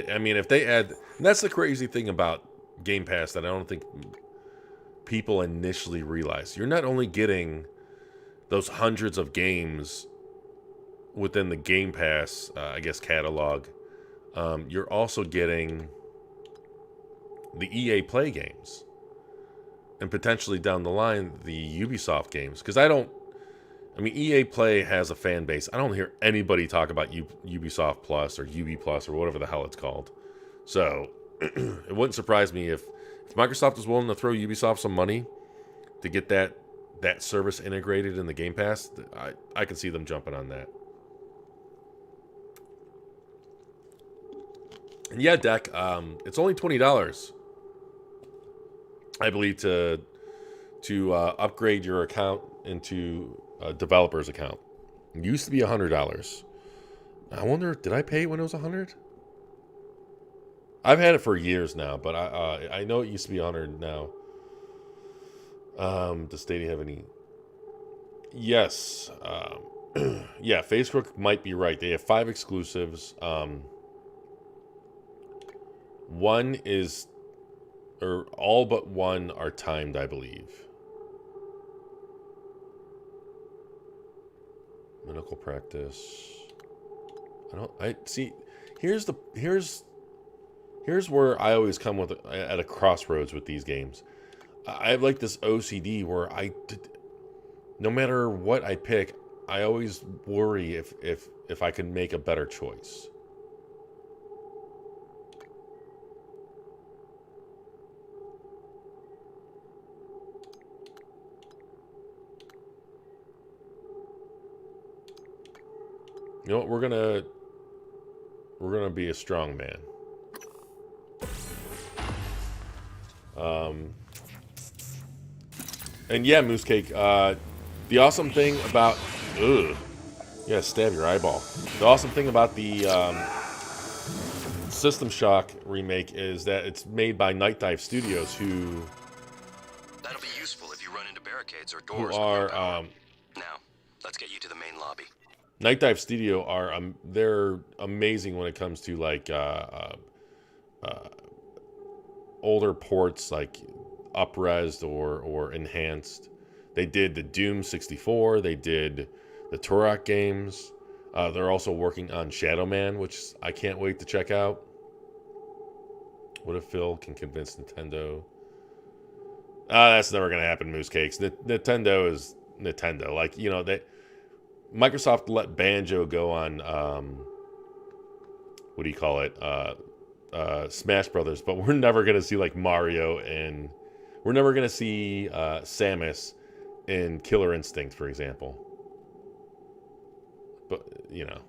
I mean, if they add... That's the crazy thing about Game Pass that I don't think people initially realize. You're not only getting those hundreds of games within the Game Pass, I guess, catalog. You're also getting the EA Play games. And potentially down the line, the Ubisoft games. Because I mean, EA Play has a fan base. I don't hear anybody talk about Ubisoft Plus or Ubi Plus or whatever the hell it's called. So, it wouldn't surprise me if Microsoft is willing to throw Ubisoft some money to get that service integrated in the Game Pass. I can see them jumping on that. And yeah, Deck, it's only $20, I believe, to upgrade your account into a developer's account. It used to be $100. I wonder, did I pay it when it was $100? I've had it for years now, but I know it used to be $100 now. Does Stadia have any? Yes. Yeah, Facebook might be right. They have 5 exclusives. One is, or all but one are timed, I believe. Medical practice. I see. Here's where I always come at a crossroads with these games. I have like this OCD where no matter what I pick, I always worry if I can make a better choice. You know what? We're gonna be a strong man. And yeah, Moose Cake. The awesome thing about yeah, stab your eyeball. The awesome thing about the System Shock remake is that it's made by Night Dive Studios, who That'll be useful if you run into barricades or doors. Who are now, let's get you to the main lobby. Night Dive Studio are they're amazing when it comes to like older ports, like up-resed or enhanced. They did the Doom 64. They did the Turok games. They're also working on Shadow Man, which I can't wait to check out. What if Phil can convince Nintendo? That's never going to happen, Moose Cakes. Nintendo is Nintendo. Like, you know, Microsoft let Banjo go on, what do you call it? Smash Brothers, but we're never going to see like Mario, and we're never going to see Samus in Killer Instinct, for example. But, you know,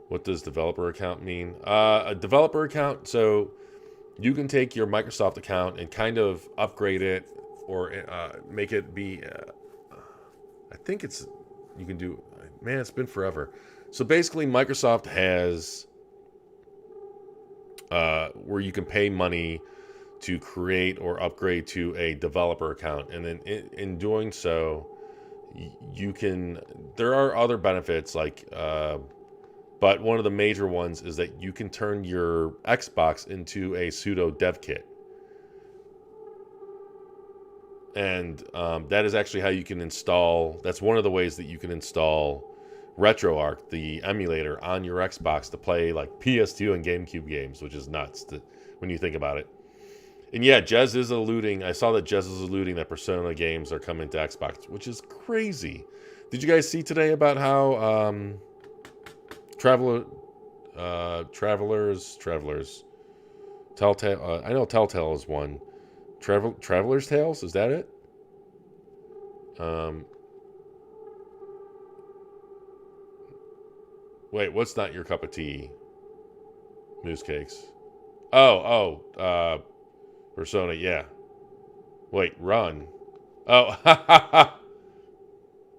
what does developer account mean? A developer account, so you can take your Microsoft account and kind of upgrade it or make it be, I think you can do, man, it's been forever. So basically Microsoft has where you can pay money to create or upgrade to a developer account. And then in doing so, you can, there are other benefits like, but one of the major ones is that you can turn your Xbox into a pseudo dev kit. And that is actually how you can install, that's one of the ways that you can install RetroArch, the emulator, on your Xbox to play like PS2 and GameCube games, which is nuts when you think about it. And yeah, Jez is alluding, I saw that Jez is alluding that Persona games are coming to Xbox, which is crazy. Did you guys see today about how Travelers, Telltale, I know Telltale is one. Traveler's Tales, is that it? Wait, what's not your cup of tea? Moose Cakes. Persona, yeah. Wait, Run. Oh,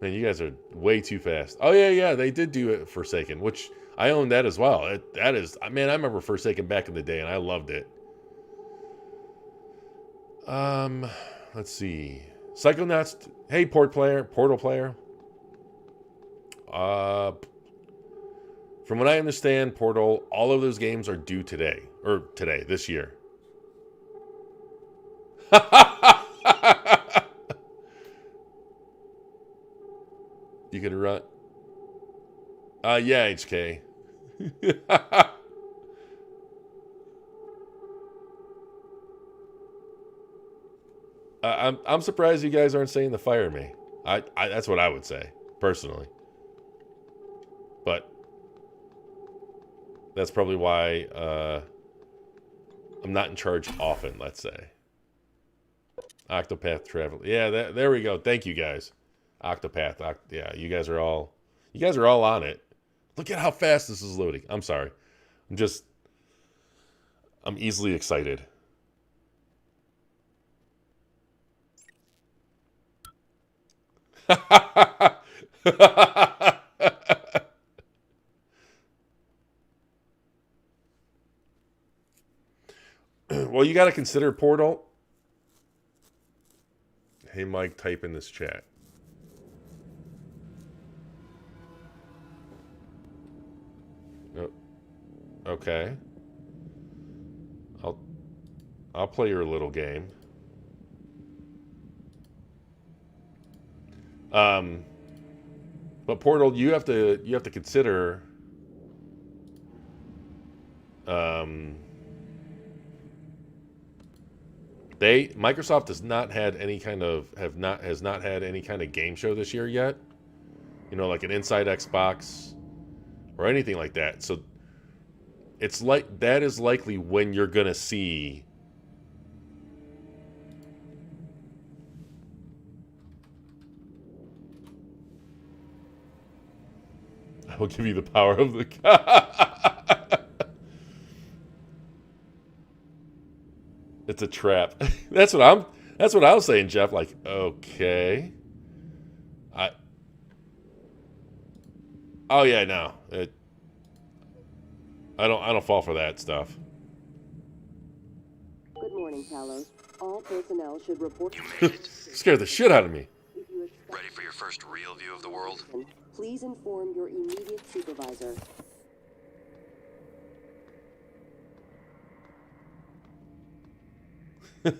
man, you guys are way too fast. Oh, yeah, they did do it Forsaken, which I own that as well. That is, man, I remember Forsaken back in the day, and I loved it. Let's see. Psychonauts. Hey, Portal player. From what I understand, Portal, all of those games are due this year. You could run. Yeah, HK. I'm surprised you guys aren't saying to fire me. I that's what I would say personally. But that's probably why I'm not in charge often. Let's say. Octopath Traveler. Yeah, there we go. Thank you guys. Octopath. Yeah, you guys are all on it. Look at how fast this is loading. I'm sorry. I'm easily excited. Well, you got to consider Portal. Hey, Mike, type in this chat. Oh, okay. I'll play your little game. But Portal, you have to consider Microsoft has not had any kind of game show this year yet. You know, like an Inside Xbox or anything like that. So it's like that is likely when you're gonna see I will give you the power of the It's a trap. That's what I was saying, Jeff. Like, okay. Oh yeah, no. I don't fall for that stuff. Good morning, Talos. All personnel should report. You made it. Scared the shit out of me. Ready for your first real view of the world? Please inform your immediate supervisor. I'm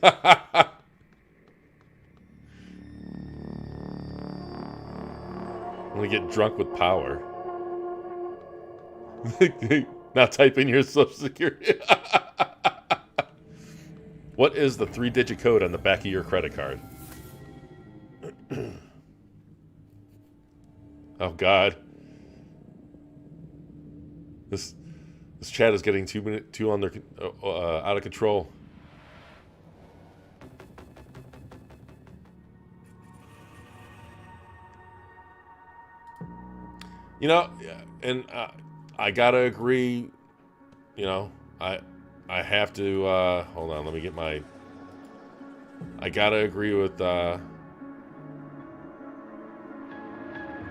gonna get drunk with power. Now type in your social security. What is the 3-digit code on the back of your credit card? Oh God. This chat is getting too under out of control. You know, and I gotta agree. You know, I have to hold on. Let me get my. I gotta agree with.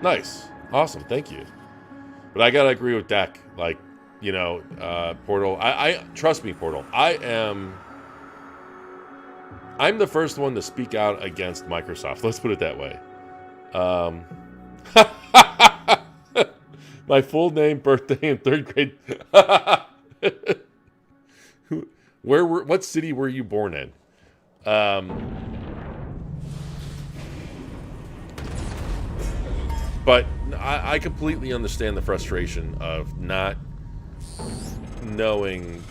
Nice, awesome, thank you. But I gotta agree with Deck. Like, you know, Portal. I trust me, Portal. I'm the first one to speak out against Microsoft. Let's put it that way. My full name, birthday, and 3rd grade. What city were you born in? But I completely understand the frustration of not knowing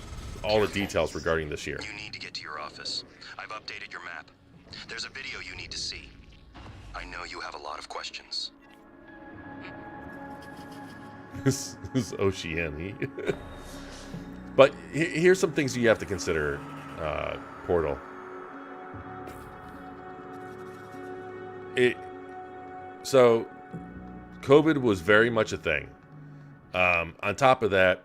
all the details regarding this year. You need to get to your office. I've updated your map. There's a video you need to see. I know you have a lot of questions. This is Oceania. But here's some things you have to consider, Portal. So, COVID was very much a thing. On top of that,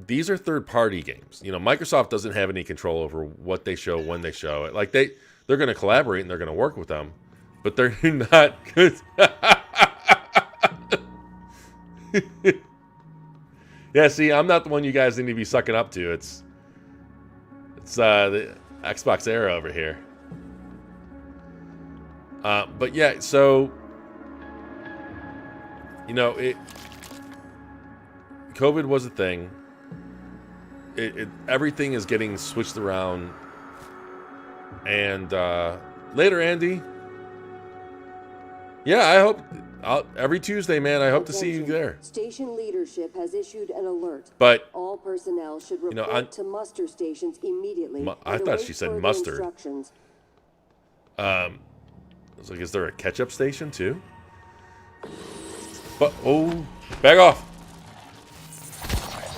these are third-party games. You know, Microsoft doesn't have any control over what they show, when they show it. Like, they're going to collaborate and they're going to work with them, but they're not good. Yeah, see, I'm not the one you guys need to be sucking up to. It's the Xbox era over here. But yeah, so you know, COVID was a thing. Everything is getting switched around. And later, Andy. Yeah, I hope every Tuesday, man. I hope to see you there. Station leadership has issued an alert. But all personnel should report to muster stations immediately. I thought she said mustard. I was like, is there a ketchup station too? But back off.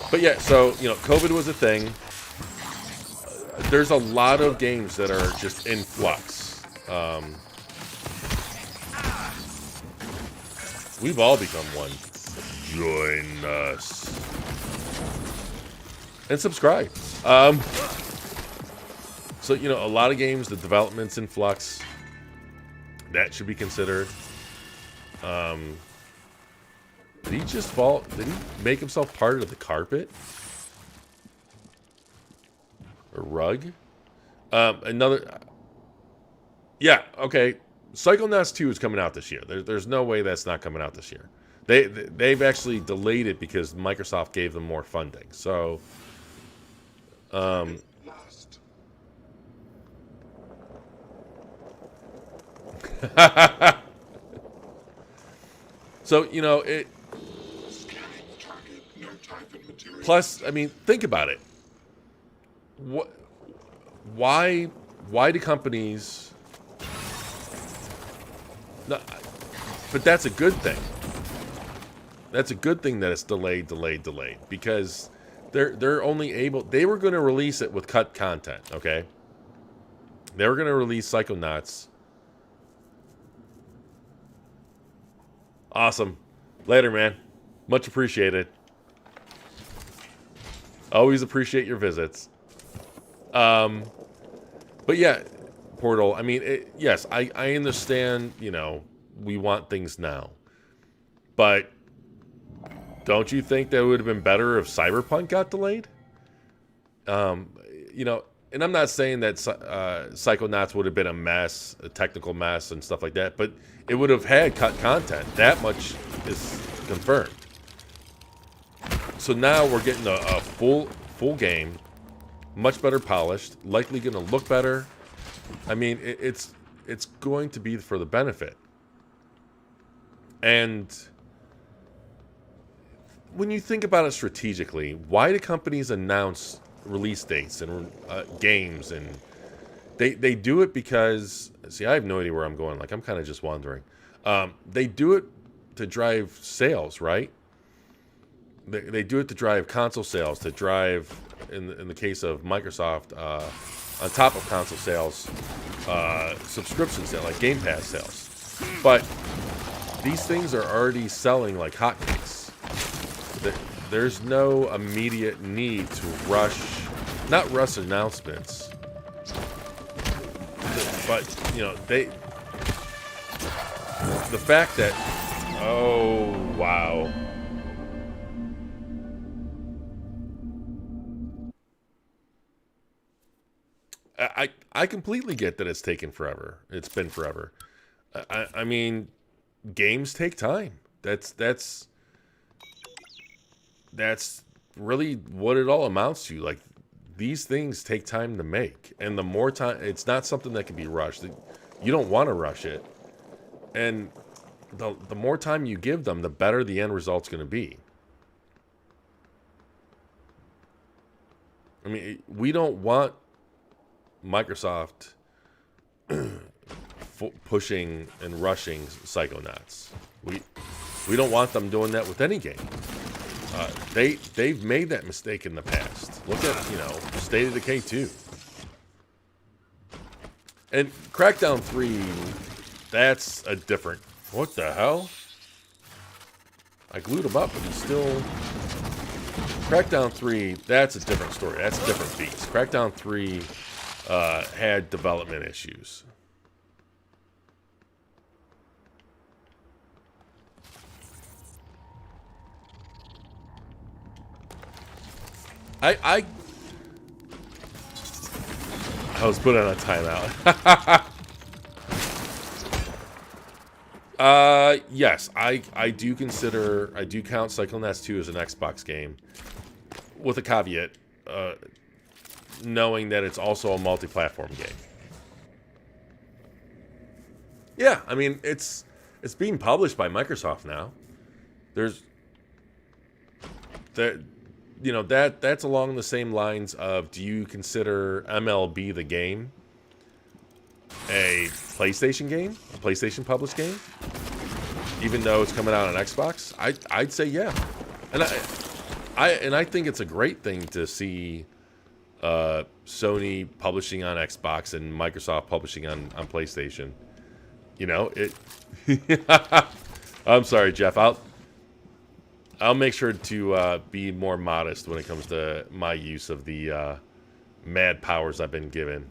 But yeah, so you know, COVID was a thing. There's a lot of games that are just in flux. We've all become one. Join us. And subscribe. So, you know, a lot of games, the development's in flux. That should be considered. Did he just fall? Did he make himself part of the carpet? Or rug? Another... Yeah, okay. Psychonauts 2 is coming out this year. There's no way that's not coming out this year. They've actually delayed it because Microsoft gave them more funding. So, so you know it. Plus, I mean, think about it. Why do companies? No, but that's a good thing. That's a good thing that it's delayed, because they're only able. They were going to release it with cut content, okay? They were going to release Psychonauts. Awesome. Later, man. Much appreciated. Always appreciate your visits. But yeah. Portal. I mean, yes, I understand, you know, we want things now. But don't you think that it would have been better if Cyberpunk got delayed? You know, and I'm not saying that Psychonauts would have been a mess, a technical mess and stuff like that, but it would have had cut content. That much is confirmed. So now we're getting a full game, much better polished, likely going to look better. I mean, it's going to be for the benefit. And when you think about it strategically, why do companies announce release dates and games? And they do it because, see, I have no idea where I'm going. Like, I'm kind of just wandering. They do it to drive sales, right? They do it to drive console sales, to drive, in the case of Microsoft, on top of console sales, subscription sales, like Game Pass sales. But these things are already selling like hotcakes. There's no immediate need to not rush announcements, but the fact that, oh wow. I completely get that it's taken forever. It's been forever. I mean, games take time. That's really what it all amounts to. Like, these things take time to make, and the more time, it's not something that can be rushed. You don't want to rush it, and the more time you give them, the better the end result's going to be. I mean, we don't want Microsoft pushing and rushing Psychonauts. We don't want them doing that with any game. They've made that mistake in the past. Look at State of Decay 2. And Crackdown 3, that's a different. What the hell? I glued him up, but he's still. Crackdown 3, that's a different story. That's a different beast. Crackdown 3 had development issues. I was put on a timeout. Yes, I do count Psychonauts 2 as an Xbox game, with a caveat, knowing that it's also a multi-platform game. Yeah, I mean, it's being published by Microsoft now. There's that's along the same lines of, do you consider MLB The Game a PlayStation game, a PlayStation published game, even though it's coming out on Xbox? I'd say yeah, and I think it's a great thing to see Sony publishing on Xbox and Microsoft publishing on PlayStation. I'm sorry, Jeff. I'll make sure to be more modest when it comes to my use of the mad powers I've been given.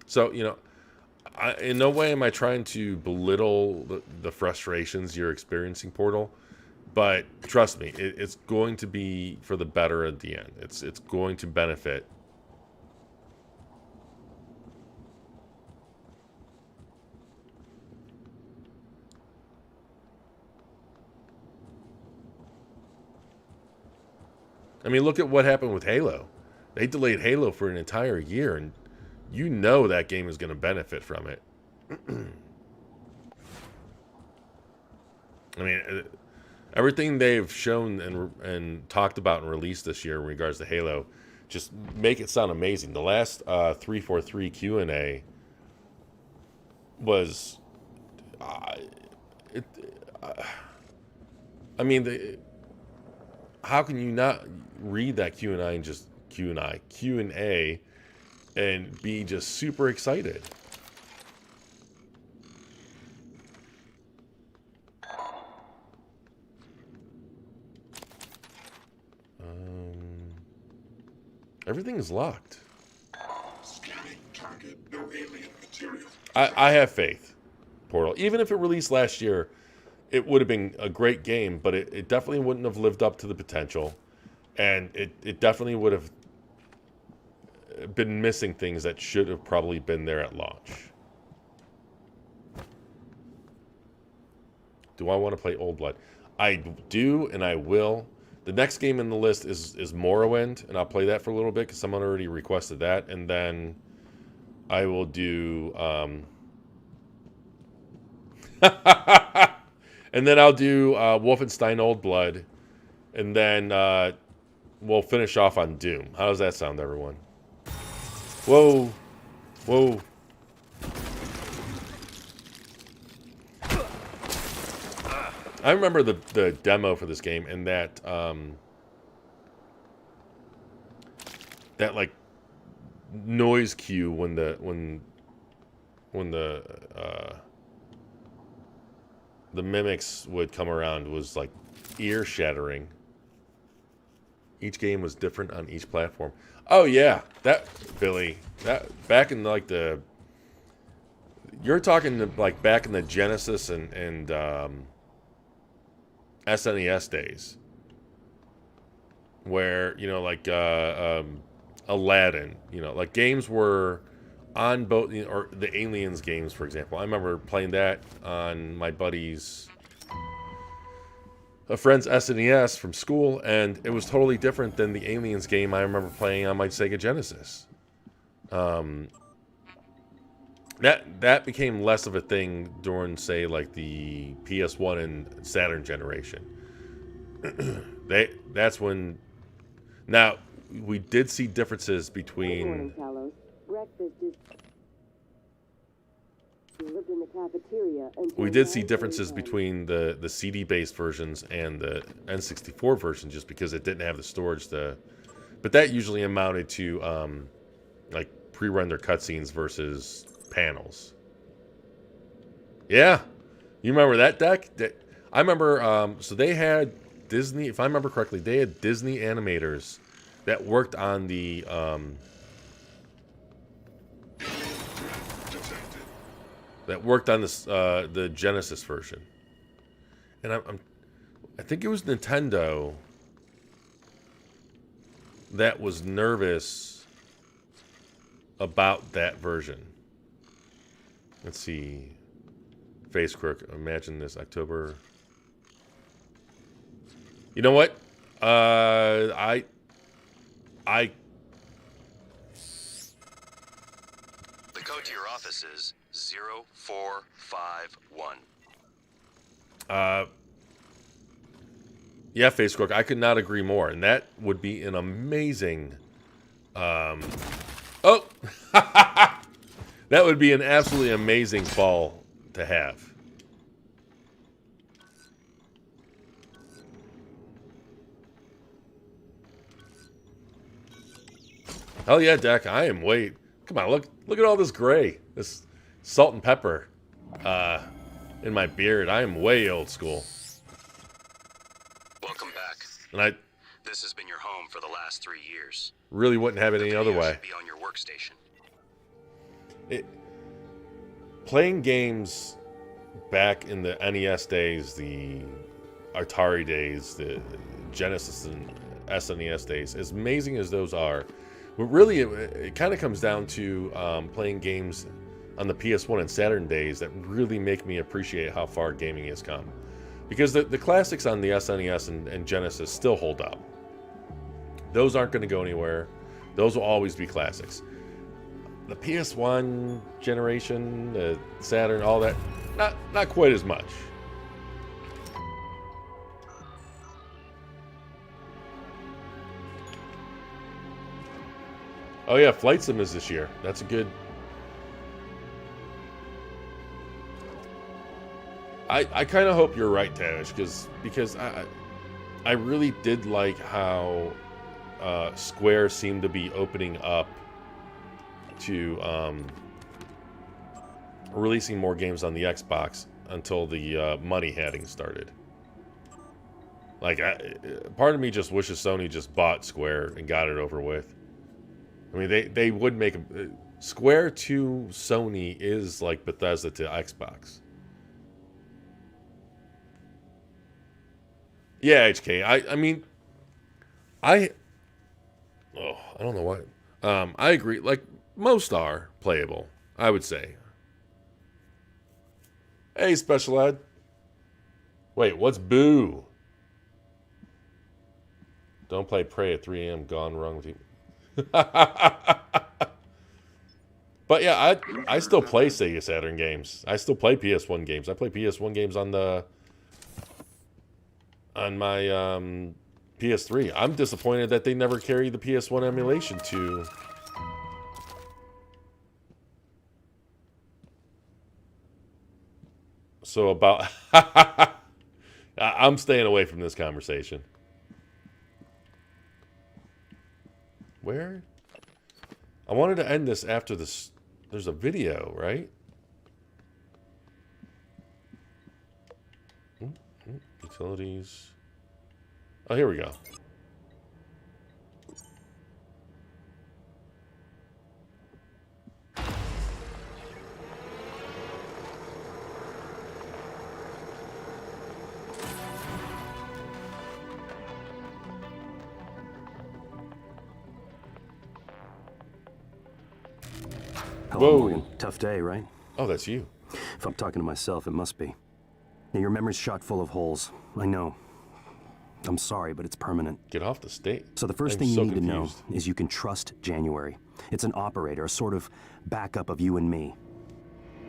So, in no way am I trying to belittle the frustrations you're experiencing, Portal. But trust me, it's going to be for the better at the end. It's going to benefit. I mean, look at what happened with Halo. They delayed Halo for an entire year, and that game is going to benefit from it. I mean, everything they've shown and talked about and released this year in regards to Halo just make it sound amazing. The last 343 Q&A was... I mean, how can you not read that Q&A and just Q&A and be just super excited? Everything is locked. Scanning target, no alien material. I have faith, Portal. Even if it released last year, it would have been a great game, but it definitely wouldn't have lived up to the potential. And it definitely would have been missing things that should have probably been there at launch. Do I want to play Old Blood? I do, and I will. The next game in the list is Morrowind, and I'll play that for a little bit because someone already requested that. And then I will do... And then I'll do Wolfenstein Old Blood, and then we'll finish off on Doom. How does that sound, everyone? Whoa. Whoa. I remember the demo for this game, and that that like noise cue when the mimics would come around was like ear shattering. Each game was different on each platform. Oh yeah, that Billy, that back in like you're talking like back in the Genesis and SNES days, where like Aladdin, like games were on both, or the Aliens games, for example. I remember playing that on my buddy's a friend's SNES from school, and it was totally different than the Aliens game I remember playing on my Sega Genesis. That became less of a thing during, say, like the PS1 and Saturn generation. That's when. Now we did see differences between. Good morning, Carlos. Breakfast is. You lived in the cafeteria until We did see 9 differences a.m. between the CD-based versions and the N64 version, just because it didn't have the storage. But that usually amounted to like pre-rendered cutscenes versus panels. Yeah, you remember that deck? I remember. So they had Disney, if I remember correctly, they had Disney animators that worked on the the Genesis version, and I think it was Nintendo that was nervous about that version. Let's see. Face Crook. Imagine this. October. You know what? I. The code to your office is 0451. Yeah, Face Crook. I could not agree more, and that would be an amazing. Oh. That would be an absolutely amazing fall to have. Hell yeah, Deck. I am way. Come on, look at all this gray. This salt and pepper in my beard. I am way old school. Welcome back. And This has been your home for the last 3 years. really wouldn't have it any other way. Should be on your workstation. Playing games back in the NES days, the Atari days, the Genesis and SNES days, as amazing as those are, but really it kind of comes down to playing games on the PS1 and Saturn days that really make me appreciate how far gaming has come. Because the classics on the SNES and Genesis still hold up. Those aren't going to go anywhere. Those will always be classics. The PS1 generation, the Saturn, all that, not quite as much. Oh yeah, Flight Sim is this year. That's a good. I kind of hope you're right, Tavish, because I really did like how Square seemed to be opening up to releasing more games on the Xbox until the money hatting started. Like, part of me just wishes Sony just bought Square and got it over with. I mean, they would make Square to Sony is like Bethesda to Xbox. Yeah, HK. I mean, I don't know what. I agree. Like, most are playable, I would say. Hey, Special Ed. Wait, what's boo? Don't play Prey at 3 a.m. Gone wrong with you. But yeah, I still play Sega Saturn games. I still play PS1 games. I play PS1 games on the on my PS3. I'm disappointed that they never carried the PS1 emulation to. So about, I'm staying away from this conversation. Where? I wanted to end this after this. There's a video, right? Utilities. Oh, here we go. Hello, Morgan. Tough day, right? Oh, that's you. If I'm talking to myself, it must be. Now, your memory's chock full of holes. I know. I'm sorry, but it's permanent. Get off the stage. So the first thing you need to know is you can trust January. It's an operator, a sort of backup of you and me.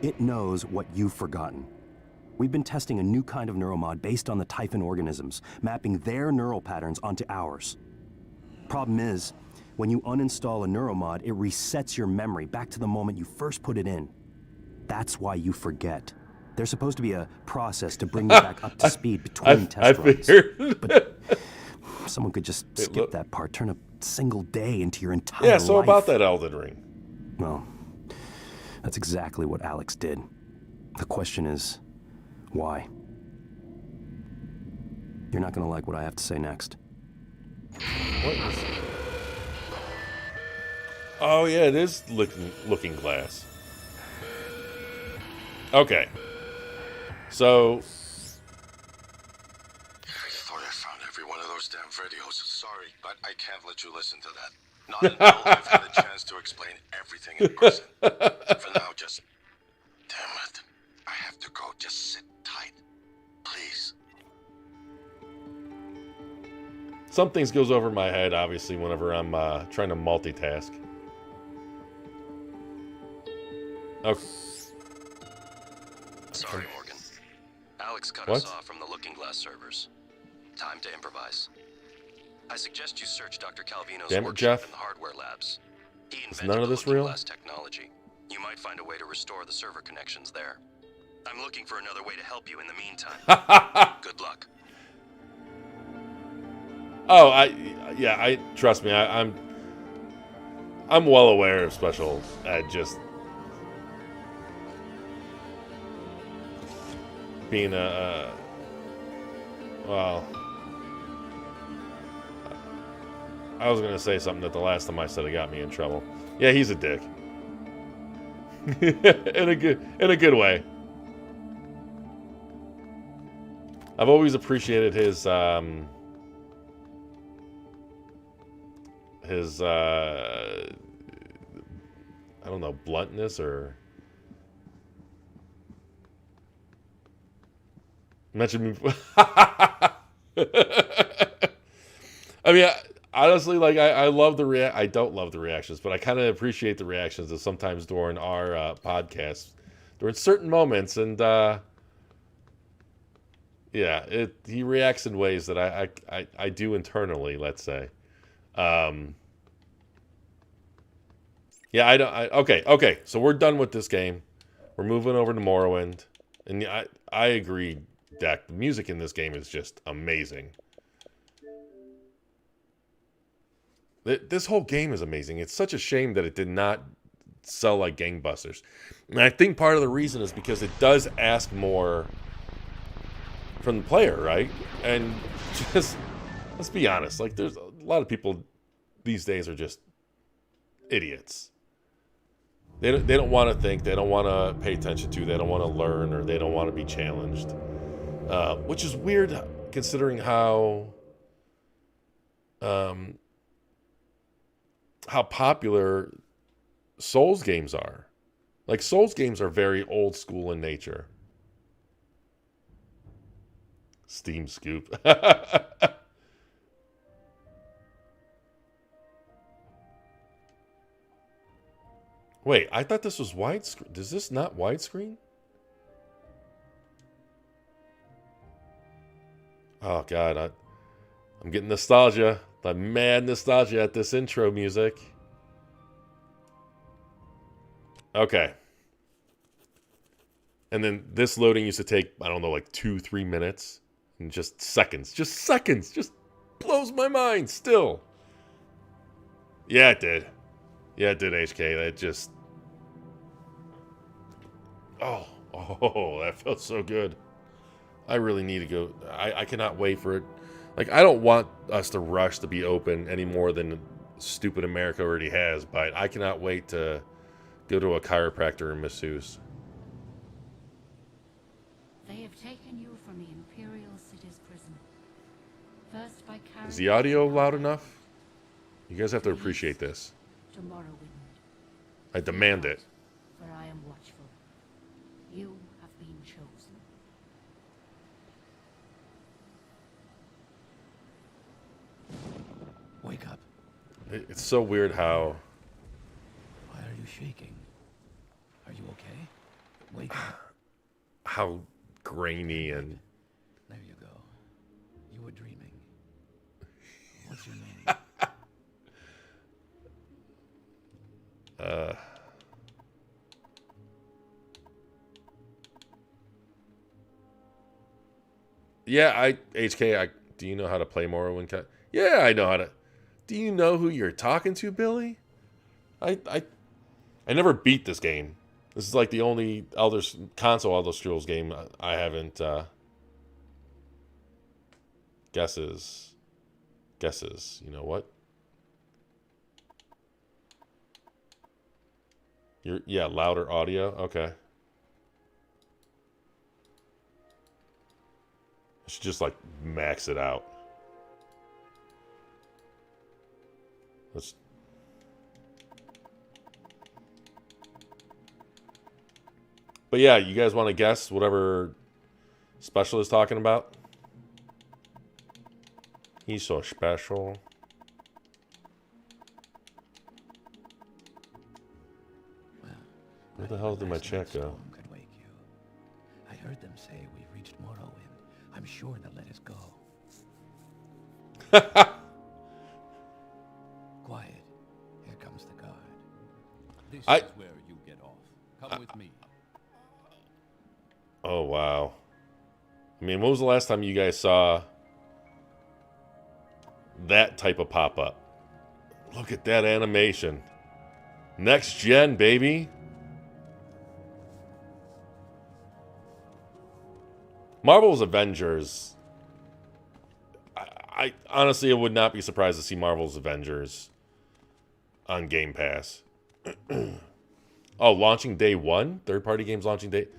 It knows what you've forgotten. We've been testing a new kind of neuromod based on the Typhon organisms, mapping their neural patterns onto ours. Problem is, when you uninstall a neuromod, it resets your memory back to the moment you first put it in. That's why you forget. There's supposed to be a process to bring you back up to speed between test runs. But someone could just skip that part, turn a single day into your entire life. Yeah, so about that Elden Ring. Well, that's exactly what Alex did. The question is, why? You're not going to like what I have to say next. What is it? Oh, yeah, it is Looking Glass. Okay. So... I thought I found every one of those damn videos. Sorry, but I can't let you listen to that. Not until I've had a chance to explain everything in person. For now, just... Damn it. I have to go. Just sit tight. Please. Some things goes over my head, obviously, whenever I'm trying to multitask. Okay. Sorry, Morgan. Alex cut us off from the Looking Glass servers. Time to improvise. I suggest you search Dr. Calvino's workshop in the hardware labs. He invented none of this real? Glass technology. You might find a way to restore the server connections there. I'm looking for another way to help you in the meantime. Good luck. Oh, trust me, I'm well aware of special ed just being well, I was gonna say something that the last time I said it got me in trouble. Yeah, he's a dick. in a good way. I've always appreciated his I don't know, bluntness or mention me. I mean, honestly, like I love the I don't love the reactions, but I kind of appreciate the reactions that sometimes during our podcasts, during certain moments, and yeah, he reacts in ways that I do internally. Let's say, yeah, okay. So we're done with this game. We're moving over to Morrowind, and I agree, Dak. The music in this game is just amazing. This whole game is amazing. It's such a shame that it did not sell like gangbusters. And I think part of the reason is because it does ask more from the player, right? And just, let's be honest, like there's a lot of people these days are just idiots. They don't want to think, they don't want to pay attention to, they don't want to learn, or they don't want to be challenged. Which is weird considering how popular Souls games are. Like, Souls games are very old school in nature. Steam scoop. Wait, I thought this was widescreen. Is this not widescreen? Oh God, I'm getting nostalgia. The mad nostalgia at this intro music. Okay. And then this loading used to take, I don't know, like 2-3 minutes. And just seconds. Just seconds. Just blows my mind still. Yeah, it did. Yeah, it did, HK. That just... Oh, that felt so good. I really need to go. I cannot wait for it. Like, I don't want us to rush to be open any more than stupid America already has, but I cannot wait to go to a chiropractor and masseuse. They have taken you from the Imperial City's prison. First by carrying Is the audio loud enough? You guys have to appreciate this. tomorrow. I demand it. For I am watchful. You have been chosen. Wake up. It's so weird how... Why are you shaking? Are you okay? Wake up. How grainy and... There you go. You were dreaming. What's your name? Yeah, HK, do you know how to play Morrowind? Yeah, I know how to. Do you know who you're talking to, Billy? I never beat this game. This is like the only console Elder Scrolls game I haven't. Guesses. You know what? Yeah, louder audio. Okay. I should just like max it out. Let's. But yeah, you guys want to guess whatever Special is talking about? He's so special. Where the hell did my chat go? Could wake you. I heard them say we've reached Morrowind. I'm sure they'll let us go. Quiet. Here comes the guard. This is where you get off. Come with me. Oh, wow. I mean, when was the last time you guys saw that type of pop-up? Look at that animation. Next gen, baby. Marvel's Avengers. I honestly, I would not be surprised to see Marvel's Avengers on Game Pass. Oh, launching day 1? Third-party games launching day...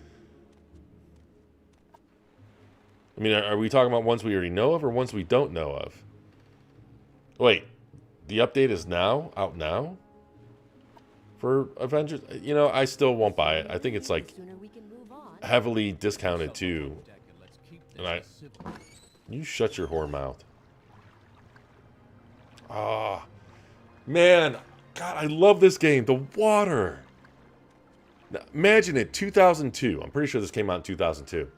I mean, are we talking about ones we already know of or ones we don't know of? Wait, the update is out now? For Avengers? You know, I still won't buy it. I think it's like heavily discounted too. And you shut your whore mouth. Ah, man, God, I love this game. The water. Now, imagine it, 2002. I'm pretty sure this came out in 2002.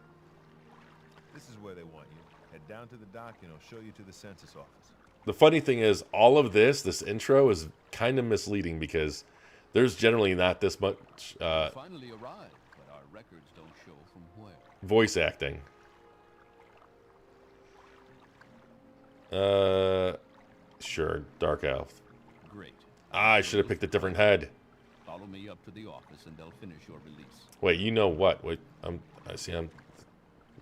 This is where they want you. Head down to the dock and I'll show you to the census office. The funny thing is, all of this intro is kind of misleading because there's generally not this much Finally arrived, but our records don't show from where. voice acting. Sure, Dark Elf. Great. I should have picked a different head. Follow me up to the office and they'll finish your release. Wait, you know what? Wait, this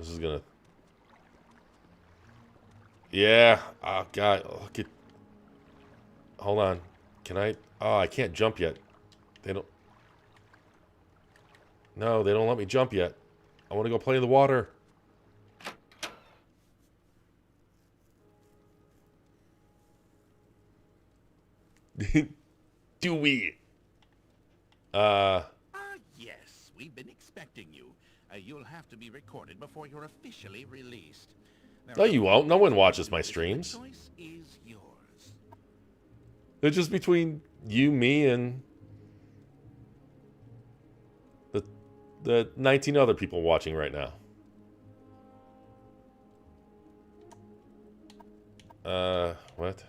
is gonna... Yeah, oh God, look at... Hold on. Can I... Oh, I can't jump yet. They don't... No, they don't let me jump yet. I want to go play in the water. Do we? Yes, we've been expecting you. You'll have to be recorded before you're officially released. No, you won't. No one watches my streams. The choice is yours. They're just between you, me, and the 19 other people watching right now. What?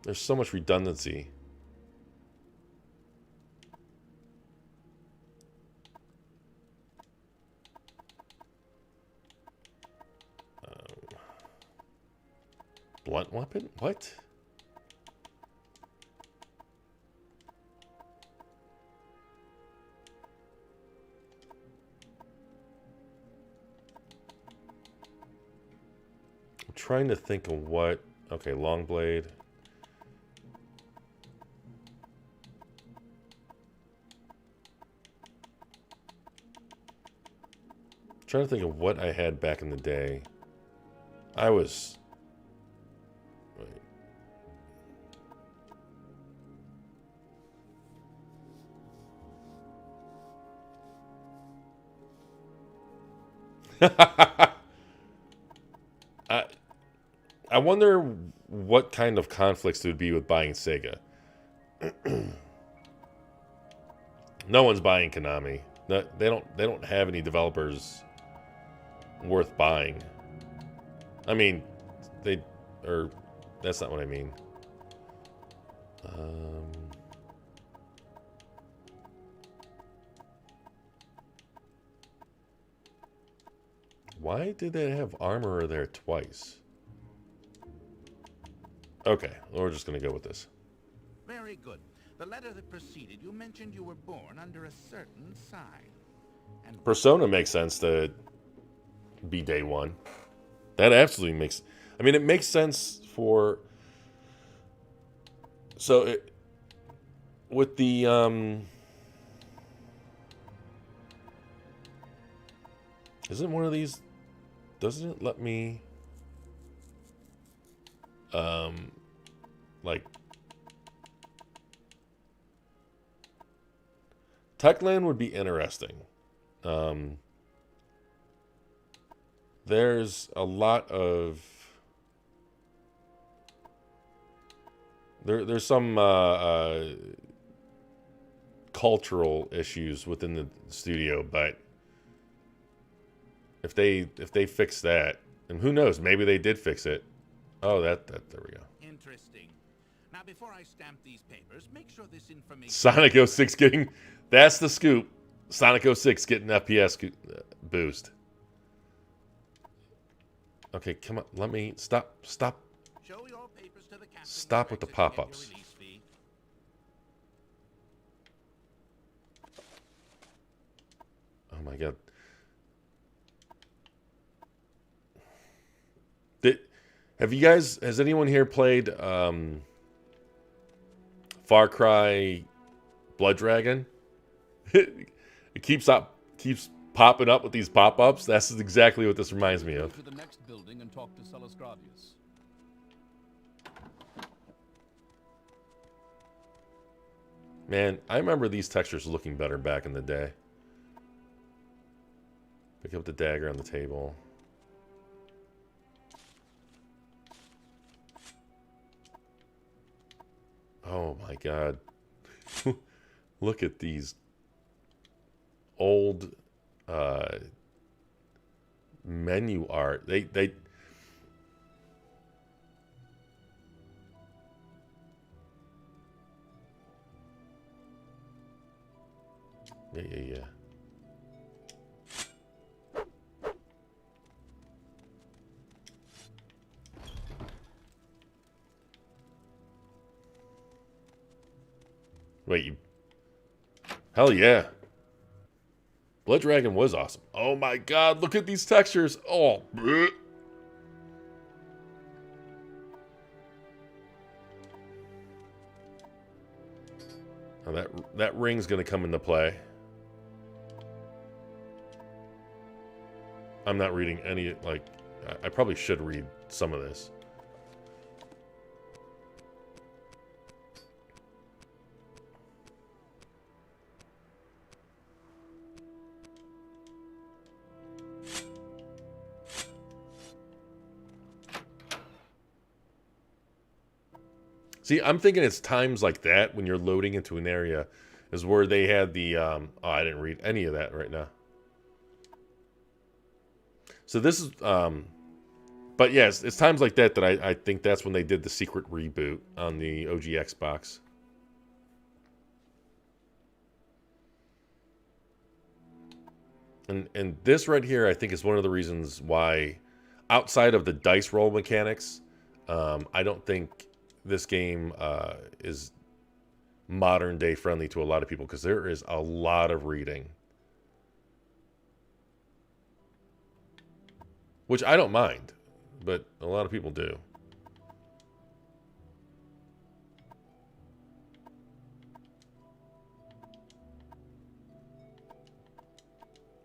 There's so much redundancy. Blunt weapon? What? I'm trying to think of what... Okay, long blade. I'm trying to think of what I had back in the day. I was... I wonder what kind of conflicts there would be with buying Sega. No one's buying Konami. No, they don't have any developers worth buying. I mean, that's not what I mean. Why did they have armor there twice? Okay, well, we're just going to go with this. Very good. The letter that preceded you mentioned you were born under a certain sign. And Persona makes sense to be day one. That absolutely makes... I mean, it makes sense for... So, with the... Isn't one of these... Doesn't it let me... like... Techland would be interesting. There's a lot of... There's some cultural issues within the studio, but if they fix that, and who knows, maybe they did fix it. Oh, there we go. interesting. Now, before I stamp these papers, make sure this information... Sonic 06 getting... That's the scoop. Sonic 06 getting FPS boost. Okay, come on. Let me... Stop. Show your papers to the captain. Stop with the pop-ups. Oh my god. Has anyone here played Far Cry Blood Dragon? It keeps popping up with these pop-ups. That's exactly what this reminds me of. Go to the next building and talk to Celis Gravius. Man, I remember these textures looking better back in the day. Pick up the dagger on the table. Oh my god. Look at these old menu art. They Yeah. Wait, you... Hell yeah. Blood Dragon was awesome. Oh my god, look at these textures. Oh, bleh. Now that ring's gonna come into play. I'm not reading any, like... I probably should read some of this. See, I'm thinking it's times like that when you're loading into an area is where they had the oh, I didn't read any of that right now. So this is but yes, it's times like that that I think that's when they did the secret reboot on the OG Xbox. And this right here, I think, is one of the reasons why, outside of the dice roll mechanics, I don't think this game is modern day friendly to a lot of people, because there is a lot of reading, which I don't mind, but a lot of people do.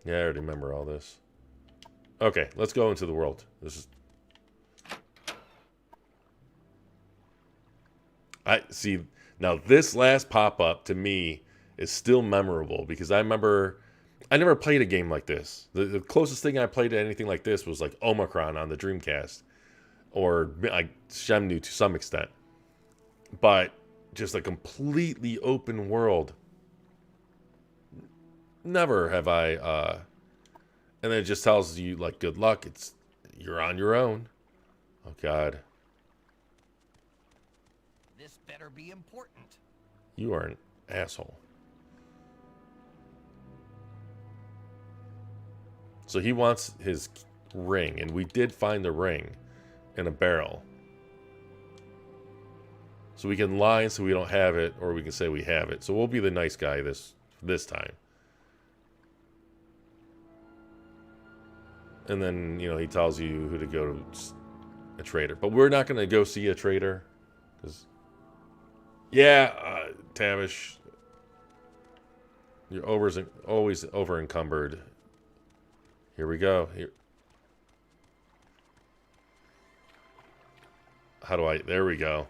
Yeah, I already remember all this. Okay, let's go into the world. This is... I see. Now, this last pop-up, to me, is still memorable, because I remember... I never played a game like this. The closest thing I played to anything like this was, like, Omicron on the Dreamcast. Or, like, Shenmue to some extent. But, just a completely open world. Never have I, and then it just tells you, like, good luck. You're on your own. Oh, God. This better be important. You are an asshole. So he wants his ring, and we did find the ring in a barrel. So we can lie and say we don't have it, or we can say we have it. So we'll be the nice guy this time. And then, you know, he tells you who to go to, a trader. But we're not going to go see a trader. Because, yeah, Tavish, you're always over encumbered. Here we go. Here. How do I... There we go.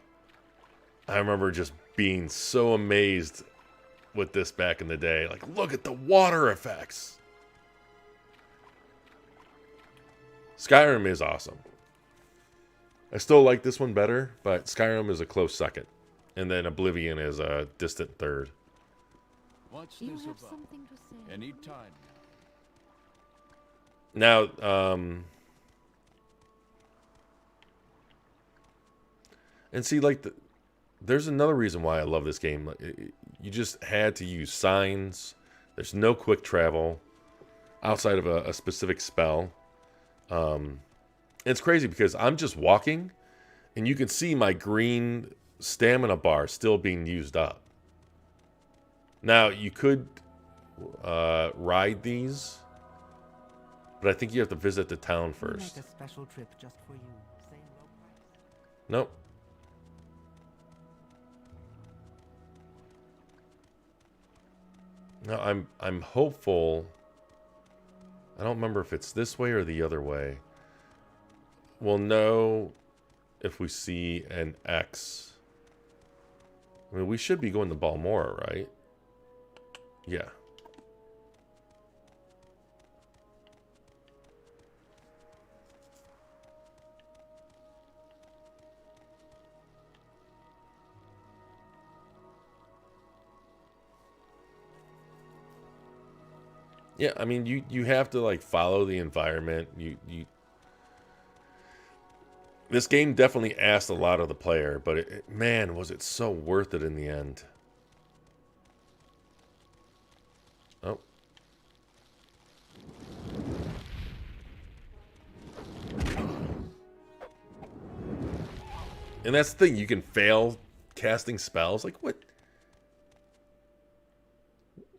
I remember just being so amazed with this back in the day. Like, look at the water effects. Skyrim is awesome. I still like this one better, but Skyrim is a close second. And then Oblivion is a distant third. What's this about? Any time Now, and see, like, there's another reason why I love this game. You just had to use signs. There's no quick travel outside of a specific spell. It's crazy because I'm just walking, and you can see my green stamina bar still being used up. Now, you could ride these, but I think you have to visit the town first. Make a special trip just for you. Same low price. Nope. No, I'm hopeful. I don't remember if it's this way or the other way. We'll know if we see an X. I mean, we should be going to Balmora, right? Yeah. Yeah, I mean, you have to, like, follow the environment. This game definitely asked a lot of the player, but man, was it so worth it in the end. Oh. And that's the thing, you can fail casting spells. Like, what?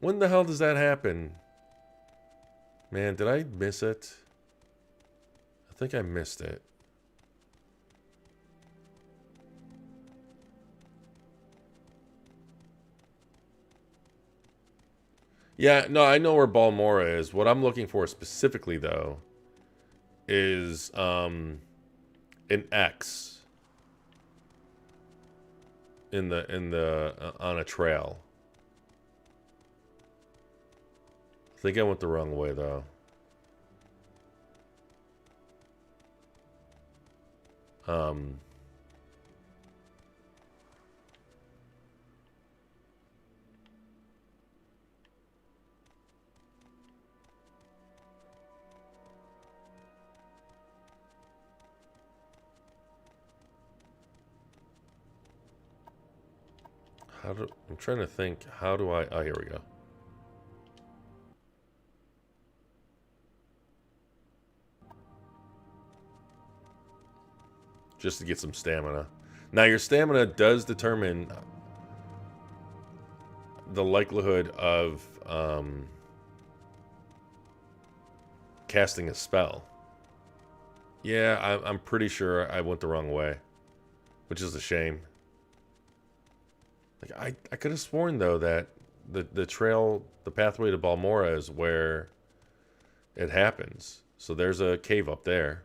When the hell does that happen? Man, did I miss it? I think I missed it. Yeah, no, I know where Balmora is. What I'm looking for specifically, though, is an X in the on a trail. I think I went the wrong way, though. I'm trying to think. How do I? Oh, here we go. Just to get some stamina. Now, your stamina does determine the likelihood of casting a spell. Yeah, I'm pretty sure I went the wrong way, which is a shame. Like I could have sworn though that the trail, the pathway to Balmora is where it happens. So there's a cave up there.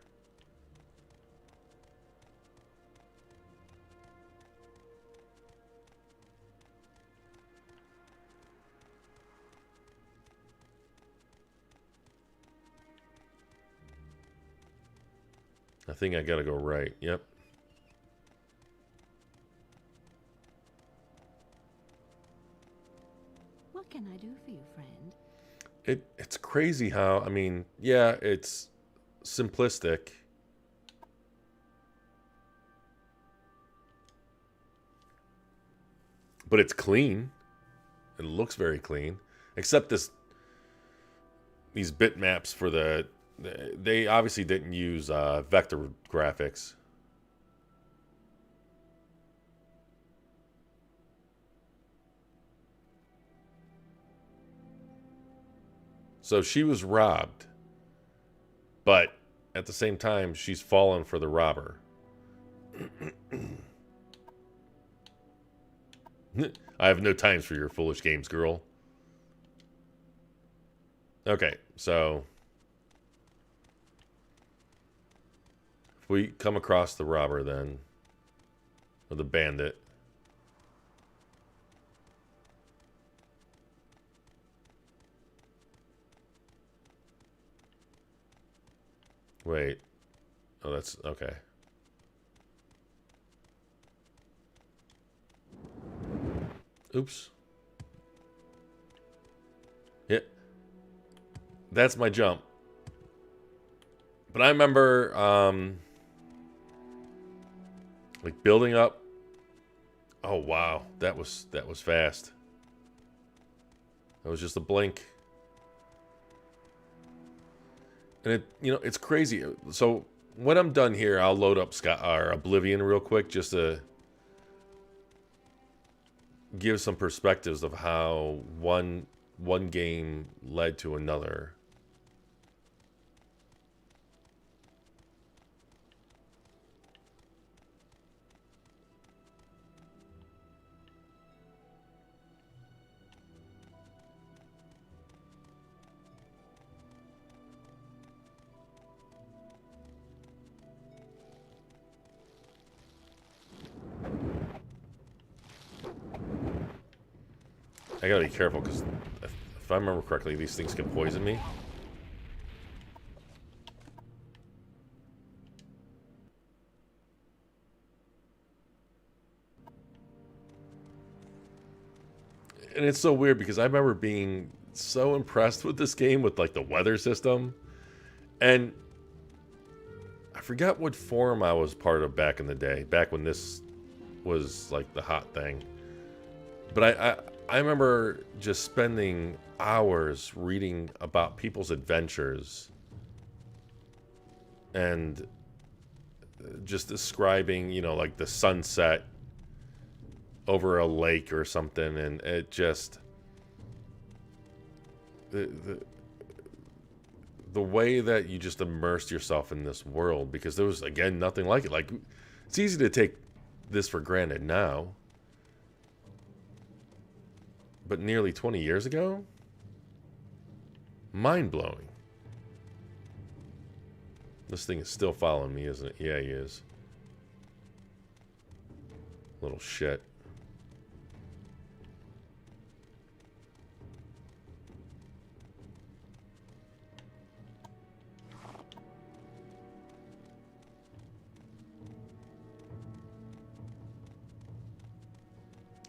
I think I gotta go right. Yep. What can I do for you, friend? It's crazy how, I mean, yeah, it's simplistic. But it's clean. It looks very clean. Except these bitmaps for they obviously didn't use vector graphics. So she was robbed, but at the same time, she's fallen for the robber. I have no times for your foolish games, girl. Okay, so if we come across the robber then, or the bandit. Wait. Oh, that's okay. Oops. Yeah. That's my jump. But I remember like building up. Oh wow, that was fast. That was just a blink. And it's crazy. So when I'm done here, I'll load up Oblivion real quick just to give some perspectives of how one game led to another. I gotta be careful because if I remember correctly, these things can poison me. And it's so weird because I remember being so impressed with this game with like the weather system. And I forgot what forum I was part of back in the day, back when this was like the hot thing. But I remember just spending hours reading about people's adventures and just describing, like the sunset over a lake or something, and it just the way that you just immersed yourself in this world, because there was again nothing like it. Like, it's easy to take this for granted now, but nearly 20 years ago, mind-blowing. This thing is still following me, isn't it? Yeah, he is. Little shit.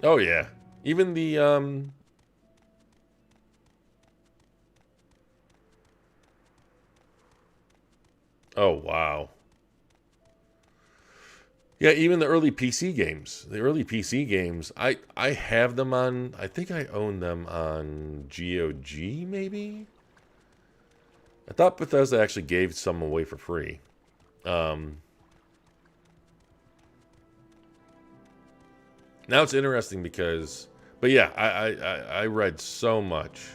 Oh yeah. Even the oh wow. Yeah, even the early PC games. The early PC games, I have them on, I think I own them on GOG, maybe? I thought Bethesda actually gave some away for free. Now it's interesting because, but yeah, I read so much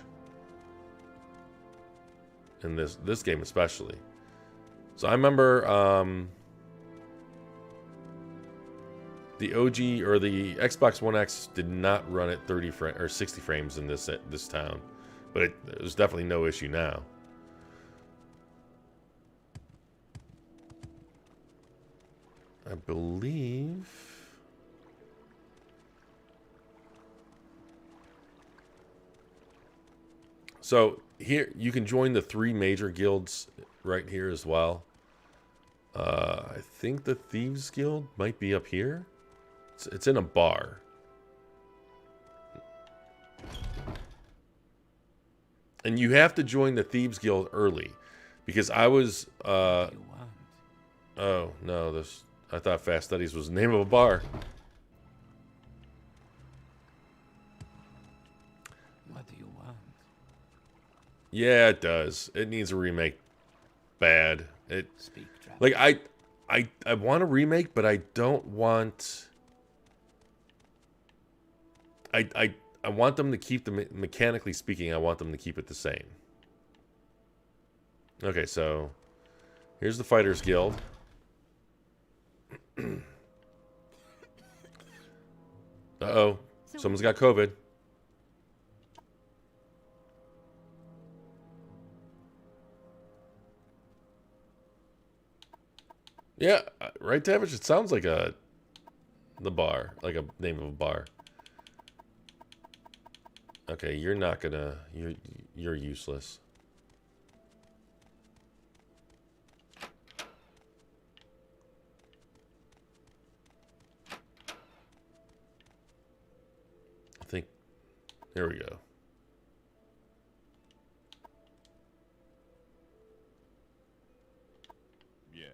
in this game especially. So I remember the OG or the Xbox One X did not run at 30 frames or 60 frames in this town, but there's definitely no issue now. I believe. So here you can join the 3 major guilds right here as well. I think the Thieves Guild might be up here. It's in a bar. And you have to join the Thieves Guild early because I was oh no, I thought Fast Studies was the name of a bar. What do you want? Yeah, it does. It needs a remake bad. Like I want a remake, but I don't want I want them to keep the mechanically speaking, I want them to keep it the same. Okay, so here's the Fighters Guild. Uh-oh. Someone's got COVID. Yeah, right, Tavish? It sounds like the bar, like a name of a bar. Okay, you're not gonna, you're useless. I think, there we go. Yes.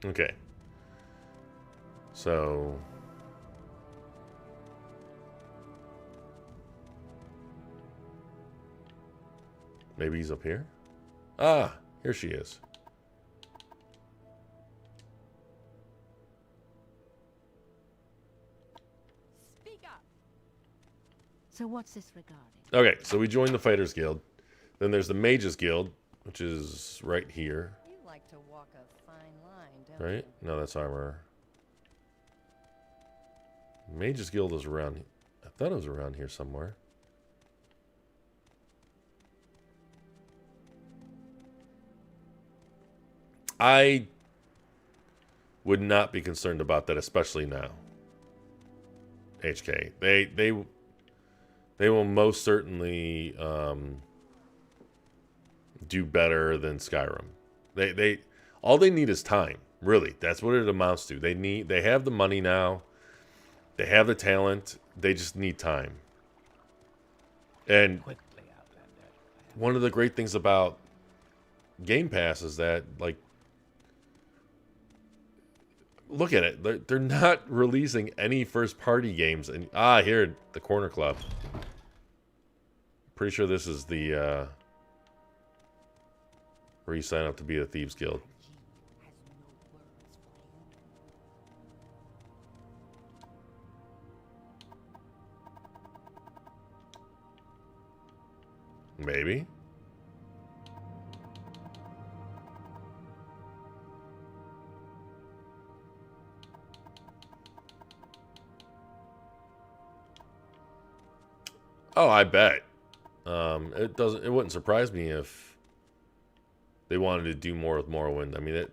Okay. So maybe he's up here? Ah, here she is. Speak up. So what's this regarding? Okay, so we joined the Fighters Guild. Then there's the Mages Guild, which is right here. You like to walk a fine line, don't Right? No, that's armor. Mages Guild is around. I thought it was around here somewhere. I would not be concerned about that, especially now. HK. They will most certainly do better than Skyrim. They all they need is time. Really, that's what it amounts to. They have the money now. They have the talent. They just need time. And one of the great things about Game Pass is that, like, look at it. They're not releasing any first-party games. And here, the Corner Club. Pretty sure this is the where you sign up to be a Thieves Guild. Maybe. Oh, I bet. It wouldn't surprise me if they wanted to do more with Morrowind. I mean,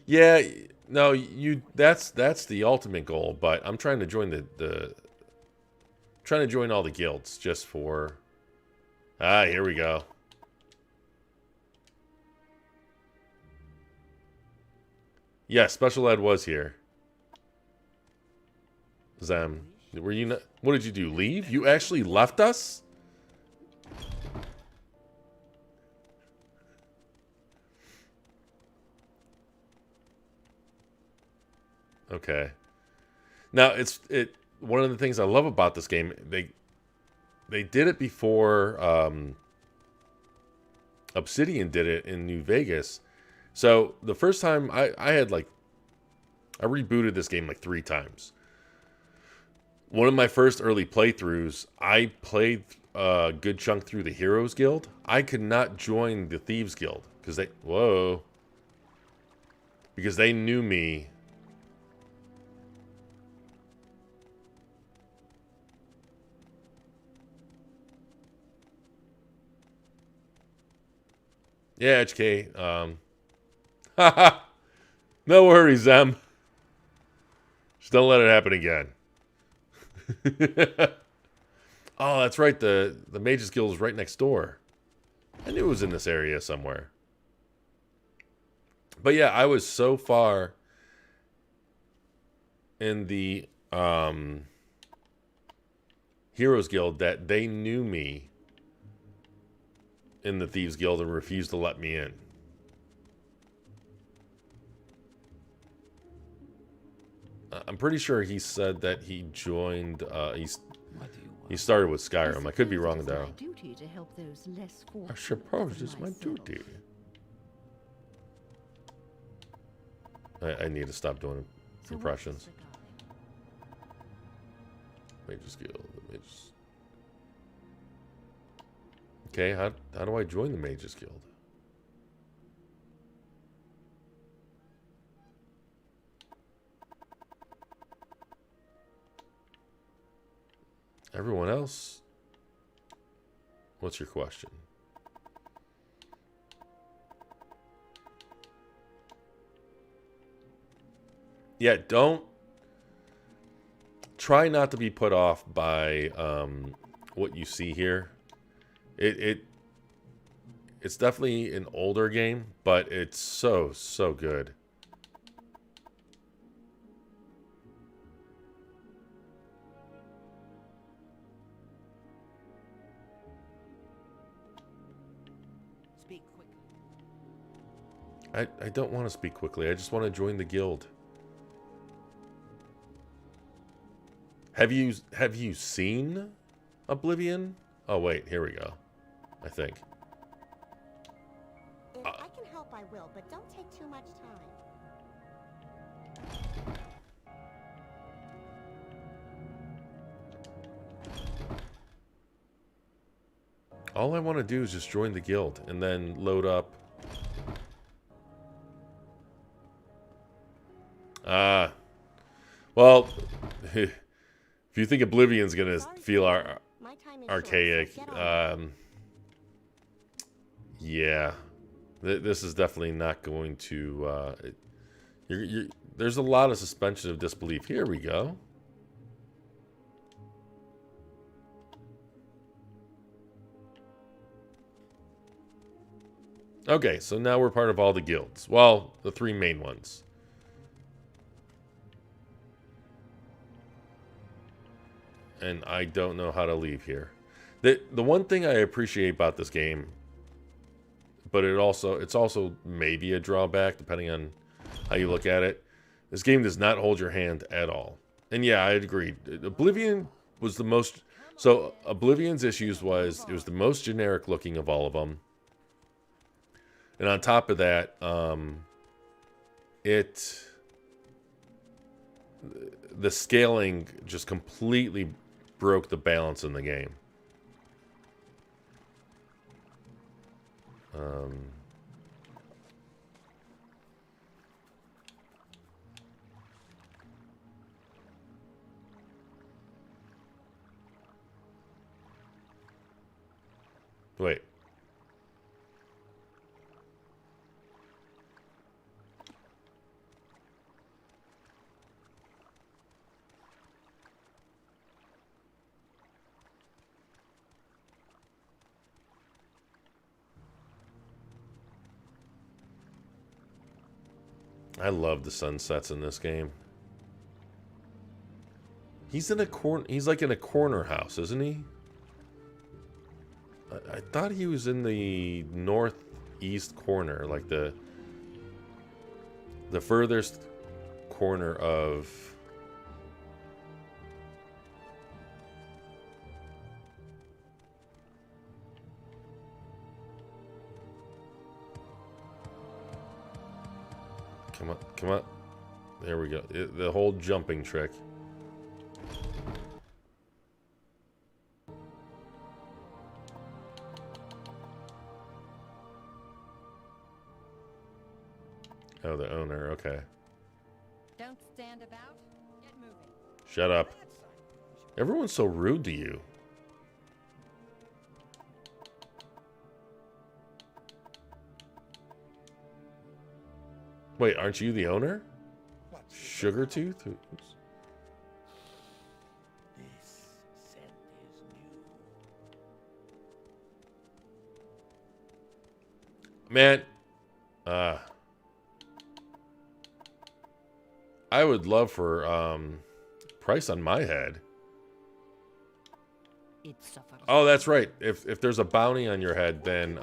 yeah, no, that's the ultimate goal, but I'm trying to join trying to join all the guilds just for here we go. Yeah, Special Ed was here. Zem. Were you not? What did you do? Leave? You actually left us? Okay. Now one of the things I love about this game, they did it before Obsidian did it in New Vegas. So the first time I rebooted this game like 3 times. One of my first early playthroughs, I played a good chunk through the Heroes Guild. I could not join the Thieves Guild because they knew me. Yeah, HK. Haha. No worries, Em. Just don't let it happen again. Oh, that's right. The Mages Guild is right next door. I knew it was in this area somewhere. But yeah, I was so far in the Heroes Guild that they knew me in the Thieves Guild and refused to let me in. I'm pretty sure he said that he joined. He started with Skyrim. I could be wrong though. I suppose it's my duty. I need to stop doing impressions. Mages Guild. Okay, how do I join the Mages Guild? Everyone else? What's your question? Yeah, don't try not to be put off by what you see here. It's definitely an older game, but it's so good. Speak quickly. I don't want to speak quickly. I just want to join the guild. Have you seen Oblivion? Oh wait, here we go. I think. If I can help, I will, but don't take too much time. All I want to do is just join the guild and then load up. Well, if you think Oblivion's gonna feel archaic, yeah, this is definitely not going to. There's a lot of suspension of disbelief. Here we go. Okay, so now we're part of all the guilds. Well, the 3 main ones. And I don't know how to leave here. The one thing I appreciate about this game, but it's also maybe a drawback depending on how you look at it. This game does not hold your hand at all. And yeah, I agree. Oblivion was the most. So Oblivion's issues was it was the most generic looking of all of them. And on top of that, the scaling just completely broke the balance in the game. Wait. I love the sunsets in this game. He's in a corner. He's like in a corner house, isn't he? I thought he was in the northeast corner, like the furthest corner of. Come on, come on. There we go. The whole jumping trick. Oh, the owner. Okay. Don't stand about. Get moving. Shut up. Everyone's so rude to you. Wait, aren't you the owner? Sugar Tooth? Oops. Man, I would love for price on my head. Oh, that's right. If there's a bounty on your head, then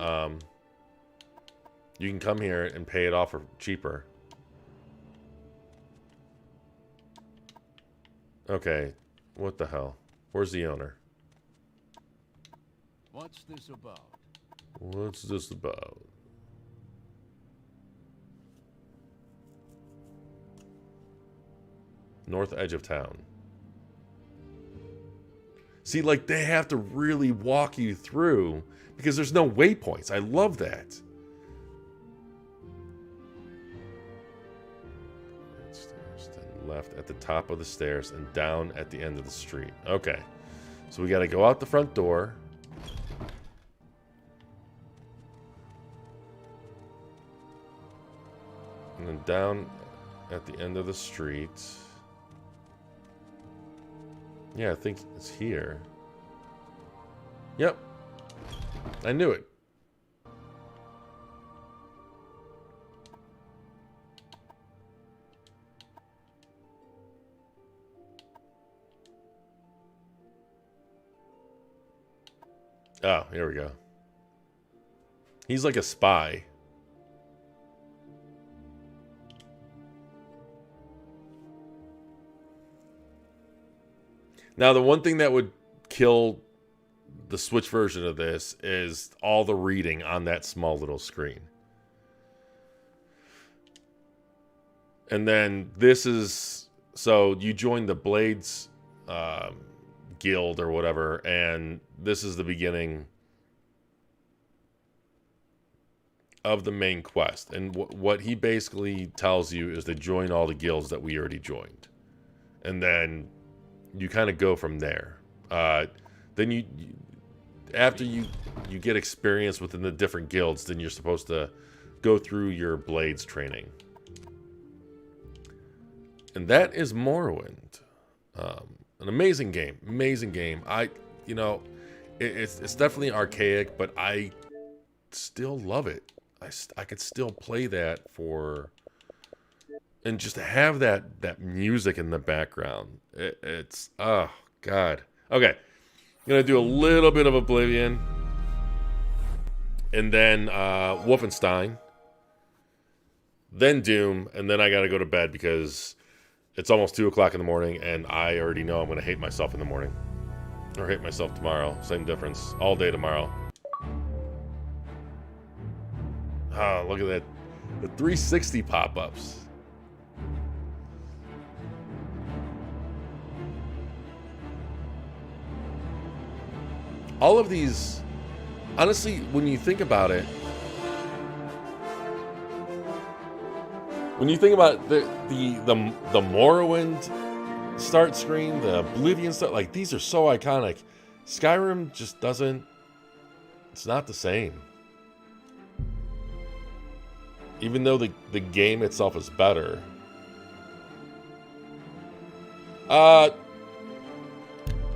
you can come here and pay it off for cheaper. Okay, what the hell? Where's the owner? What's this about? What's this about? North edge of town. See, like, they have to really walk you through because there's no waypoints. I love that. Stairs, then left at the top of the stairs and down at the end of the street. Okay. So we got to go out the front door. And then down at the end of the street. Yeah, I think it's here. Yep. I knew it. Oh, here we go. He's like a spy. Now, the one thing that would kill the Switch version of this is all the reading on that small little screen. And then this is... So, you join the Blades guild or whatever, and this is the beginning of the main quest. And what he basically tells you is to join all the guilds that we already joined. And then... you kind of go from there. Then after you get experience within the different guilds, then you're supposed to go through your Blades training. And that is Morrowind. An amazing game. Amazing game. It's definitely archaic, but I still love it. I could still play that for... And just to have that music in the background, it's oh god. Okay, I'm gonna do a little bit of Oblivion, and then Wolfenstein, then Doom, and then I gotta go to bed because it's almost 2 o'clock in the morning, and I already know I'm gonna hate myself in the morning, or hate myself tomorrow. Same difference, all day tomorrow. Oh, look at that, the 360 pop-ups. All of these, honestly, when you think about it, when you think about the Morrowind start screen, the Oblivion start, like these are so iconic. Skyrim just doesn't. It's not the same. Even though the game itself is better.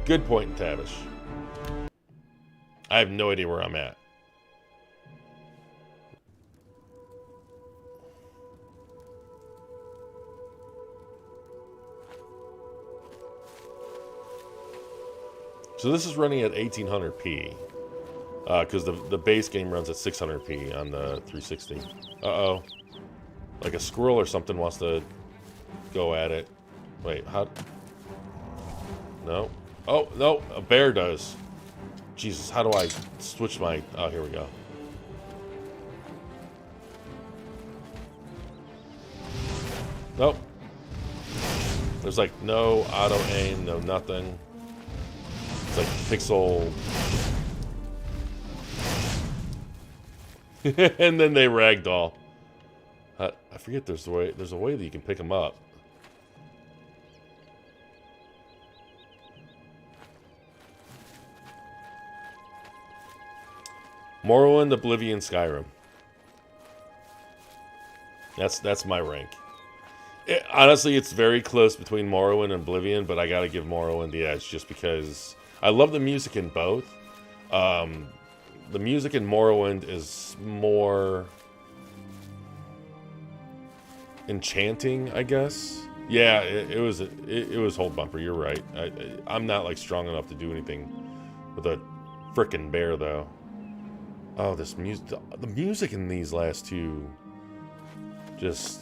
Good point, Tavish. I have no idea where I'm at. So this is running at 1800p. Because the base game runs at 600p on the 360. Uh-oh. Like a squirrel or something wants to go at it. Wait, how... No. Oh, no, a bear does. Jesus, how do I switch my... Oh, here we go. Nope. There's like no auto aim, no nothing. It's like pixel... And then they ragdoll. I forget there's a way that you can pick them up. Morrowind, Oblivion, Skyrim. That's my rank. Honestly, it's very close between Morrowind and Oblivion, but I gotta give Morrowind the edge just because I love the music in both. The music in Morrowind is more enchanting, I guess. Yeah, it was hold bumper. You're right. I'm not like strong enough to do anything with a frickin' bear though. Oh, this music, the music in these last two, just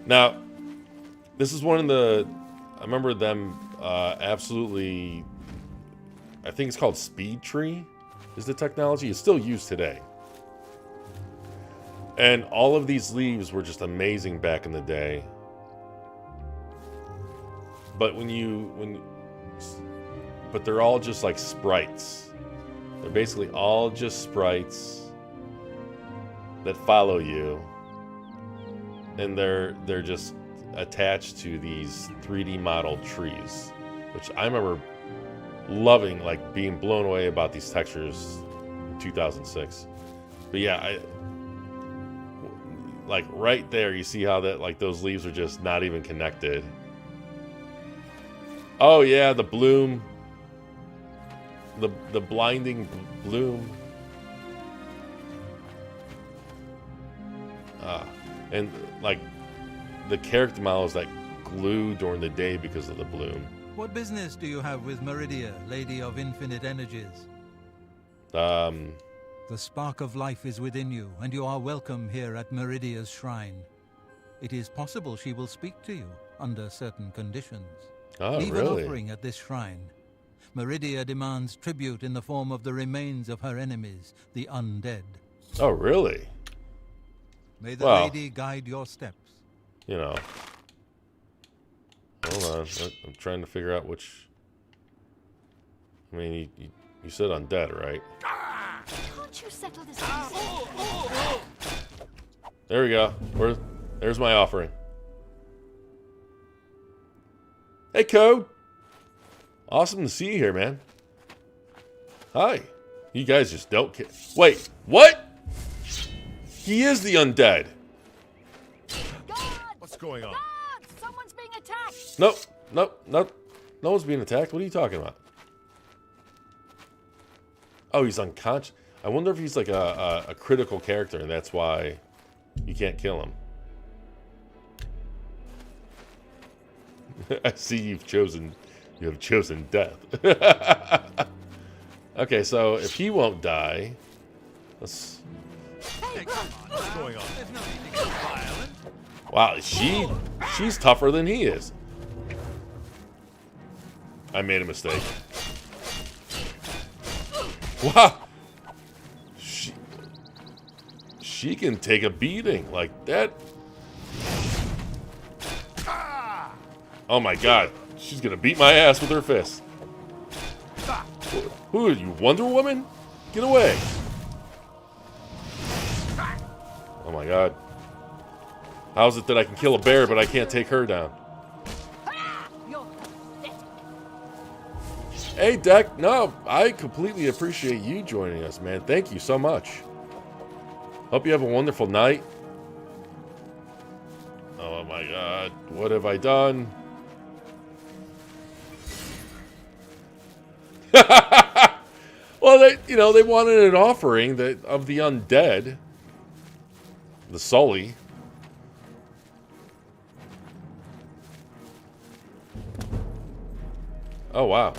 now. This is one of the. I remember them absolutely. I think it's called Speed Tree, is the technology. It's still used today. And all of these leaves were just amazing back in the day. But but they're all just like sprites. They're basically all just sprites that follow you. And they're just attached to these 3D modeled trees, which I remember loving, like being blown away about these textures in 2006. But yeah, like right there you see how that, like, those leaves are just not even connected. Oh yeah, the bloom, the blinding bloom. And like the character models that glue during the day because of the bloom. What business do you have with Meridia, Lady of Infinite Energies? The spark of life is within you, and you are welcome here at Meridia's shrine. It is possible she will speak to you under certain conditions. Oh, Leave really? an offering at this shrine. Meridia demands tribute in the form of the remains of her enemies, the undead. Oh, really? May the lady guide your steps. You know. Hold on. I'm trying to figure out which... I mean, you said undead, right? Can't you settle this? There we go. There's my offering. Hey, Code. Awesome to see you here, man. Hi. You guys just don't care. Wait, what? He is the undead. What's going on? Someone's being attacked. Nope. No one's being attacked. What are you talking about? Oh, he's unconscious. I wonder if he's like a critical character, and that's why you can't kill him. I see you have chosen death. Okay, so if he won't die, let's... Hey, come on. What's going on? There's no need to get violent. Wow, she's tougher than he is. I made a mistake. Wow. She can take a beating like that. Oh my god. She's gonna beat my ass with her fist. Who are you, Wonder Woman? Get away. Oh my god. How is it that I can kill a bear but I can't take her down? Hey, Deck. No, I completely appreciate you joining us, man. Thank you so much. Hope you have a wonderful night. Oh my god. What have I done? Well, they wanted an offering of the undead. The Sully. Oh, wow.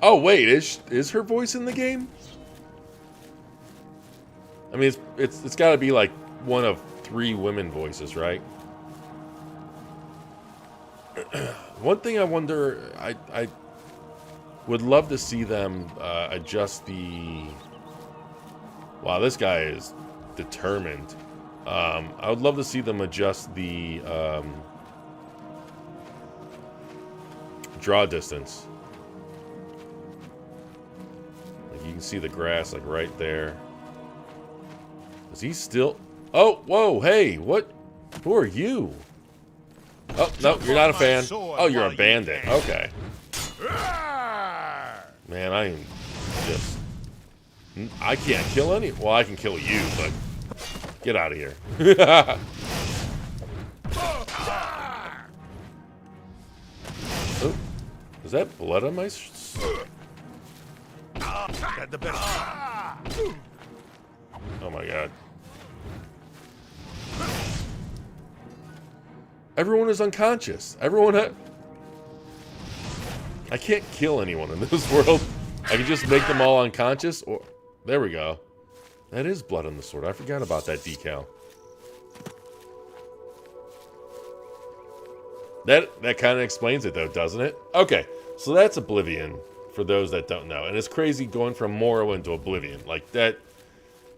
Oh, wait. Is her voice in the game? I mean, it's got to be like one of 3 women voices, right? One thing I wonder, I would love to see them adjust the... Wow, this guy is determined. I would love to see them adjust the draw distance. Like you can see the grass like right there. Is he still... Oh, whoa, hey, what? Who are you? Oh, no, you're not a fan. Oh, you're a bandit. Okay. Man, I am just... I can't kill any... Well, I can kill you, but... Get out of here. Oh, is that blood on my... Oh my god. Everyone is unconscious. Everyone I can't kill anyone in this world. I can just make them all unconscious. Or there we go. That is blood on the sword. I forgot about that decal. That kind of explains it, though, doesn't it? Okay, so that's Oblivion, for those that don't know. And it's crazy going from Morrowind to Oblivion. Like, that,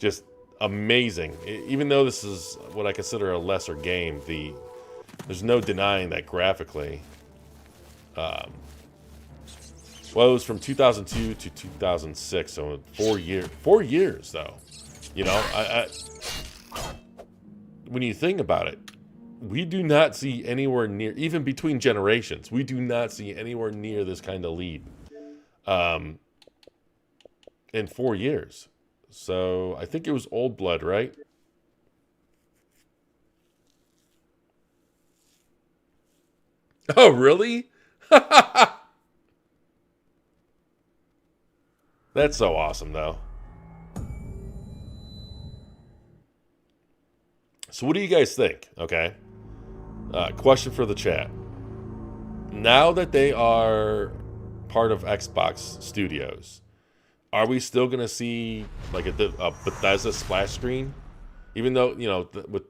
just amazing. Even though this is what I consider a lesser game, there's no denying that graphically. Well, it was from 2002 to 2006, so 4 years. 4 years, though. You know, when you think about it, we do not see anywhere near, even between generations, we do not see anywhere near this kind of lead in 4 years. So I think it was Old Blood, right? Oh, really? That's so awesome, though. So what do you guys think? Okay. Question for the chat. Now that they are part of Xbox Studios, are we still going to see like a Bethesda splash screen? Even though, you know, with...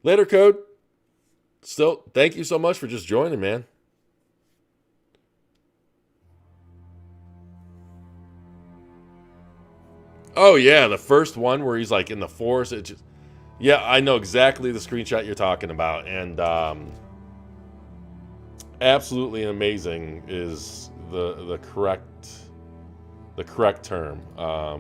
Later, Code. Still, thank you so much for just joining, man. Oh, yeah, the first one where he's, like, in the forest. It just... Yeah, I know exactly the screenshot you're talking about. And absolutely amazing is the correct term. I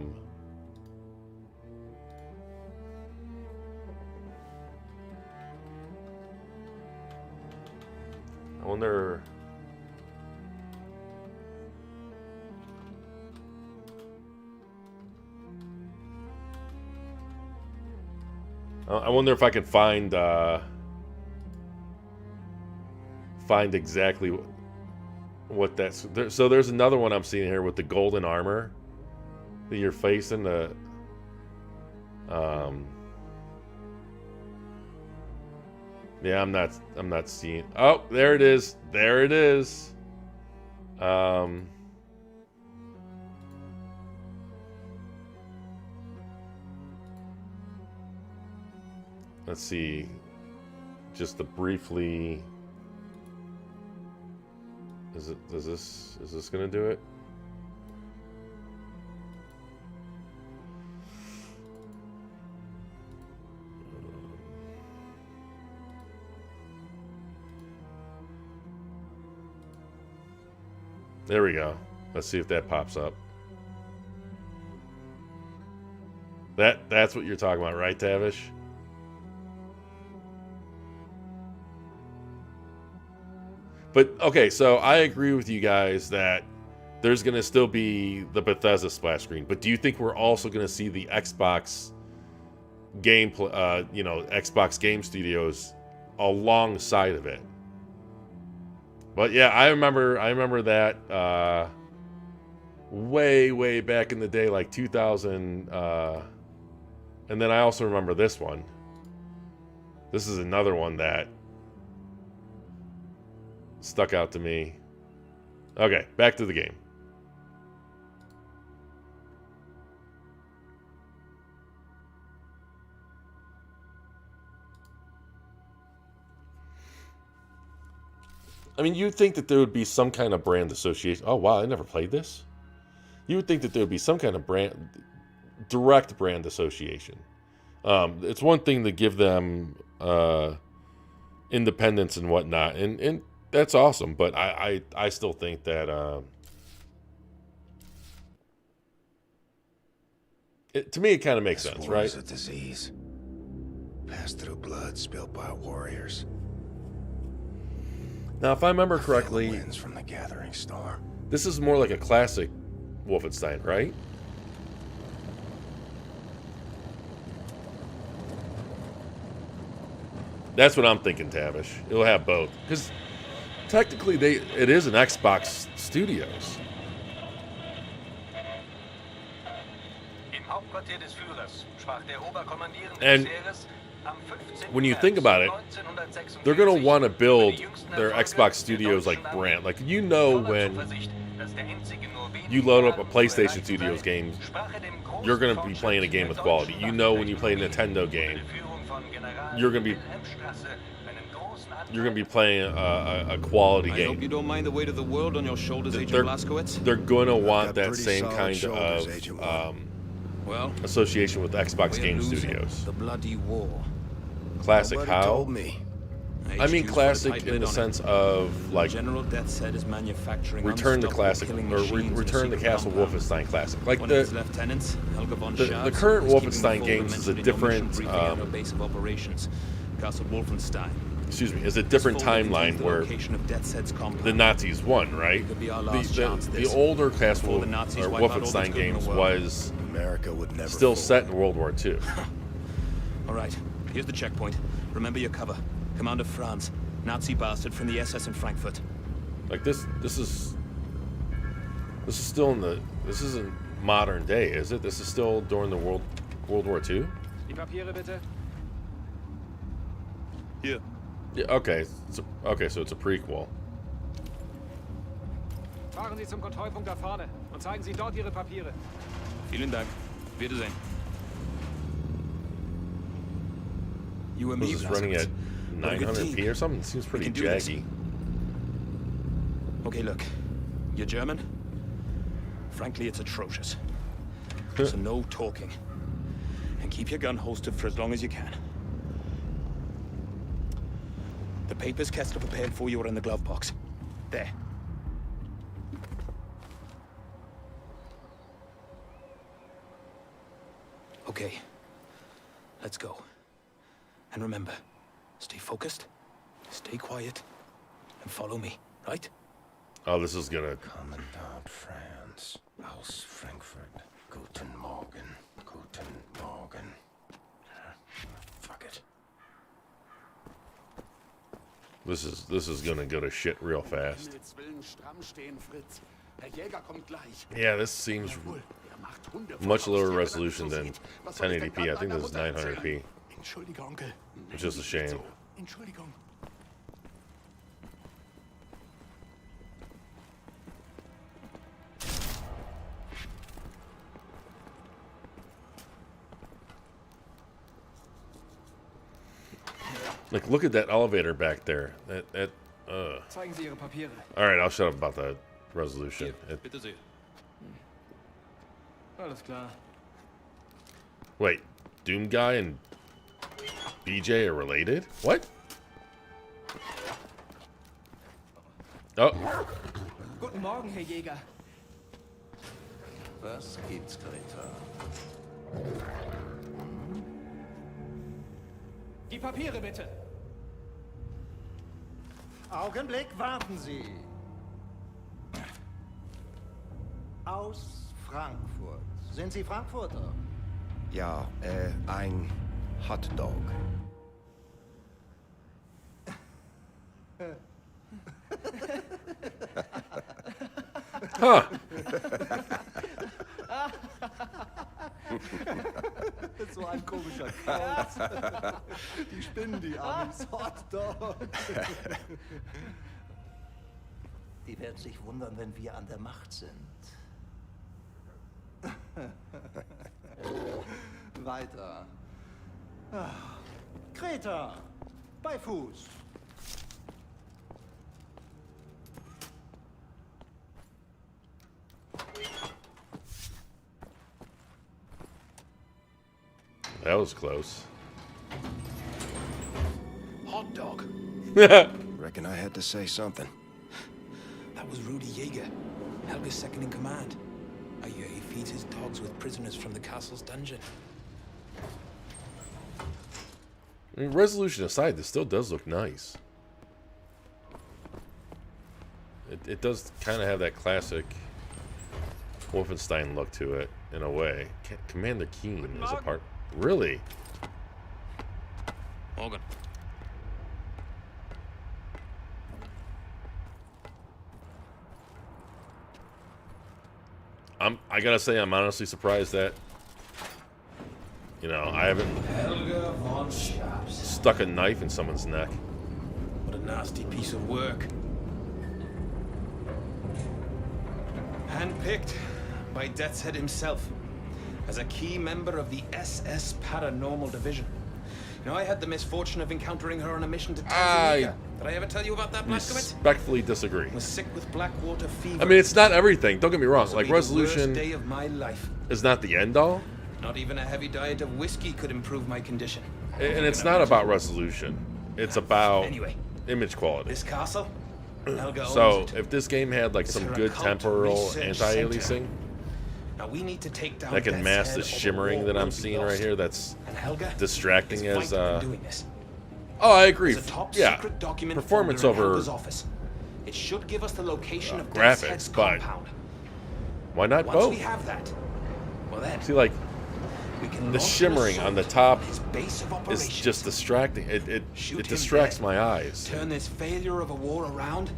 wonder... I wonder if I can find exactly what that's... So there's another one I'm seeing here with the golden armor that you're facing. Yeah, I'm not seeing... Oh, there it is. There it is. Let's see. Just to briefly... Is this gonna do it? There we go. Let's see if that pops up. That's what you're talking about, right, Tavish? But, okay, so I agree with you guys that there's going to still be the Bethesda splash screen. But do you think we're also going to see the Xbox game, Xbox Game Studios alongside of it? But, yeah, I remember that way back in the day, like 2000. And then I also remember this one. This is another one that stuck out to me. Okay, back to the game. I mean, you'd think that there would be some kind of brand association. Oh, wow, I never played this. You would think that there would be some kind of direct brand association. It's one thing to give them independence and whatnot, and that's awesome. But I still think that to me it kind of makes sense, right? Is a disease passed through blood spilled by warriors. Now, if I remember correctly, Winds from the gathering star. This is more like a classic Wolfenstein, right? That's what I'm thinking, Tavish. It'll have both. Because technically it is an Xbox Studios. And when you think about it, they're going to want to build their Xbox Studios like brand. Like, you know, when you load up a PlayStation Studios game, you're going to be playing a game with quality. You know, when you play a Nintendo game, you're going to be playing a quality game. I hope you don't mind the weight of the world on your shoulders, Agent Blazkowicz. They're going to want that same kind of association with Xbox Game Studios. The bloody war. Classic how? I mean classic in the sense of like General Death said is manufacturing Return to Classic or Return to Castle Wolfenstein Classic. Like the current Wolfenstein games is a different Castle Wolfenstein. Excuse me, is a different timeline where the Nazis won, right? The older Castle or Wolfenstein games was still set in World War II. All right, here's the checkpoint. Remember your cover. Commander Franz, Nazi bastard from the SS in Frankfurt. Like this is still this isn't modern day, is it? This is still during the World War II. Die Papiere bitte. Here. Yeah, okay. So it's a prequel. Fahren Sie zum Kontrollpunkt da vorne und zeigen Sie dort Ihre Papiere. Vielen Dank. Wiedersehen. You and me, this is running at 900p or something. It seems pretty jaggy. Okay, look. You're German? Frankly, it's atrocious. So no talking. And keep your gun holstered for as long as you can. The papers Kester prepared for you are in the glove box. There. Okay. Let's go. And remember, stay focused, stay quiet, and follow me, right? Oh, this is gonna... Commandant Franz, aus Frankfurt. Guten Morgen. Guten Morgen. Fuck it. This is gonna go to shit real fast. Yeah, this seems much lower resolution than 1080p. I think this is 900p. Which is a shame. Like, look at that elevator back there. Zeigen Sie Ihre Papiere. All right, I'll shut up about the resolution. Bitte sehr. Alles klar. Wait, Doom Guy and BJ are related? What? Oh. Guten Morgen, Herr Jäger. Was gibt's, Greta? Die Papiere bitte. Augenblick, warten Sie. Aus Frankfurt. Sind Sie Frankfurter? Ja, ein Hotdog. Huh. So ein komischer Kauz. Die spinnen, die Amis. Hot dog. Die werden sich wundern, wenn wir an der Macht sind. Weiter. Kreta. Bei Fuß. That was close. Hot dog. Reckon I had to say something. That was Rudy Jaeger, Helga's second in command. I hear he feeds his dogs with prisoners from the castle's dungeon. I mean, resolution aside, this still does look nice. It does kind of have that classic Wolfenstein look to it, in a way. Commander Keen is a part... Really? Morgan. I gotta say, I'm honestly surprised that, you know, I haven't Helga von Schaps. stuck a knife in someone's neck. What a nasty piece of work. Handpicked by Death's Head himself as a key member of the SS Paranormal Division. You know, I had the misfortune of encountering her on a mission to Tanzania. Did I ever tell you about that, Blazkowicz? Respectfully disagree. Was sick with Blackwater fever. I mean, it's not everything. Don't get me wrong. This will Like, be the worst resolution day of my life. is not the end all. Not even a heavy diet of whiskey could improve my condition. And it's not about resolution. It's about Anyway, image quality. this castle, Helga So, owns it. if this game had, like, It's some her good occult temporal research anti-aliasing Now we need to take down that can Death's mask Head the or the shimmering war that will I'm be seeing lost. right here, that's And Helga distracting is as, vital in doing this. Oh, I agree. There's a top Yeah. secret document Performance folder in over Helga's office. It should give us the location of Death's Head's graphics, but compound. why not Once both? we have that, well then, See, like, we can the launch an shimmering on the assault top on his base of is operations. just distracting. It Shoot him distracts dead. my eyes. Turn this failure of a war around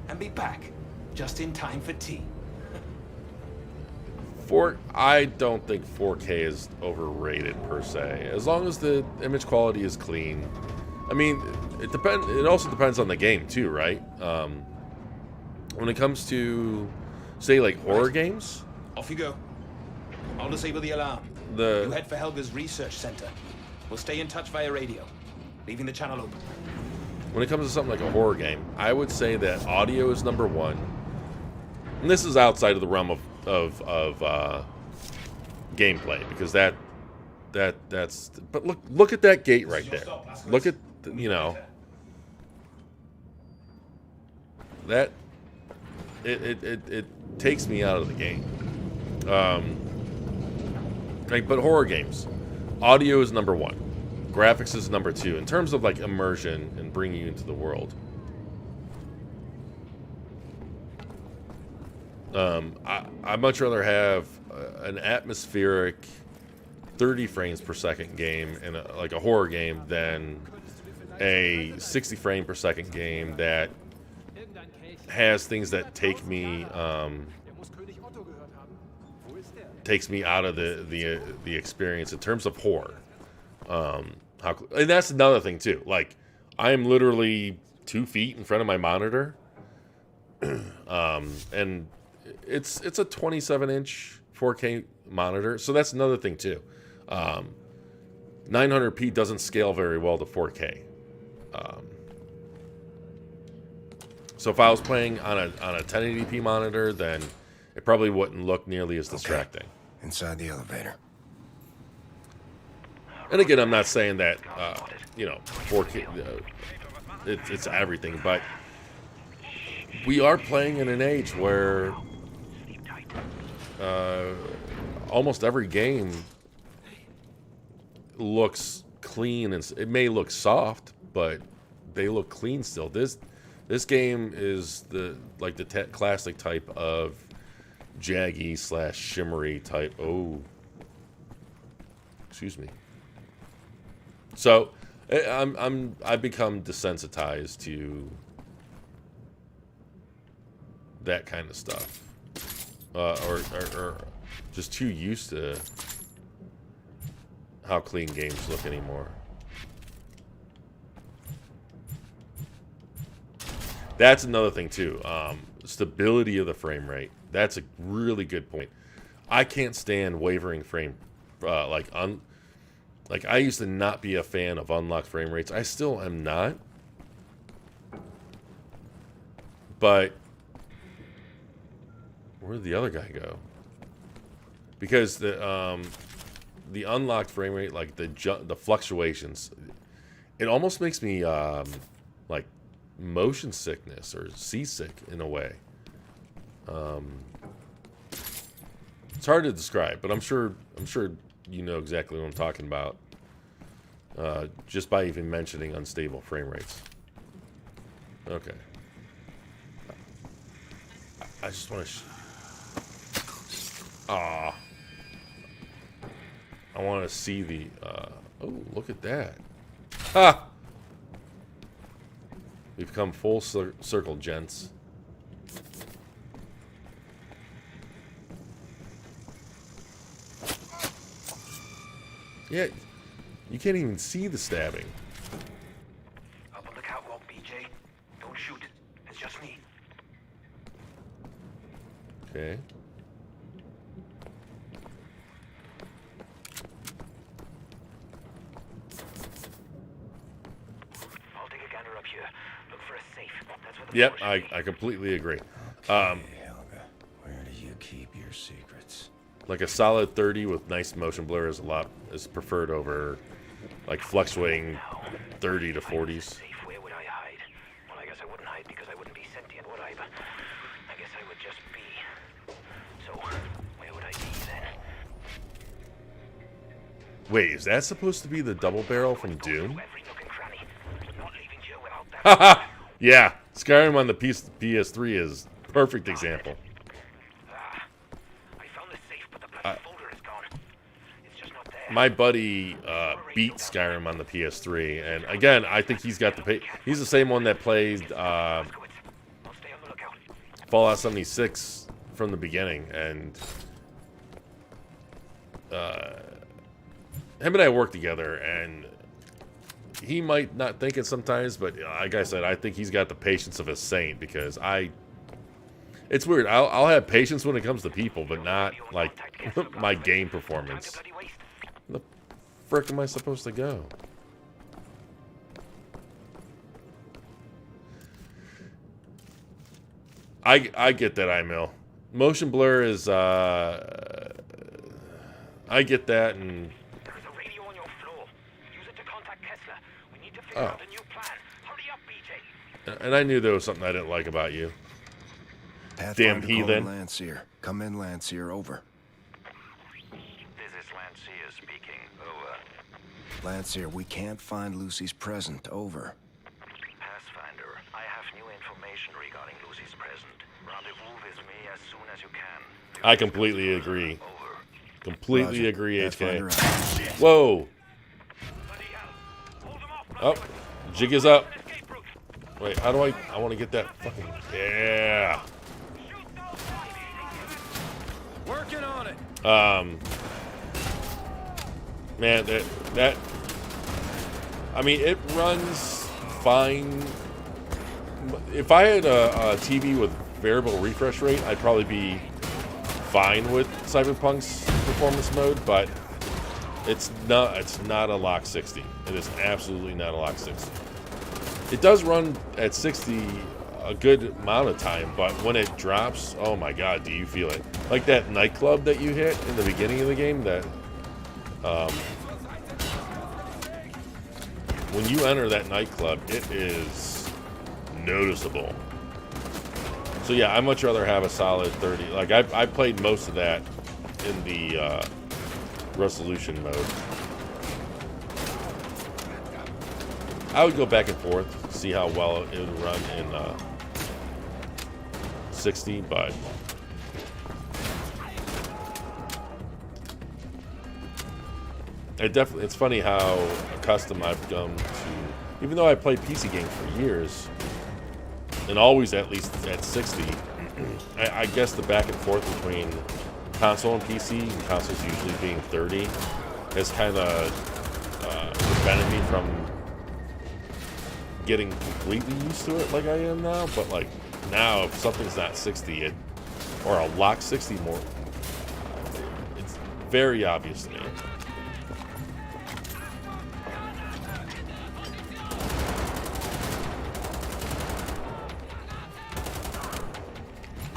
and be back just in time for tea. I don't think 4K is overrated per se. As long as the image quality is clean. I mean, it also depends on the game too, right? When it comes to, say, like horror games, Off you go. I'll disable the alarm. You the head for Helga's research center. We'll stay in touch via radio, leaving the channel open. when it comes to something like a horror game, I would say that audio is number one. And this is outside of the realm of gameplay, because that's. But look at that gate right there. Look at you know that it takes me out of the game. Like, but horror games, audio is number one, graphics is number two in terms of like immersion and bringing you into the world. I'd much rather have an atmospheric 30 frames per second game in like a horror game than a 60 frame per second game that has things that takes me out of the experience in terms of horror. And that's another thing too. Like, I am literally 2 feet in front of my monitor, and it's a 27-inch 4K monitor, so that's another thing too. 900p doesn't scale very well to 4K. So if I was playing on a 1080p monitor, then it probably wouldn't look nearly as distracting. Okay. Inside the elevator. And again, I'm not saying that 4K it's everything, but we are playing in an age where almost every game looks clean, and it may look soft, but they look clean still. This game is the classic type of jaggy / shimmery type. Oh, excuse me. So I've become desensitized to that kind of stuff, or just too used to how clean games look anymore. That's another thing too. Stability of the frame rate. That's a really good point. I can't stand wavering frame, like I used to not be a fan of unlocked frame rates. I still am not. But where did the other guy go? Because the unlocked frame rate, like the fluctuations, it almost makes me like motion sickness or seasick in a way. It's hard to describe, but I'm sure you know exactly what I'm talking about, just by even mentioning unstable frame rates. Okay. I just want to. I want to see the. Oh, look at that! Ha! We've come full circle, gents. Yeah, you can't even see the stabbing. Up on the catwalk, BJ. Don't shoot. It's just me. Okay. I'll take a gander up here. Look for a safe. That's where the Yep, I completely agree. Helga, where do you keep your secrets? Like a solid 30 with nice motion blur is preferred over like fluctuating 30 to 40s. Where would I hide? Well, I guess I wouldn't hide because I wouldn't be sentient, would I? But I guess I would just be. So, where would I be then? Wait, is that supposed to be the double barrel from Doom? Haha! Yeah, Skyrim on the PS3 is a perfect example. My buddy beat Skyrim on the PS3, and again, I think he's got he's the same one that played Fallout 76 from the beginning, and him and I work together, and he might not think it sometimes, but like I said, I think he's got the patience of a saint, because it's weird. I'll have patience when it comes to people, but not like my game performance. Where the frick am I supposed to go? I get that, Emil. Motion blur is I get that, and oh. And I knew there was something I didn't like about you. Damn heathen. Lancier. Come in, Lancier. Over. This is Lancier speaking. Over. Lancier, we can't find Lucy's present. Over. Pathfinder, I have new information regarding Lucy's present. Rendezvous with me as soon as you can. I completely agree. Completely Roger. agree, HK. Pathfinder. Whoa. Oh, jig is up. Wait, how do I want to get that fucking... Yeah. Working on it. Man, that I mean, it runs fine. If I had a TV with variable refresh rate, I'd probably be fine with Cyberpunk's performance mode, but it's not a lock 60. It is absolutely not a lock 60. It does run at 60 a good amount of time, but when it drops, oh my god, do you feel it? Like that nightclub that you hit in the beginning of the game, that when you enter that nightclub, it is noticeable. So yeah, I'd much rather have a solid 30. Like I played most of that in the resolution mode. I would go back and forth, see how well it would run in 60, but it's funny how accustomed I've come to, even though I played PC games for years, and always at least at 60, I guess the back and forth between console and PC, and consoles usually being 30, has kind of prevented me from getting completely used to it like I am now. But like now, if something's not 60 or a lock 60 more, it's very obvious to me.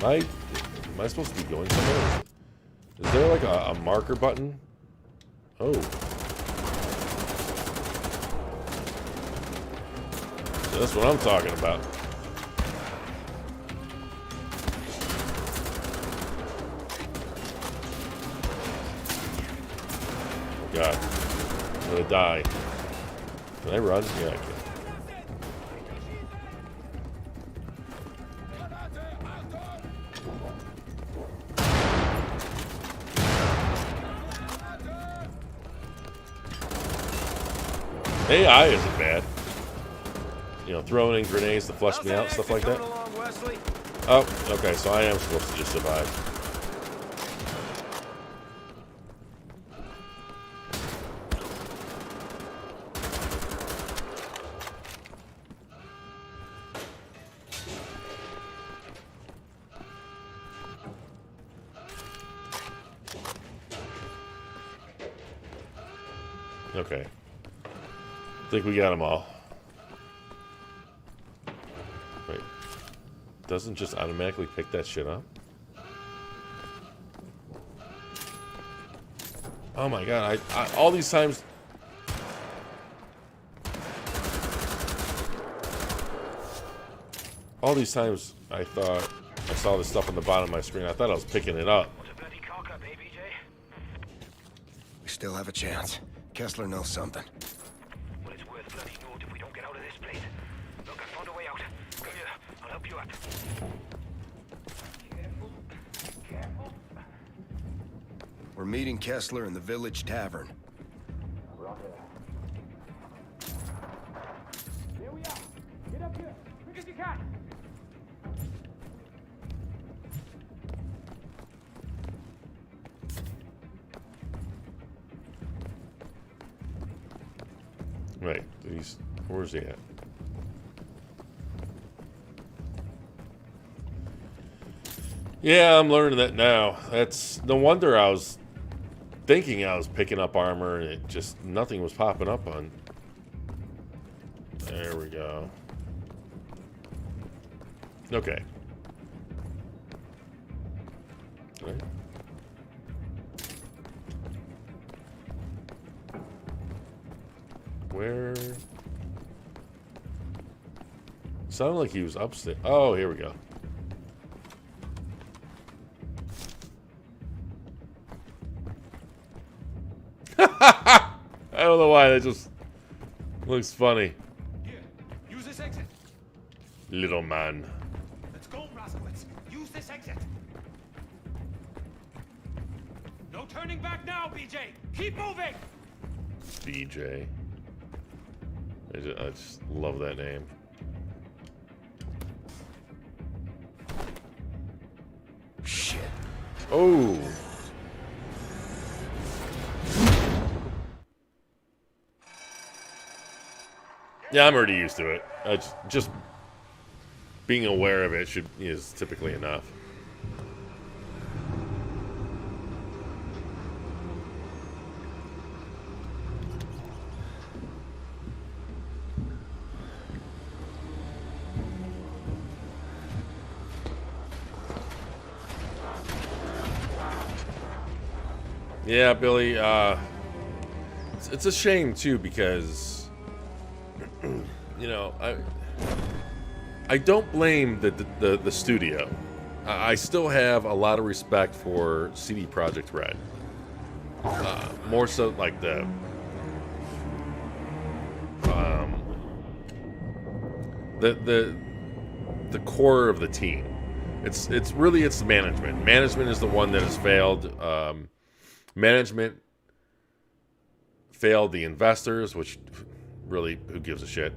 Am I supposed to be going somewhere? Is there like a marker button? Oh. That's what I'm talking about. God. I'm gonna die. Can I run? Yeah, I can. AI isn't bad. You know, throwing in grenades to flush me out, stuff like that. Oh, okay, so I am supposed to just survive. Okay. I think we got them all. Wait. Doesn't just automatically pick that shit up? Oh my god, I all these times... All these times I thought I saw this stuff on the bottom of my screen. I thought I was picking it up. We still have a chance. Kessler knows something. Well, it's worth bloody note if we don't get out of this place. Look, I found a way out. Come here, I'll help you out. Careful. Careful. We're meeting Kessler in the village tavern. Here we are. Get up here. Quick as you can. Right, where's he at? Yeah, I'm learning that now. That's no wonder I was thinking I was picking up armor and it just nothing was popping up on. There we go. Okay. Right. Where? Sounded like he was upstairs. Oh, here we go. I don't know why, that just looks funny. Here, use this exit. Little man. Let's go, Razowitz. Use this exit. No turning back now, BJ. Keep moving. BJ. I just love that name. Shit. Oh. Yeah, I'm already used to it. Just being aware of it is typically enough. Yeah, Billy, it's a shame too because you know, I don't blame the studio. I still have a lot of respect for CD Projekt Red. More so like the core of the team. It's really management. Management is the one that has failed. Management failed the investors, which really, who gives a shit?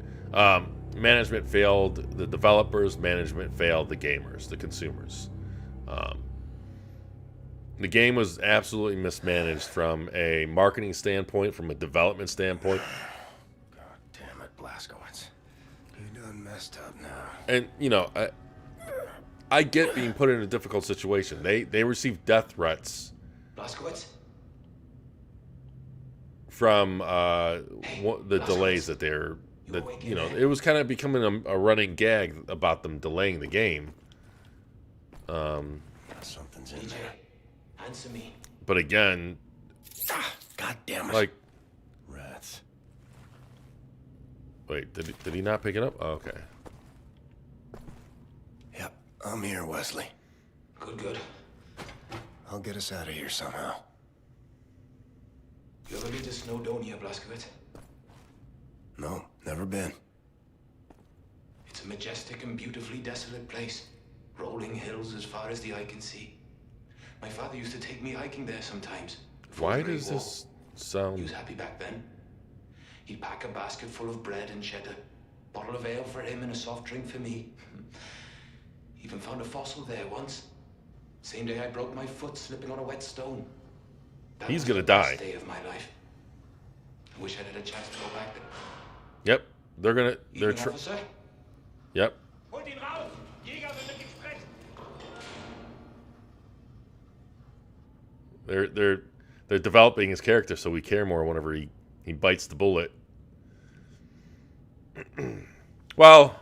Management failed the developers. Management failed the gamers, the consumers. The game was absolutely mismanaged from a marketing standpoint, from a development standpoint. God damn it, Blazkowicz. You done messed up now. And, you know, I get being put in a difficult situation. They received death threats Blazkowicz? from the delays that they're... That, you know, it was kind of becoming a running gag about them delaying the game. Something's in there. Answer me. But again, God damn it. Like, rats. Wait, did he not pick it up? Oh, okay. Yep, I'm here, Wesley. Good. I'll get us out of here somehow. You ever been to Snowdonia, Blazkowicz? No, never been. It's a majestic and beautifully desolate place. Rolling hills as far as the eye can see. My father used to take me hiking there sometimes. Why does this sound... He was happy back then. He'd pack a basket full of bread and cheddar, bottle of ale for him and a soft drink for me. Even found a fossil there once. Same day I broke my foot slipping on a wet stone. He's gonna die. Best day of my life. I wish I'd had a chance to go back there. Yep, they're Officer? Yep. Holt ihn raus! Jäger will mit ihm sprechen! They're developing his character so we care more whenever he bites the bullet. Well,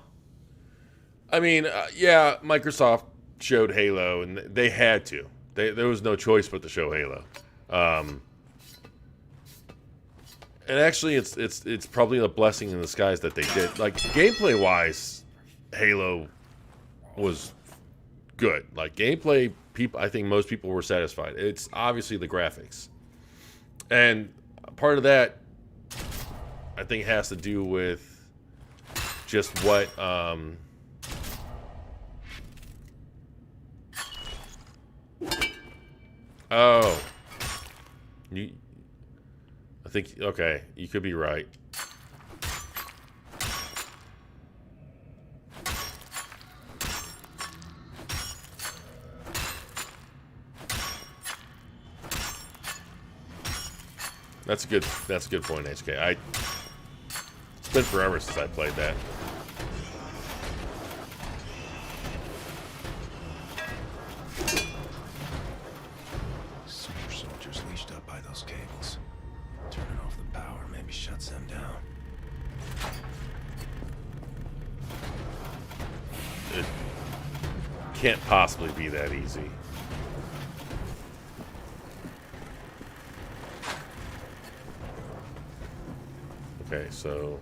I mean, yeah, Microsoft showed Halo, and they had to. There was no choice but to show Halo. And actually, it's probably a blessing in disguise that they did. Like, gameplay-wise, Halo was good. Like, gameplay, I think most people were satisfied. It's obviously the graphics. And part of that, I think, has to do with just what... Oh. I think, okay, you could be right. That's a good point, HK. It's been forever since I played that. Super soldiers leashed up by those cables. Turning off the power maybe shuts them down. It can't possibly be that easy. Okay, so...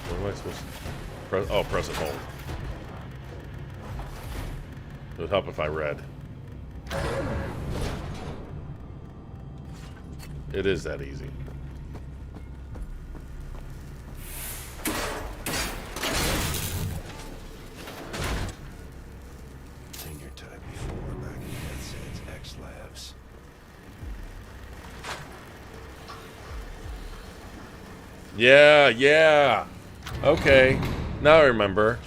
What am I supposed to... press and hold. It would help if I read. It is that easy. Seen your type before back in Bethesda's X-Labs. Yeah. Okay. Now I remember.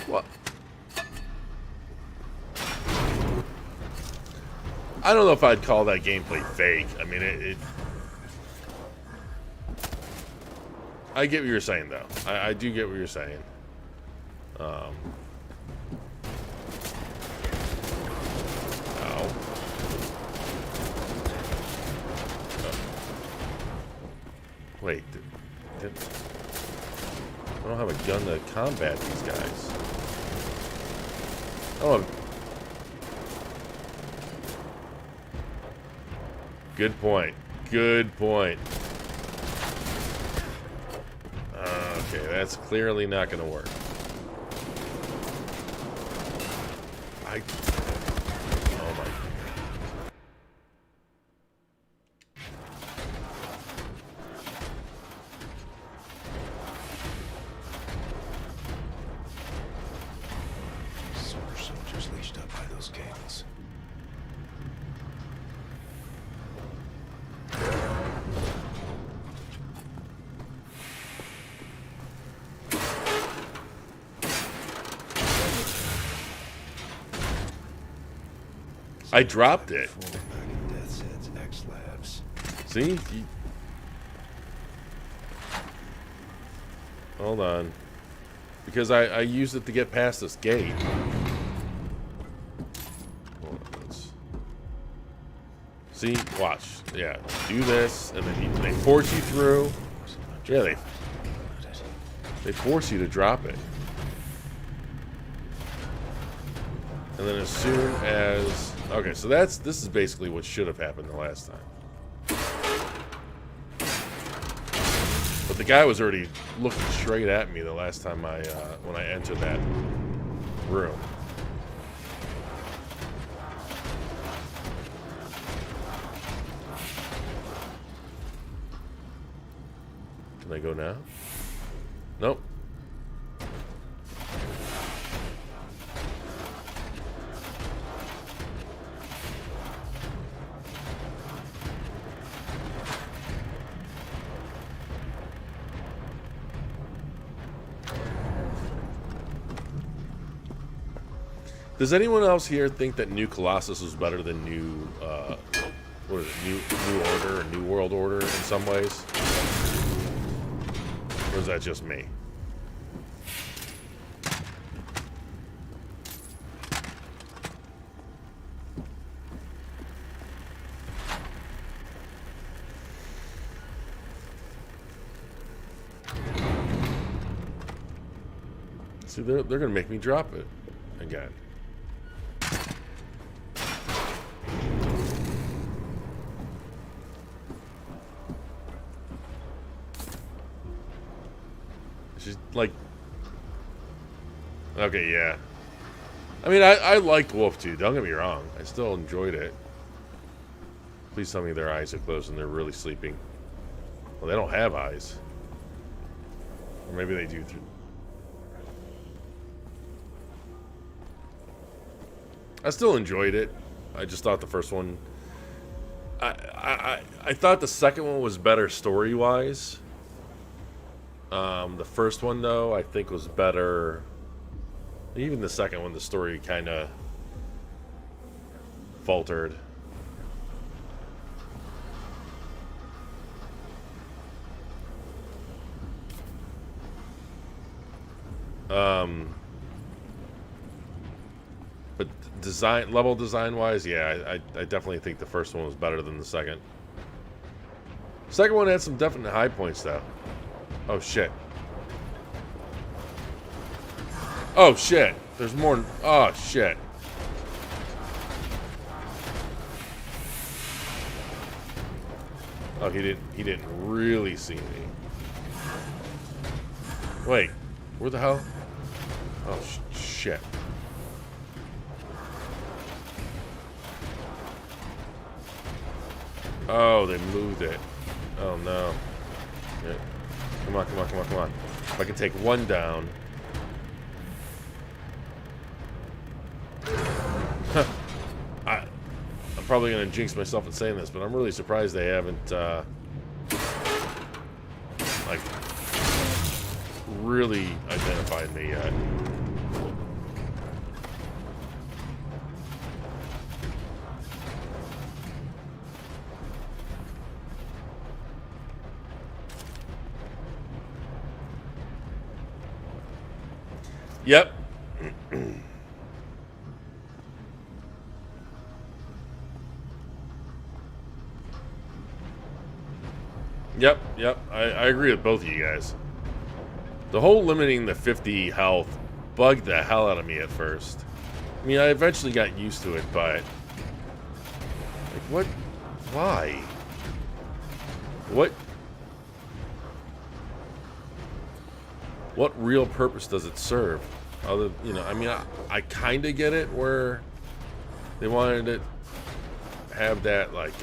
What? I don't know if I'd call that gameplay fake. I mean, I get what you're saying, though. I do get what you're saying. Ow. Wait, I don't have a gun to combat these guys. Oh, good point. Good point. Okay, that's clearly not going to work. Oh my. files. I dropped it. See? Hold on. Because I used it to get past this gate. Hold on, see? Watch. Yeah. Do this, and then they force you through. Yeah, they force you to drop it. And then as soon as... Okay, so this is basically what should have happened the last time. But the guy was already looking straight at me the last time when I entered that room. Can I go now? Nope. Does anyone else here think that New Colossus was better than New, what is it, New Order or New World Order in some ways? Or is that just me? See, they're gonna make me drop it again. She's like, okay, yeah. I mean, I liked Wolf 2, don't get me wrong. I still enjoyed it. Please tell me their eyes are closed and they're really sleeping. Well, they don't have eyes. Or maybe they do. I still enjoyed it. I just thought the first one... I thought the second one was better story-wise. The first one, though, I think was better. Even the second one, the story kind of faltered. But level design-wise, yeah, I definitely think the first one was better than the second. Second one had some definite high points, though. Oh, shit. Oh, shit. There's more. Oh, shit. Oh, he didn't really see me. Wait. Where the hell? Oh, shit. Oh, they moved it. Oh, no. Yeah. Come on, come on, come on, come on. If I can take one down. I'm probably going to jinx myself in saying this, but I'm really surprised they haven't, like, really identified me yet. Yep. Yep. I agree with both of you guys. The whole limiting the 50 health bugged the hell out of me at first. I mean, I eventually got used to it, but... like, what? Why? What real purpose does it serve? Other, you know, I mean, I kind of get it where they wanted to have that, like,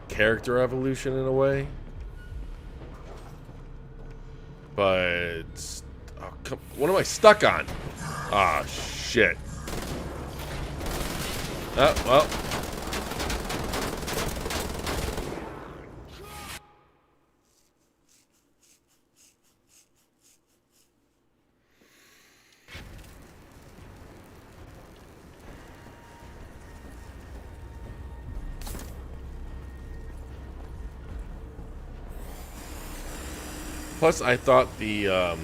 character evolution in a way. But, oh, what am I stuck on? Ah, shit. Oh, well. Plus, I thought the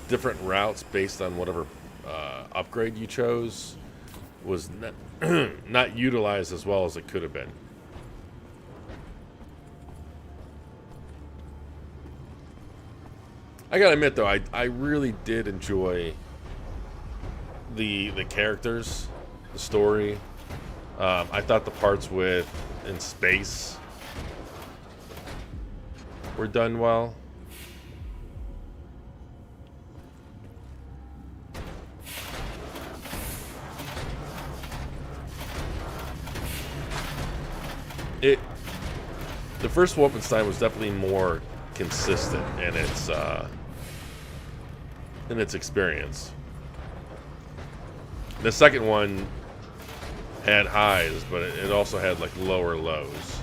different routes based on whatever upgrade you chose was not utilized as well as it could have been. I gotta admit, though, I really did enjoy the characters, the story. I thought the parts in space were done well. The first Wolfenstein was definitely more consistent in its experience. The second one had highs, but it also had like lower lows.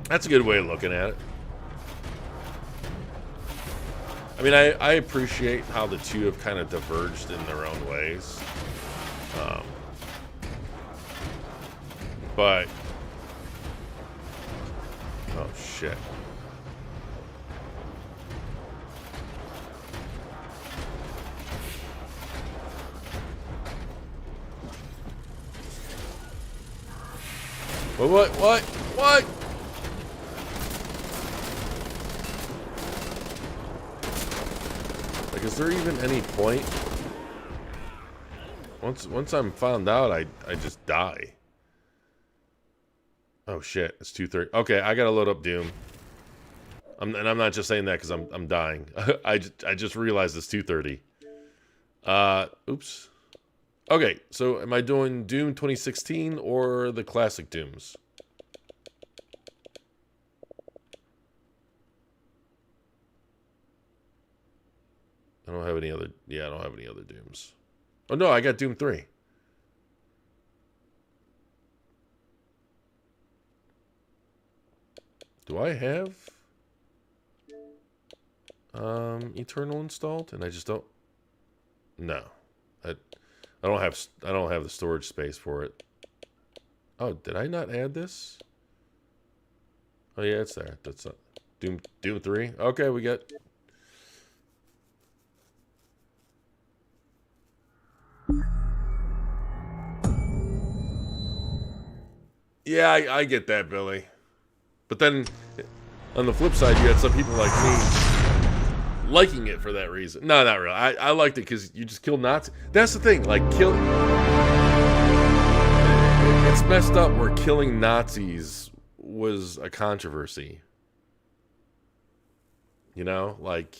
That's a good way of looking at it. I mean, I appreciate how the two have kind of diverged in their own ways. But... oh, shit. What? Like, is there even any point? Once I'm found out, I just die. Oh shit, it's 2:30. Okay, I gotta load up Doom. And I'm not just saying that because I'm dying. I just realized it's 2:30. Oops. Okay, so am I doing Doom 2016 or the classic Dooms? I don't have any other... yeah, I don't have any other Dooms. Oh, no, I got Doom 3. Do I have... Eternal installed? And I just don't... no. I don't have the storage space for it. Oh, did I not add this? Oh, yeah, it's there. That's Doom 3. Okay, we got... yeah, I get that, Billy. But then, on the flip side, you had some people like me liking it for that reason. No, not really. I liked it because you just killed Nazis. That's the thing. Like, it's messed up where killing Nazis was a controversy. You know? Like,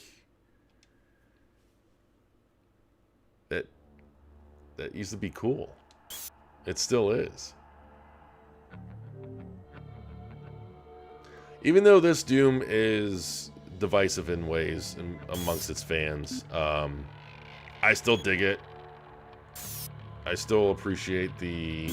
that used to be cool. It still is. Even though this Doom is divisive in ways amongst its fans, I still dig it. I still appreciate the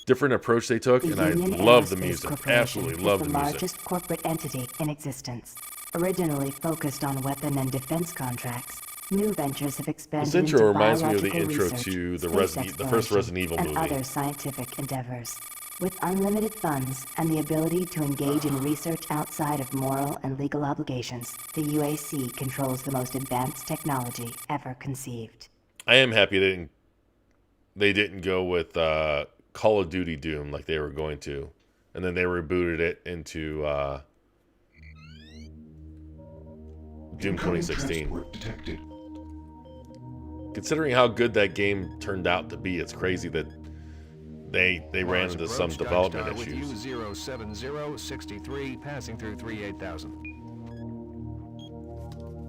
different approach they took, and I love the music. Absolutely love the music. The largest corporate entity in existence. Originally focused on weapon and defense contracts, new ventures have expanded this intro into reminds me of the biological intro research, to the first exploration, Resident Evil and movie. other scientific endeavors. With unlimited funds and the ability to engage in research outside of moral and legal obligations, the UAC controls the most advanced technology ever conceived. I am happy they didn't go with Call of Duty Doom like they were going to, and then they rebooted it into Doom 2016. Considering how good that game turned out to be, it's crazy that they ran into some development with issues. U07063, passing through 38,000.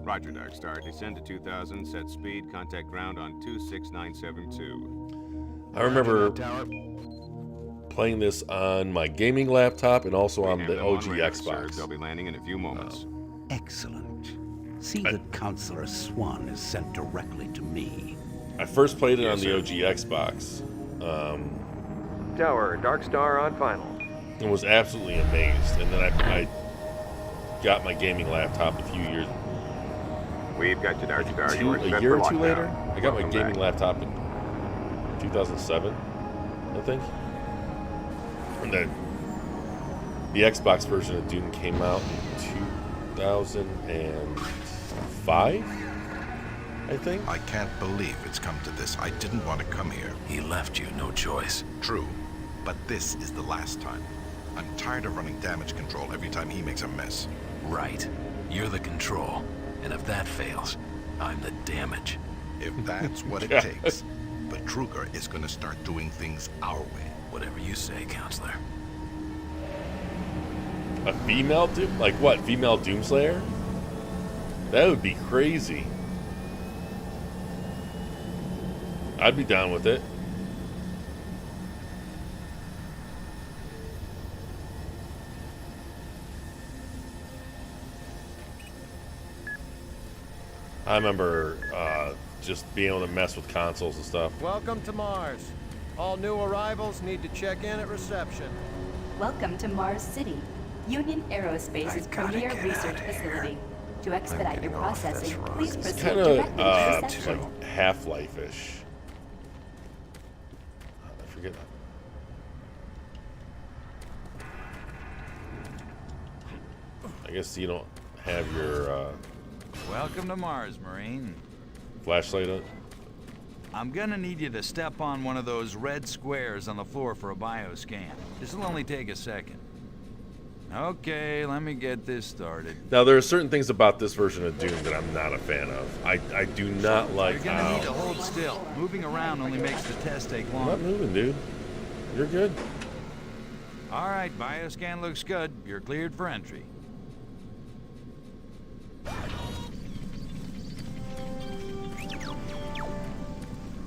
Roger, Darkstar. Descend to 2000, set speed, contact ground on 26972. I remember playing this on my gaming laptop and also on the OG Xbox. They'll be landing in a few moments. Excellent. See that Counselor Swan is sent directly to me. I first played it on the OG Xbox. Tower, Darkstar on final. And was absolutely amazed. And then I got my gaming laptop a few years. We've got you, Darkstar. A year or two later, I got my gaming laptop in 2007, I think. And then the Xbox version of Doom came out in 2005, I think. I can't believe it's come to this. I didn't want to come here. He left you no choice. True, but this is the last time. I'm tired of running damage control every time he makes a mess. Right. You're the control. And if that fails, I'm the damage. If that's what it takes, Betruger is going to start doing things our way. Whatever you say, Counselor. A female Doom? Like what? Female Doomslayer? That would be crazy. I'd be down with it. I remember just being able to mess with consoles and stuff. Welcome to Mars. All new arrivals need to check in at reception. Welcome to Mars City, Union Aerospace's premier research facility. To expedite your processing, please proceed directly to reception. Like Half-Life-ish. I forget. I guess you don't have your Welcome to Mars, Marine. flashlight on. I'm gonna need you to step on one of those red squares on the floor for a bioscan. This'll only take a second. Okay, let me get this started. Now, there are certain things about this version of Doom that I'm not a fan of. I do not like You're gonna need to hold still. Moving around only makes the test take I'm longer. not moving, dude. You're good. All right, bioscan looks good. You're cleared for entry.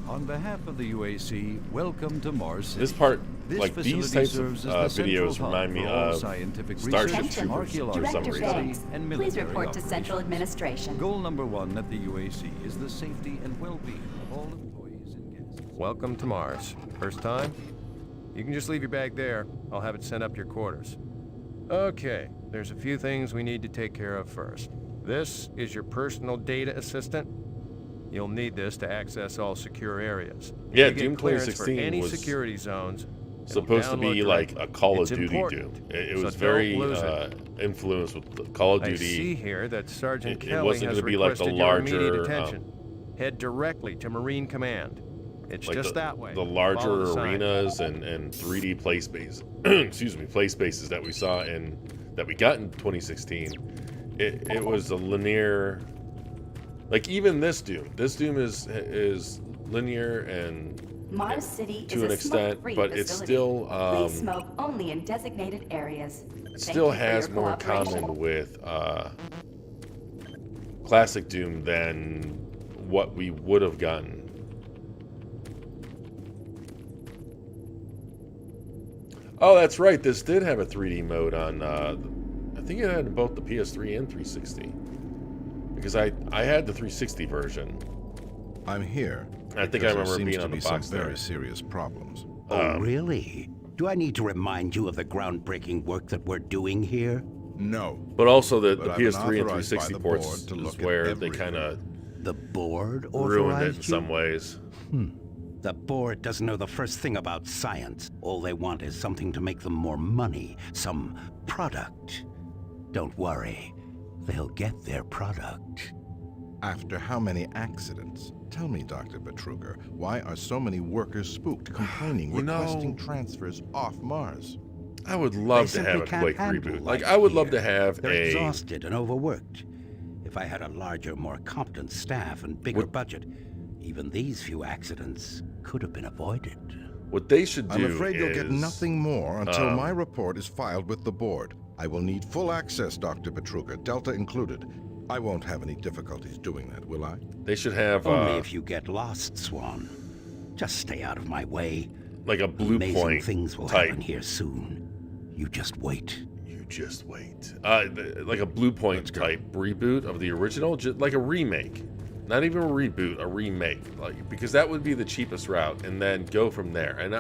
On behalf of the UAC, welcome to Mars City. This part, This like these types of videos remind me of Starship Troopers for some Director reason. Banks, please report to Central Administration. Goal number 1 at the UAC is the safety and well-being of all employees and guests. Welcome to Mars. First time? You can just leave your bag there. I'll have it sent up to your quarters. Okay, there's a few things we need to take care of first. This is your personal data assistant. You'll need this to access all secure areas. If Yeah, you get Doom clearance 2016 for any was security zones, supposed to be like a Call of Duty important, Doom. It so was don't very lose it. influenced with the Call of I Duty. see here that Sergeant It Kelly wasn't has going to be like the requested your immediate larger, attention. Head directly to Marine Command. It's like just that way. the Follow larger the sign. arenas and 3D play space, excuse me, play spaces that we saw that we got in 2016. It was a linear. Like even this Doom is linear and Mars City to is an a extent, smoke-free but facility. it's still Please smoke only in designated areas. it still has more in common with classic Doom than what we would have gotten. Oh, that's right. This did have a 3D mode on. I think it had both the PS3 and 360. Because I had the 360 version. I'm here. I think I remember being on the some box there. very serious problems. Oh, really? Do I need to remind you of the groundbreaking work that we're doing here? No. But also the But I've been PS3 and authorized by 360 the ports board to is look at where they everything. kind of The board ruined it in authorized you? some ways. The board doesn't know the first thing about science. All they want is something to make them more money, some product. Don't worry, they'll get their product. After how many accidents? Tell me, Dr. Betruger, why are so many workers spooked, complaining, requesting transfers off Mars? I would love to have a quick reboot. Like, I would love to have They're a... exhausted and overworked. If I had a larger, more competent staff and bigger budget, even these few accidents could have been avoided. What they should do I'm afraid you'll get is, nothing more until my report is filed with the board. I will need full access, Dr. Betruger, Delta included. I won't have any difficulties doing that, will I? They should have... Only if you get lost, Swan. Just stay out of my way. Like a Blue Amazing Point things will type. happen here soon. You just wait. You just wait. Like a Blue Point type reboot of the original, just like a remake. Not even a reboot, a remake. Like, because that would be the cheapest route, and then go from there. And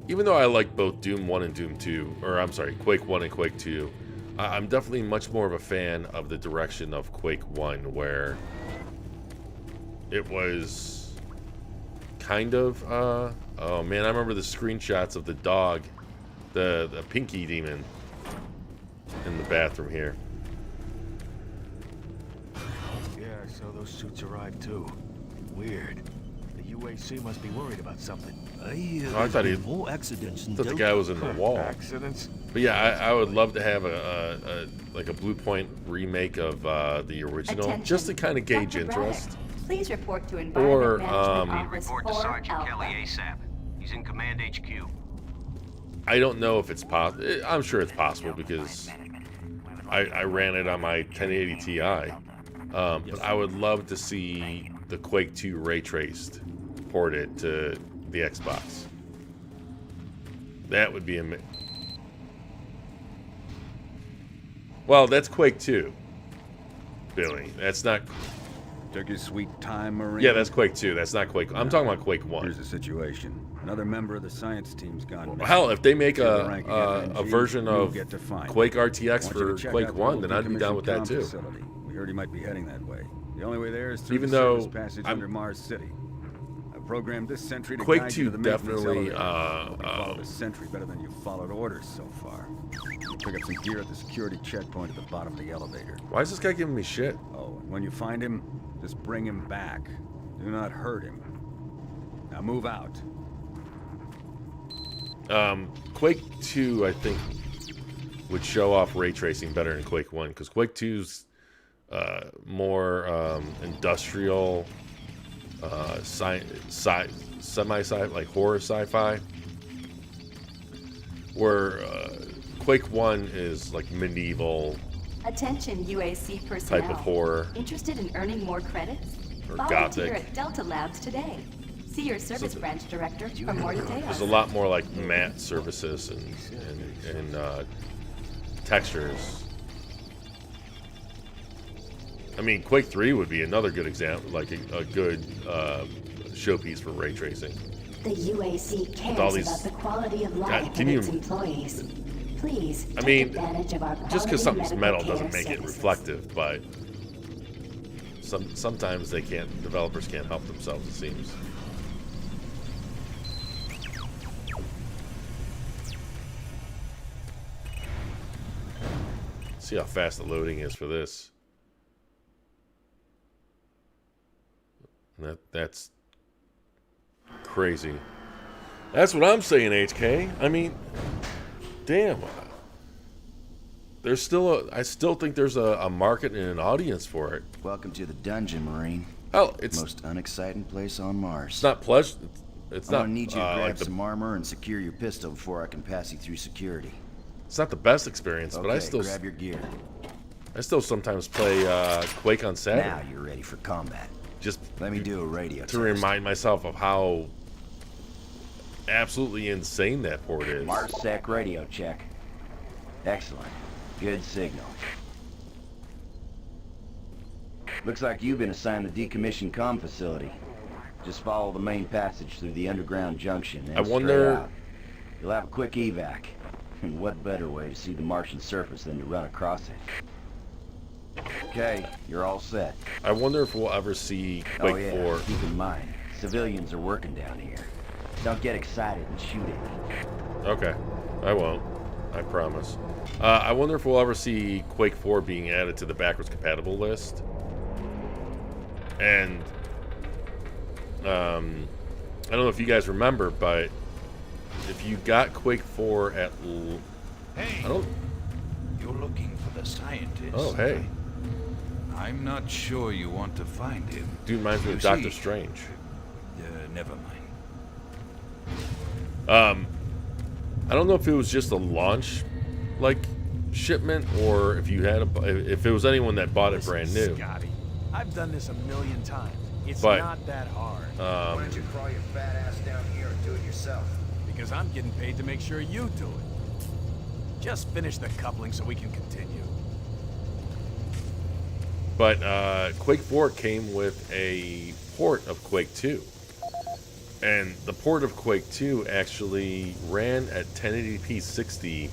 even though I like both Doom 1 and Doom 2, or I'm sorry, Quake 1 and Quake 2, I'm definitely much more of a fan of the direction of Quake 1, where it was kind of, oh man, I remember the screenshots of the dog, the Pinky Demon in the bathroom here. Yeah, so those suits arrived too. Weird. The UAC must be worried about something. I thought the guy was in the wall. Accidents? But yeah, I would love to have like a Blue Point remake of the original, Attention. just to kind of gauge Dr. interest. Braddock, please report to Environment Management Office Report to 4 Sergeant Alpha. Kelly ASAP. He's in Command HQ. I don't know if it's possible. I'm sure it's possible because I ran it on my 1080 Ti. But I would love to see the Quake 2 ray traced ported to the Xbox. That would be amazing. Well, that's Quake 2, Billy. That's not... Took your sweet time, Marine. Yeah, that's Quake 2. That's not Quake... I'm talking about Quake 1. Here's the situation. Another member of the science team's gone missing. Hell, if they make a version you'll of get to find Quake him. RTX Want you to for check Quake out the 1, old then I'd be down with that decommissioned too. facility. We heard he might be heading that way. The only way there is through Even the though service passage I'm- under Mars City. I programmed this sentry to Quake guide 2 you to the maintenance definitely, elevator. You followed the sentry better than you followed orders so far. Pick up some gear at the security checkpoint at the bottom of the elevator. Why is this guy giving me shit? Oh, and when you find him, just bring him back. Do not hurt him. Now move out. Quake 2, I think, would show off ray tracing better than Quake 1, because Quake 2's more industrial, semi-sci, like horror sci-fi, where Quake 1 is like medieval Attention UAC personnel. type of horror. Interested in earning more credits? Or Volunteer gothic. at Delta Labs today. See your service branch director for more details. There's a lot more like matte surfaces and textures. I mean, Quake 3 would be another good example, like a good showpiece for ray tracing. The UAC cares all these- about the quality of God, life can of you- its employees. Please, I take mean, advantage of our just because quality something's medical metal doesn't care make it services. reflective, but sometimes they can't. Developers can't help themselves, it seems. See how fast the loading is for this. That's crazy. That's what I'm saying, HK. I mean, damn. There's still I still think there's a market and an audience for it. Welcome to the dungeon, Marine. Oh, it's the most unexciting place on Mars. It's not pleasant. It's I'm not. gonna need you to grab like some armor and secure your pistol before I can pass you through security. It's not the best experience, but I Okay, still grab your gear. I still sometimes play Quake on Saturday. Now you're ready for combat. Just let me do a radio to test. remind myself of how absolutely insane that port is. MarsSec radio check. Excellent. Good signal. Looks like you've been assigned the decommissioned comm facility. Just follow the main passage through the underground junction and I wonder- straight out. You'll have a quick evac. And what better way to see the Martian surface than to run across it? Okay, you're all set. I wonder if we'll ever see Quake Oh yeah, 4. keep in mind, civilians are working down here. Don't get excited and shoot at me. Okay, I won't. I promise. I wonder if we'll ever see Quake 4 being added to the backwards compatible list. And I don't know if you guys remember, but if you got Quake 4 at Hey, I don't. You're looking for the scientist. Oh, hey. I'm not sure you want to find him. Dude reminds me You of Doctor see- Strange. Never mind. I don't know if it was just a launch, like, shipment, or if you had if it was anyone that bought it brand new. Scotty, I've done this a million times. It's But, not that hard. Why don't you crawl your fat ass down here and do it yourself? Because I'm getting paid to make sure you do it. Just finish the coupling so we can continue. But Quake 4 came with a port of Quake 2. And the port of Quake 2 actually ran at 1080p 60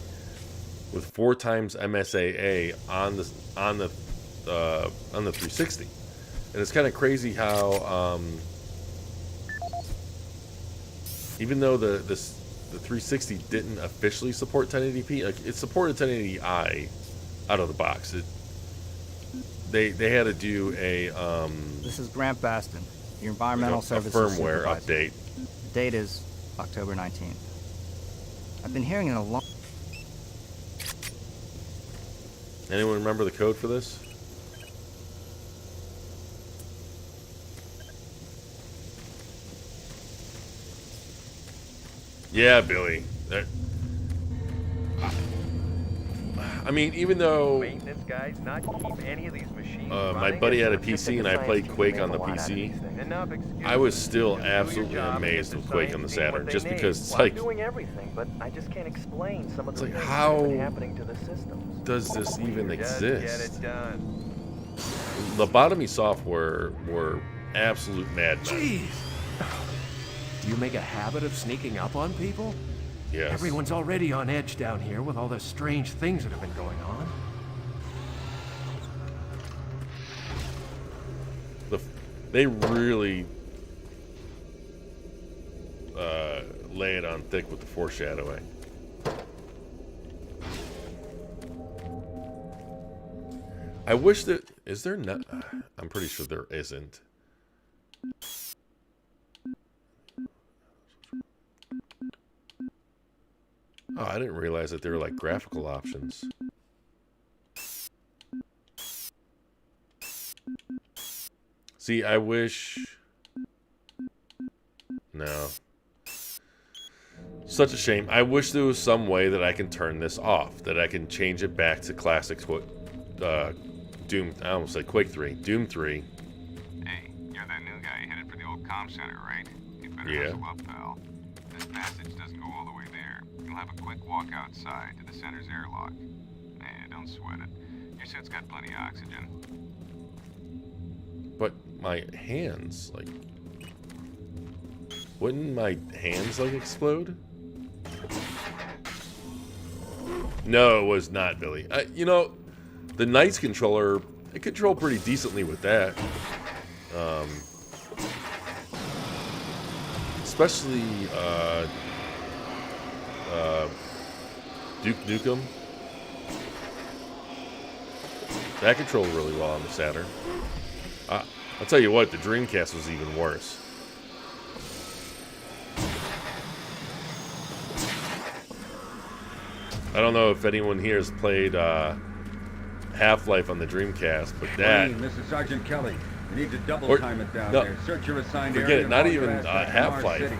with 4 times MSAA on the 360. And it's kind of crazy how even though the 360 didn't officially support 1080p, like it supported 1080i out of the box. They had to do a This is Grant Baston, your environmental services firmware supervisor. update. The date is October 19th. I've been hearing it a long. Anyone remember the code for this? Yeah, Billy. I mean, even though my buddy had a PC and I played Quake on the PC, I was still absolutely amazed with Quake on the Saturn, just because it's like, doing everything, but I just can't explain some of the like, things how that have been happening to the systems. does this even exist? Lobotomy software were absolute madmen. Jeez. Do you make a habit of sneaking up on people? Yes. Everyone's already on edge down here with all the strange things that have been going on. They really lay it on thick with the foreshadowing. I wish that... Is there not... I'm pretty sure there isn't. Oh, I didn't realize that there were, like, graphical options. See, I wish... No. Such a shame. I wish there was some way that I can turn this off. That I can change it back to classic Doom... I almost said Quake 3. Doom 3. Hey, you're that new guy headed for the old comm center, right? You better hustle up, pal. This passage doesn't go all the way there. You'll have a quick walk outside to the center's airlock. Nah, don't sweat it. Your suit's got plenty of oxygen. But my hands, like... Wouldn't my hands, like, explode? No, it was not, Billy. You know, the Knight's controller, it controlled pretty decently with that. Especially, Duke Nukem. That controlled really well on the Saturn. I'll tell you what, the Dreamcast was even worse. I don't know if anyone here has played Half-Life on the Dreamcast, but that... This is Sergeant Kelly. You need to double time it down there. Search your assigned area. Forget it, not even Half-Life.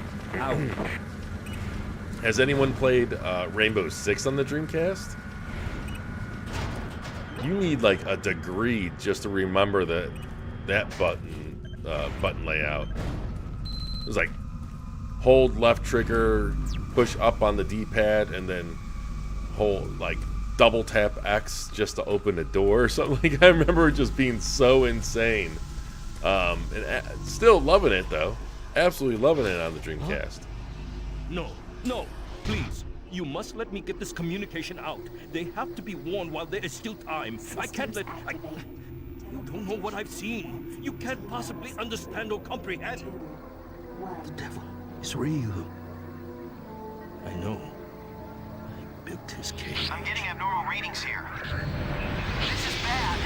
Has anyone played Rainbow Six on the Dreamcast? You need like a degree just to remember that button layout. It was like hold left trigger, push up on the D-pad, and then hold like double tap X just to open a door or something. Like, I remember it just being so insane. And still loving it though. Absolutely loving it on the Dreamcast. No, no, please. You must let me get this communication out. They have to be warned while there is still time. I can't let... You don't know what I've seen. You can't possibly understand or comprehend. The devil is real. I know. I built his cage. I'm getting abnormal readings here. This is bad.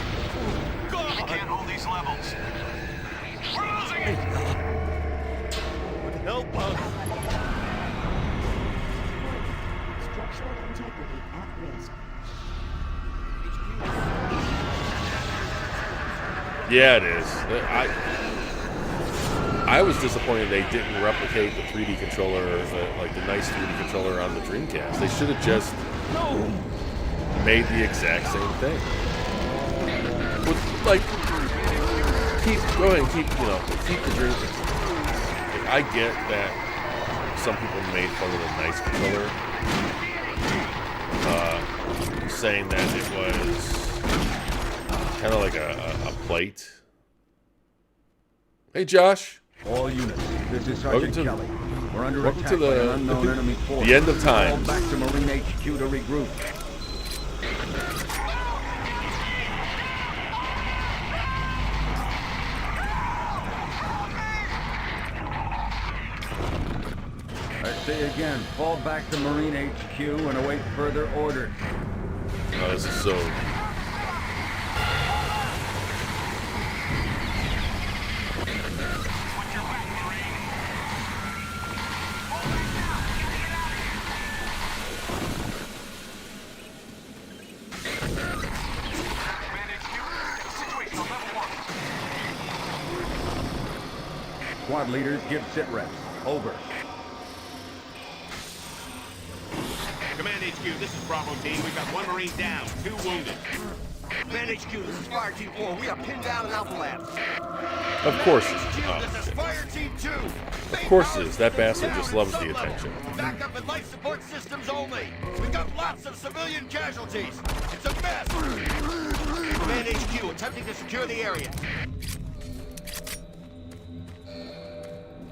God! I can't hold these levels. We're losing it! Help us! Structural integrity at risk. Yeah, it is. I was disappointed they didn't replicate the 3D controller, like the nice 3D controller on the Dreamcast. They should have just made the exact same thing. Like, go ahead and keep the Dreamcast. Like, I get that some people made fun of the nice controller, saying that it was kind of like a plate. Hey, Josh. All units, this is Sergeant Kelly. We're under welcome attack to by an unknown enemy force. The end of time. Fall back to Marine HQ to regroup. I say again, fall back to Marine HQ and await further orders. Oh, this is so... Squad leaders, give sit reps. Over. Command HQ, this is Bravo Team. We've got 1 Marine down, 2 wounded. Command HQ, this is Fire Team 4. We are pinned down in Alpha Lab. Of course. This is Fire Team 2. Of course it is. That bastard just loves the attention. Backup and life support systems only. We've got lots of civilian casualties. It's a mess. Command HQ, attempting to secure the area.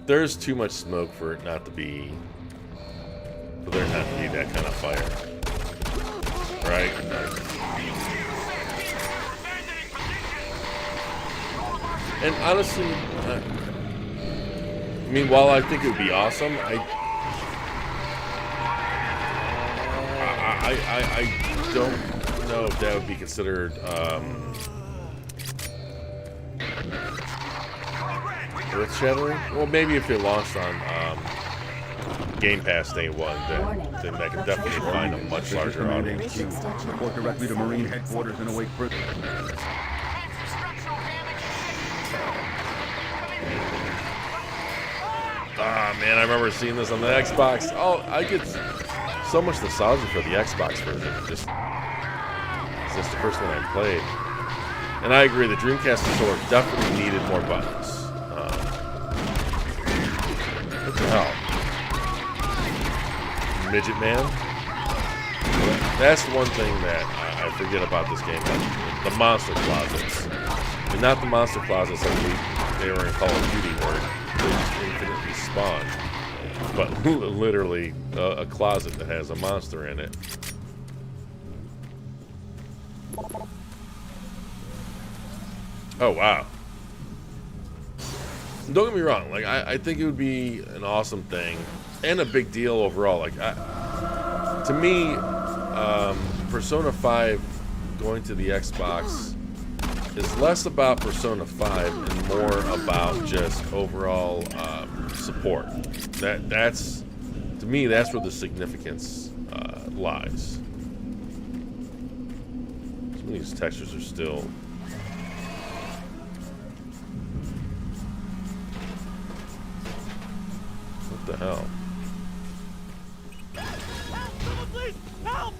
There's too much smoke for it not to be... for there not to be that kind of fire. Right? And honestly, I mean, while I think it would be awesome, I don't know if that would be considered earth-shattering. Well, maybe if it launched on Game Pass Day 1, then that could definitely find a much larger audience. Report directly to Marine headquarters and await further. Ah, man, I remember seeing this on the Xbox. Oh, I get so much nostalgia for the Xbox version. Just the first one I played. And I agree, the Dreamcast controller definitely needed more buttons. What the hell? Midget Man? That's one thing that I forget about this game. The monster closets. And not the monster closets like they were in Call of Duty where they just infinitely spawn. But literally a closet that has a monster in it. Oh, wow. Don't get me wrong, like I think it would be an awesome thing and a big deal overall. Like to me, Persona 5 going to the Xbox is less about Persona 5 and more about just overall support. That's to me, that's where the significance lies. Some of these textures are still. What the hell? Someone please help!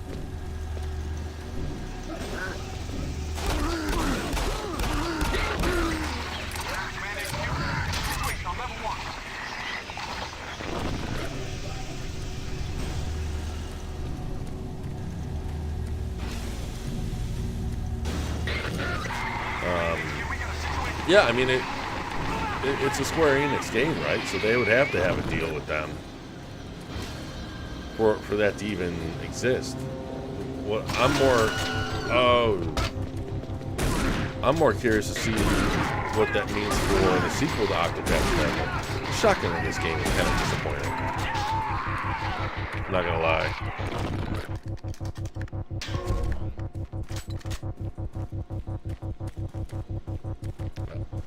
Yeah, I mean it's a Square Enix game, right? So they would have to have a deal with them for that to even exist. What I'm more curious to see what that means for the sequel to Octopath Traveler. The shotgun in this game is kind of disappointing. I'm not gonna lie.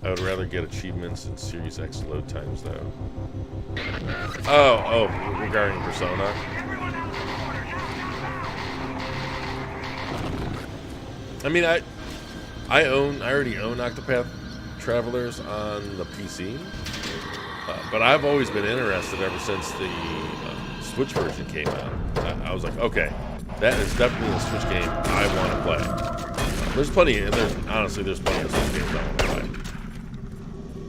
I would rather get achievements in Series X load times, though. Oh, regarding Persona. I mean, I already own Octopath Travelers on the be seen. But I've always been interested ever since the Switch version came out. I was like, okay, that is definitely a Switch game I want to play. There's plenty, and there's plenty of Switch games I want to play.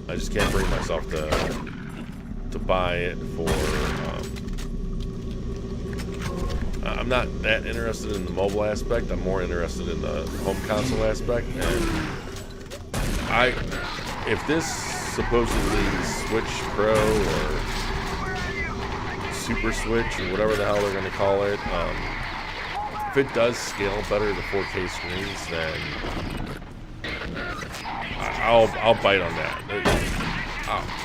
I just can't bring myself to buy it for. I'm not that interested in the mobile aspect. I'm more interested in the home console aspect. And if this supposedly Switch Pro or Super Switch or whatever the hell they're going to call it, if it does scale better to 4K screens, then I'll bite on that.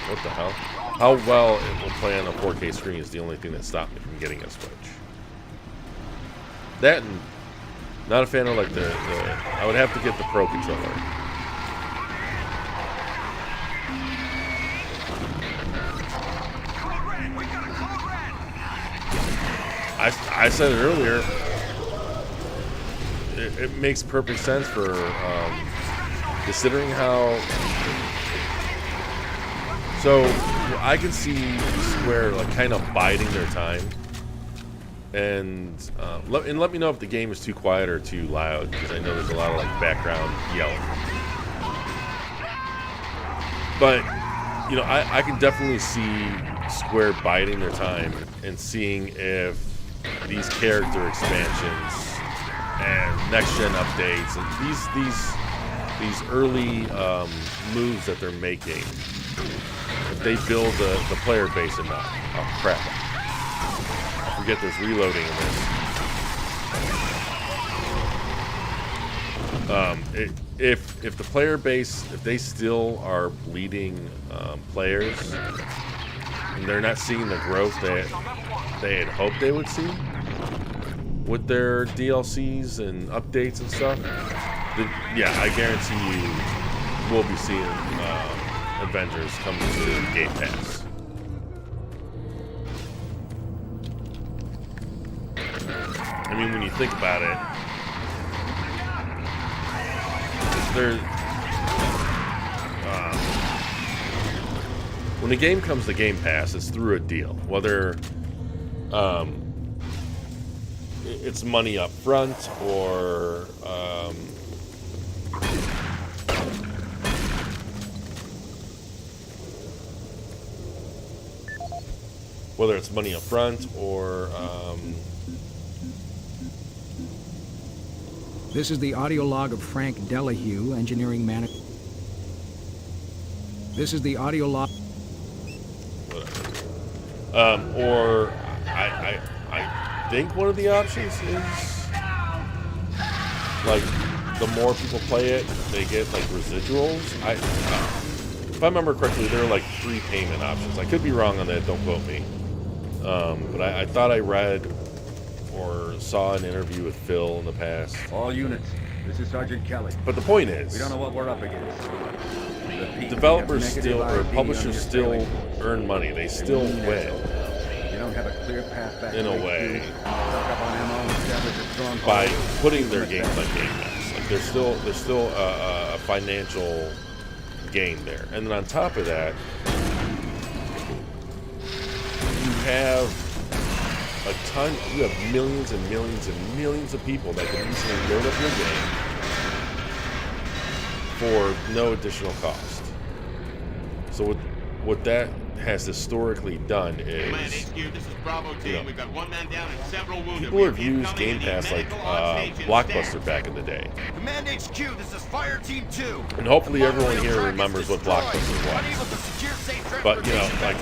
What the hell? How well it will play on a 4K screen is the only thing that stopped me from getting a Switch. That, and not a fan of like the I would have to get the Pro controller. I said it earlier. It makes perfect sense for considering how. So I can see Square like kind of biding their time, and let me know if the game is too quiet or too loud, because I know there's a lot of like background yelling. But you know, I can definitely see Square biding their time and seeing if these character expansions and next-gen updates and these early moves that they're making, if they build the player base enough. Oh crap! I forget there's reloading in this. If the player base, if they still are bleeding players, and they're not seeing the growth that they had hoped they would see with their DLCs and updates and stuff, then, yeah, I guarantee you we'll be seeing Avengers come to Game Pass. I mean, when you think about it, when the game comes to Game Pass, it's through a deal. Whether it's money up front or whether it's money up front or This is the audio log of Frank Delahue, engineering manager. This is the audio log. Or I think one of the options is like the more people play it, they get like residuals. If I remember correctly, there are like 3 payment options. I could be wrong on that. Don't quote me. But I thought I read or saw an interview with Phil in the past. All units, this is Sergeant Kelly. But the point is, we don't know what we're up against. Developers still, or publishers still earn money. They still win. You don't have a clear path back in a way by putting their games on Game Pass. Like there's still a financial gain there. And then on top of that, you have millions and millions and millions of people that can easily load up your game for no additional cost. So what that has historically done is, We've got one man down and several wounded. People have used Game Pass like Blockbuster back in the day. Command HQ, this is Fire Team 2. And hopefully everyone here remembers what Blockbuster was. But, you know, like,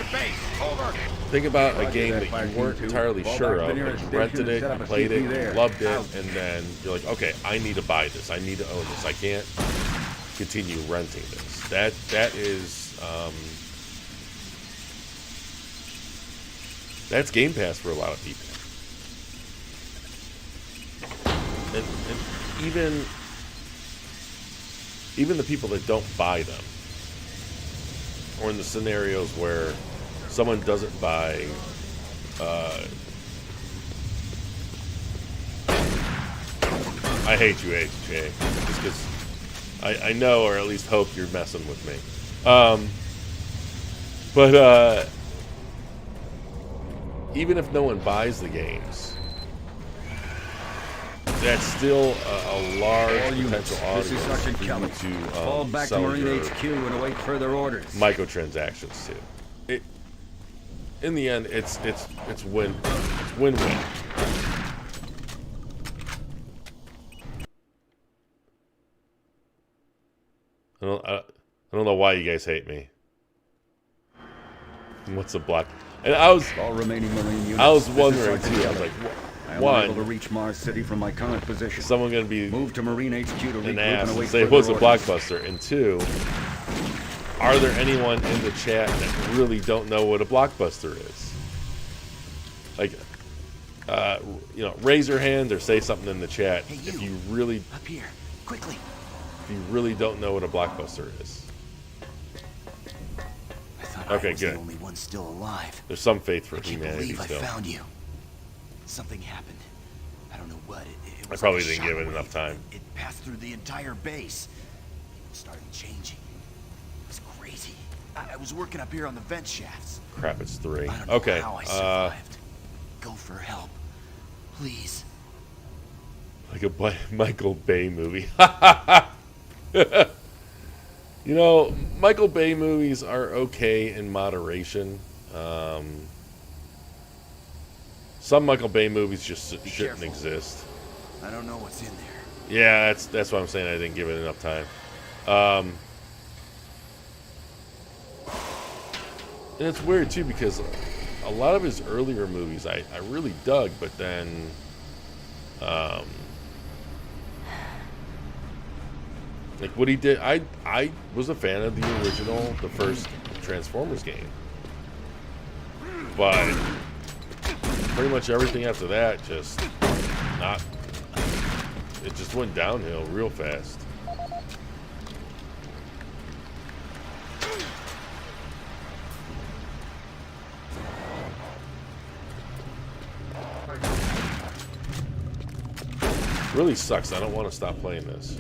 think about a game that you weren't entirely sure of, but you rented it, you played it, you loved it, and then you're like, okay, I need to buy this, I need to own this, I can't continue renting this. That is, that's Game Pass for a lot of people. And even the people that don't buy them, or in the scenarios where someone doesn't buy I hate you, AJ, just because I know, or at least hope, you're messing with me. But even if no one buys the games, that's still a large potential audience. This is Sergeant Kelly. Fall back to Marine HQ and await further orders. Microtransactions too. In the end, it's win-win. It's win-win. I don't know why you guys hate me. What's a block? And I was all remaining Marine units. I was wondering too. I was like, I am able to reach Mars City from my current position. Is someone going to be moved to Marine HQ to an ass and say what's a blockbuster? And two, are there anyone in the chat that really don't know what a blockbuster is? Like, you know, raise your hand or say something in the chat if you really up here quickly. If you really don't know what a blockbuster is. Okay, good. The only one still alive. There's some faith for humanity still. I found you. Something happened. I don't know what. It was I probably like didn't give it enough time. It passed through the entire base. People started changing. It was crazy. I was working up here on the vent shafts. Crap, it's 3. I don't know Okay. how I survived. Go for help, please. Like a Michael Bay movie. You know, Michael Bay movies are okay in moderation. Some Michael Bay movies just shouldn't exist. I don't know what's in there. Yeah, that's what I'm saying. I didn't give it enough time. And it's weird too because a lot of his earlier movies I really dug, but then like what he did, I was a fan of the original, the first Transformers game, but pretty much everything after that just it just went downhill real fast. Really sucks. I don't want to stop playing this.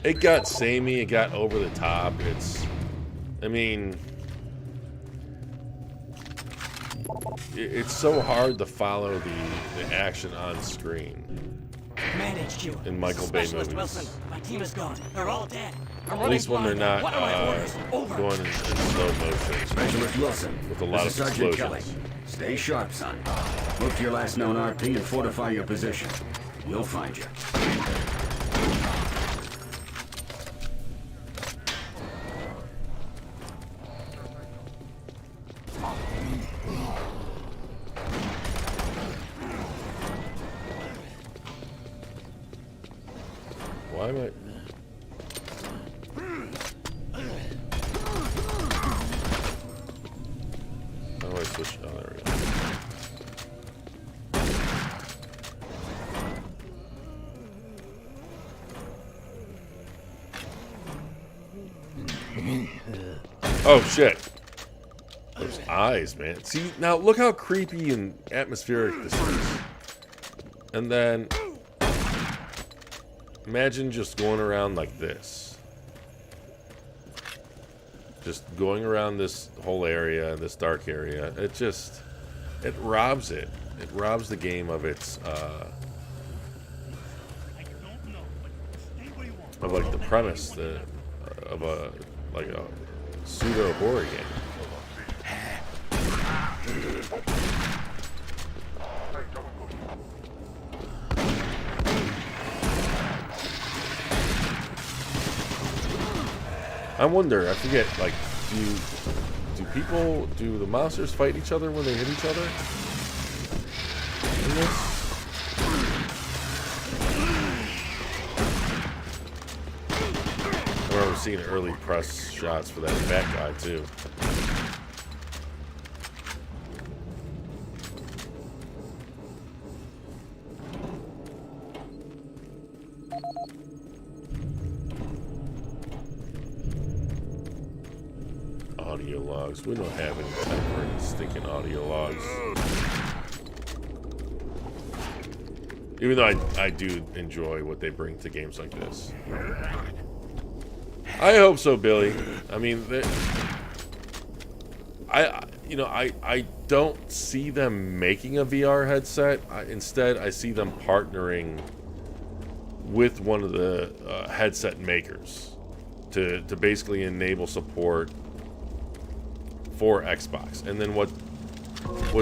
It got samey. It got over the top. I mean, it's so hard to follow the action on screen in Michael Bay movies. Wilson, my team is gone. They're all dead. At least when they're not going in slow motion. Specialist Wilson, with a lot of Sergeant explosions. Kelly. Stay sharp, son. Move to your last known RP and fortify your position. We'll find you. Why am I... How do I switch? Oh, there we go. Oh, shit. Those eyes, man. See, now look how creepy and atmospheric this is. And then... imagine just going around like this. Just going around this whole area, this dark area. It robs it. It robs the game of its, of like the premise of a pseudo horror game. I wonder, I forget, like, do the monsters fight each other when they hit each other? In this? I remember seeing early press shots for that fat guy, too. Audio logs. We don't have any time for any stinking audio logs. Even though I do enjoy what they bring to games like this. I hope so, Billy. I mean, I don't see them making a VR headset. Instead, I see them partnering with one of the headset makers to basically enable support for Xbox. And then what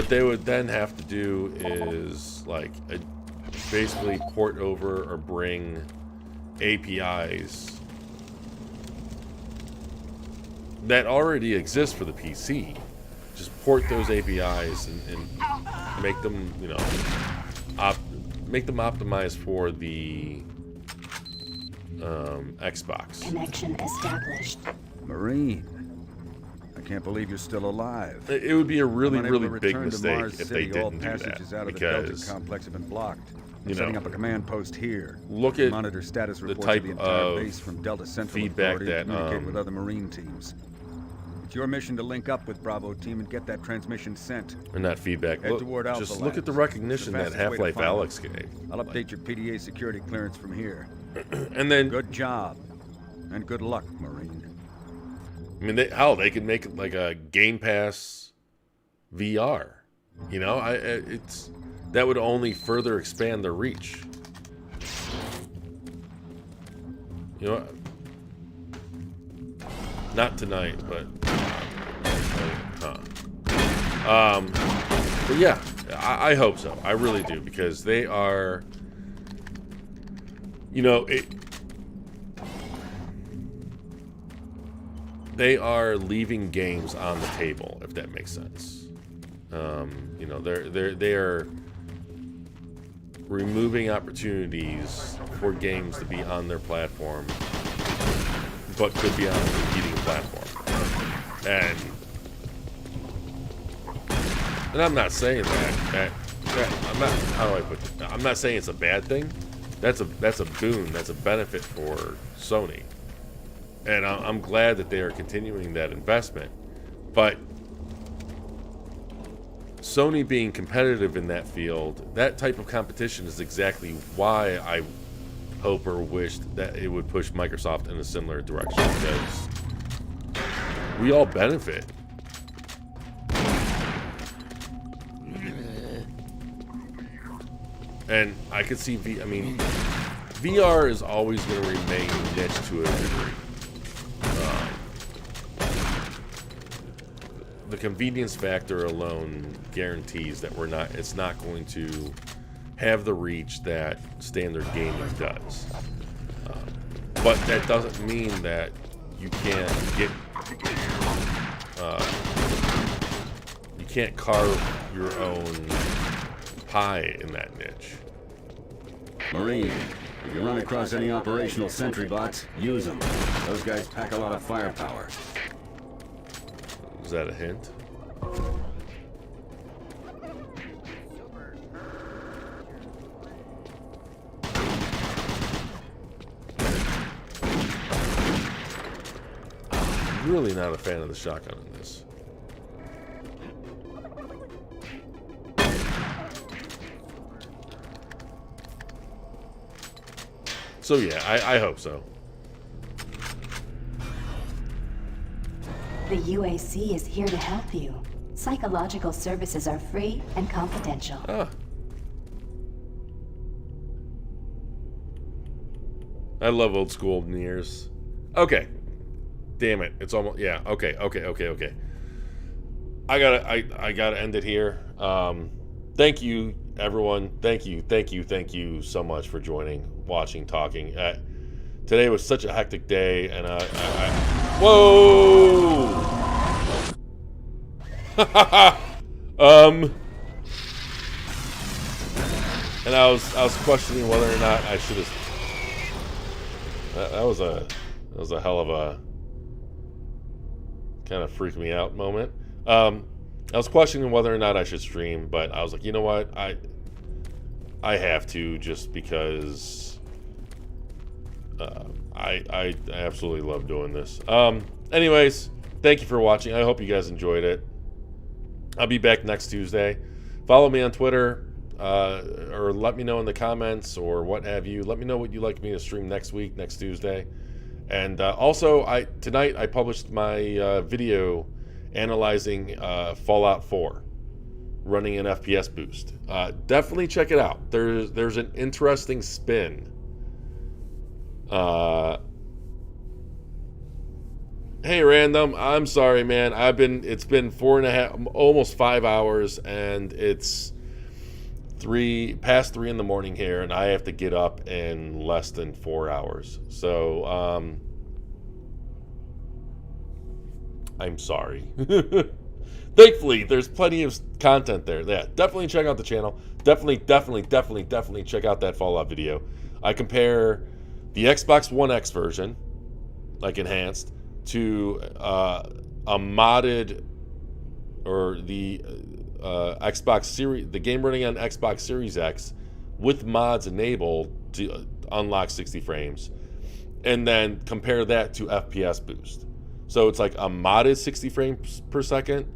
they would then have to do is like basically port over or bring APIs that already exist for the PC. Just port those APIs and make them, you know, make them optimized for the Xbox. Connection established. Marine, I can't believe you're still alive. It would be a really, really big to mistake Mars if City. they didn't All do passages that, out of the Delta because complex have been blocked. you Setting know, up a command post here. look at Monitor status the reports type of the entire of base from Delta Central feedback Authority that to communicate with other Marine teams. It's your mission to link up with Bravo team and get that transmission sent. and that feedback. Head Look, toward Alpha just look at the Labs. recognition It's the that fastest way to Half-Life find Alex them. gave. I'll update your PDA security clearance from here. And then, good job, and good luck, Marine. I mean, they could make it like a Game Pass VR. You know, it's that would only further expand their reach. You know, not tonight, but but yeah, I hope so. I really do, because they are, you know, they are leaving games on the table, if that makes sense. You know, they are removing opportunities for games to be on their platform, but could be on a competing platform. And I'm not saying that I'm not, how do I put it? I'm not saying it's a bad thing. That's a boon. That's a benefit for Sony. And I'm glad that they are continuing that investment. But Sony being competitive in that field, that type of competition is exactly why I hope or wished that it would push Microsoft in a similar direction, because we all benefit. And I could see VR is always going to remain niche to a degree. The convenience factor alone guarantees that it's not going to have the reach that standard gaming does. But that doesn't mean that you can't you can't carve your own pie in that niche. Marine, if you run across any operational sentry bots, use them. Those guys pack a lot of firepower. Is that a hint? I'm really not a fan of the shotgun in this. So yeah, I hope so. The UAC is here to help you. Psychological services are free and confidential. I love old school Niers. Okay. Damn it. It's almost, yeah. Okay. I gotta end it here. Thank you, everyone. Thank you so much for joining, watching, talking. Today was such a hectic day, and whoa! And I was questioning whether or not I should have. That was a hell of a kind of freak me out moment. I was questioning whether or not I should stream, but I was like, you know what, I have to, just because I absolutely love doing this. Anyways, thank you for watching. I hope you guys enjoyed it. I'll be back next Tuesday. Follow me on Twitter, or let me know in the comments or what have you. Let me know what you'd like me to stream next week, next Tuesday. And also, tonight I published my video analyzing Fallout 4, running an FPS boost. Definitely check it out. There's an interesting spin. Hey, Random, I'm sorry, man. It's been 4.5, almost 5 hours, and it's past 3 in the morning here, and I have to get up in less than 4 hours. So, I'm sorry. Thankfully, there's plenty of content there. Yeah, definitely check out the channel. Definitely check out that Fallout video. I compare the Xbox One X version, like enhanced, to a modded, or the Xbox Series, the game running on Xbox Series X with mods enabled to unlock 60 frames, and then compare that to FPS boost. So it's like a modded 60 frames per second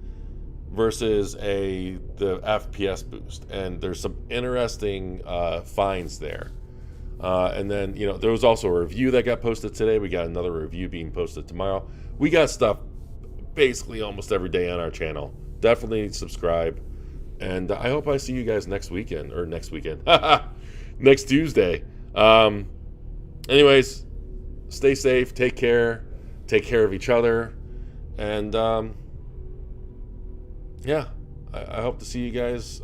versus the FPS boost, and there's some interesting finds there. And then, there was also a review that got posted today. We got another review being posted tomorrow. We got stuff basically almost every day on our channel. Definitely subscribe. And I hope I see you guys next weekend. Next Tuesday. Anyways, stay safe. Take care of each other. And, yeah, I hope to see you guys again.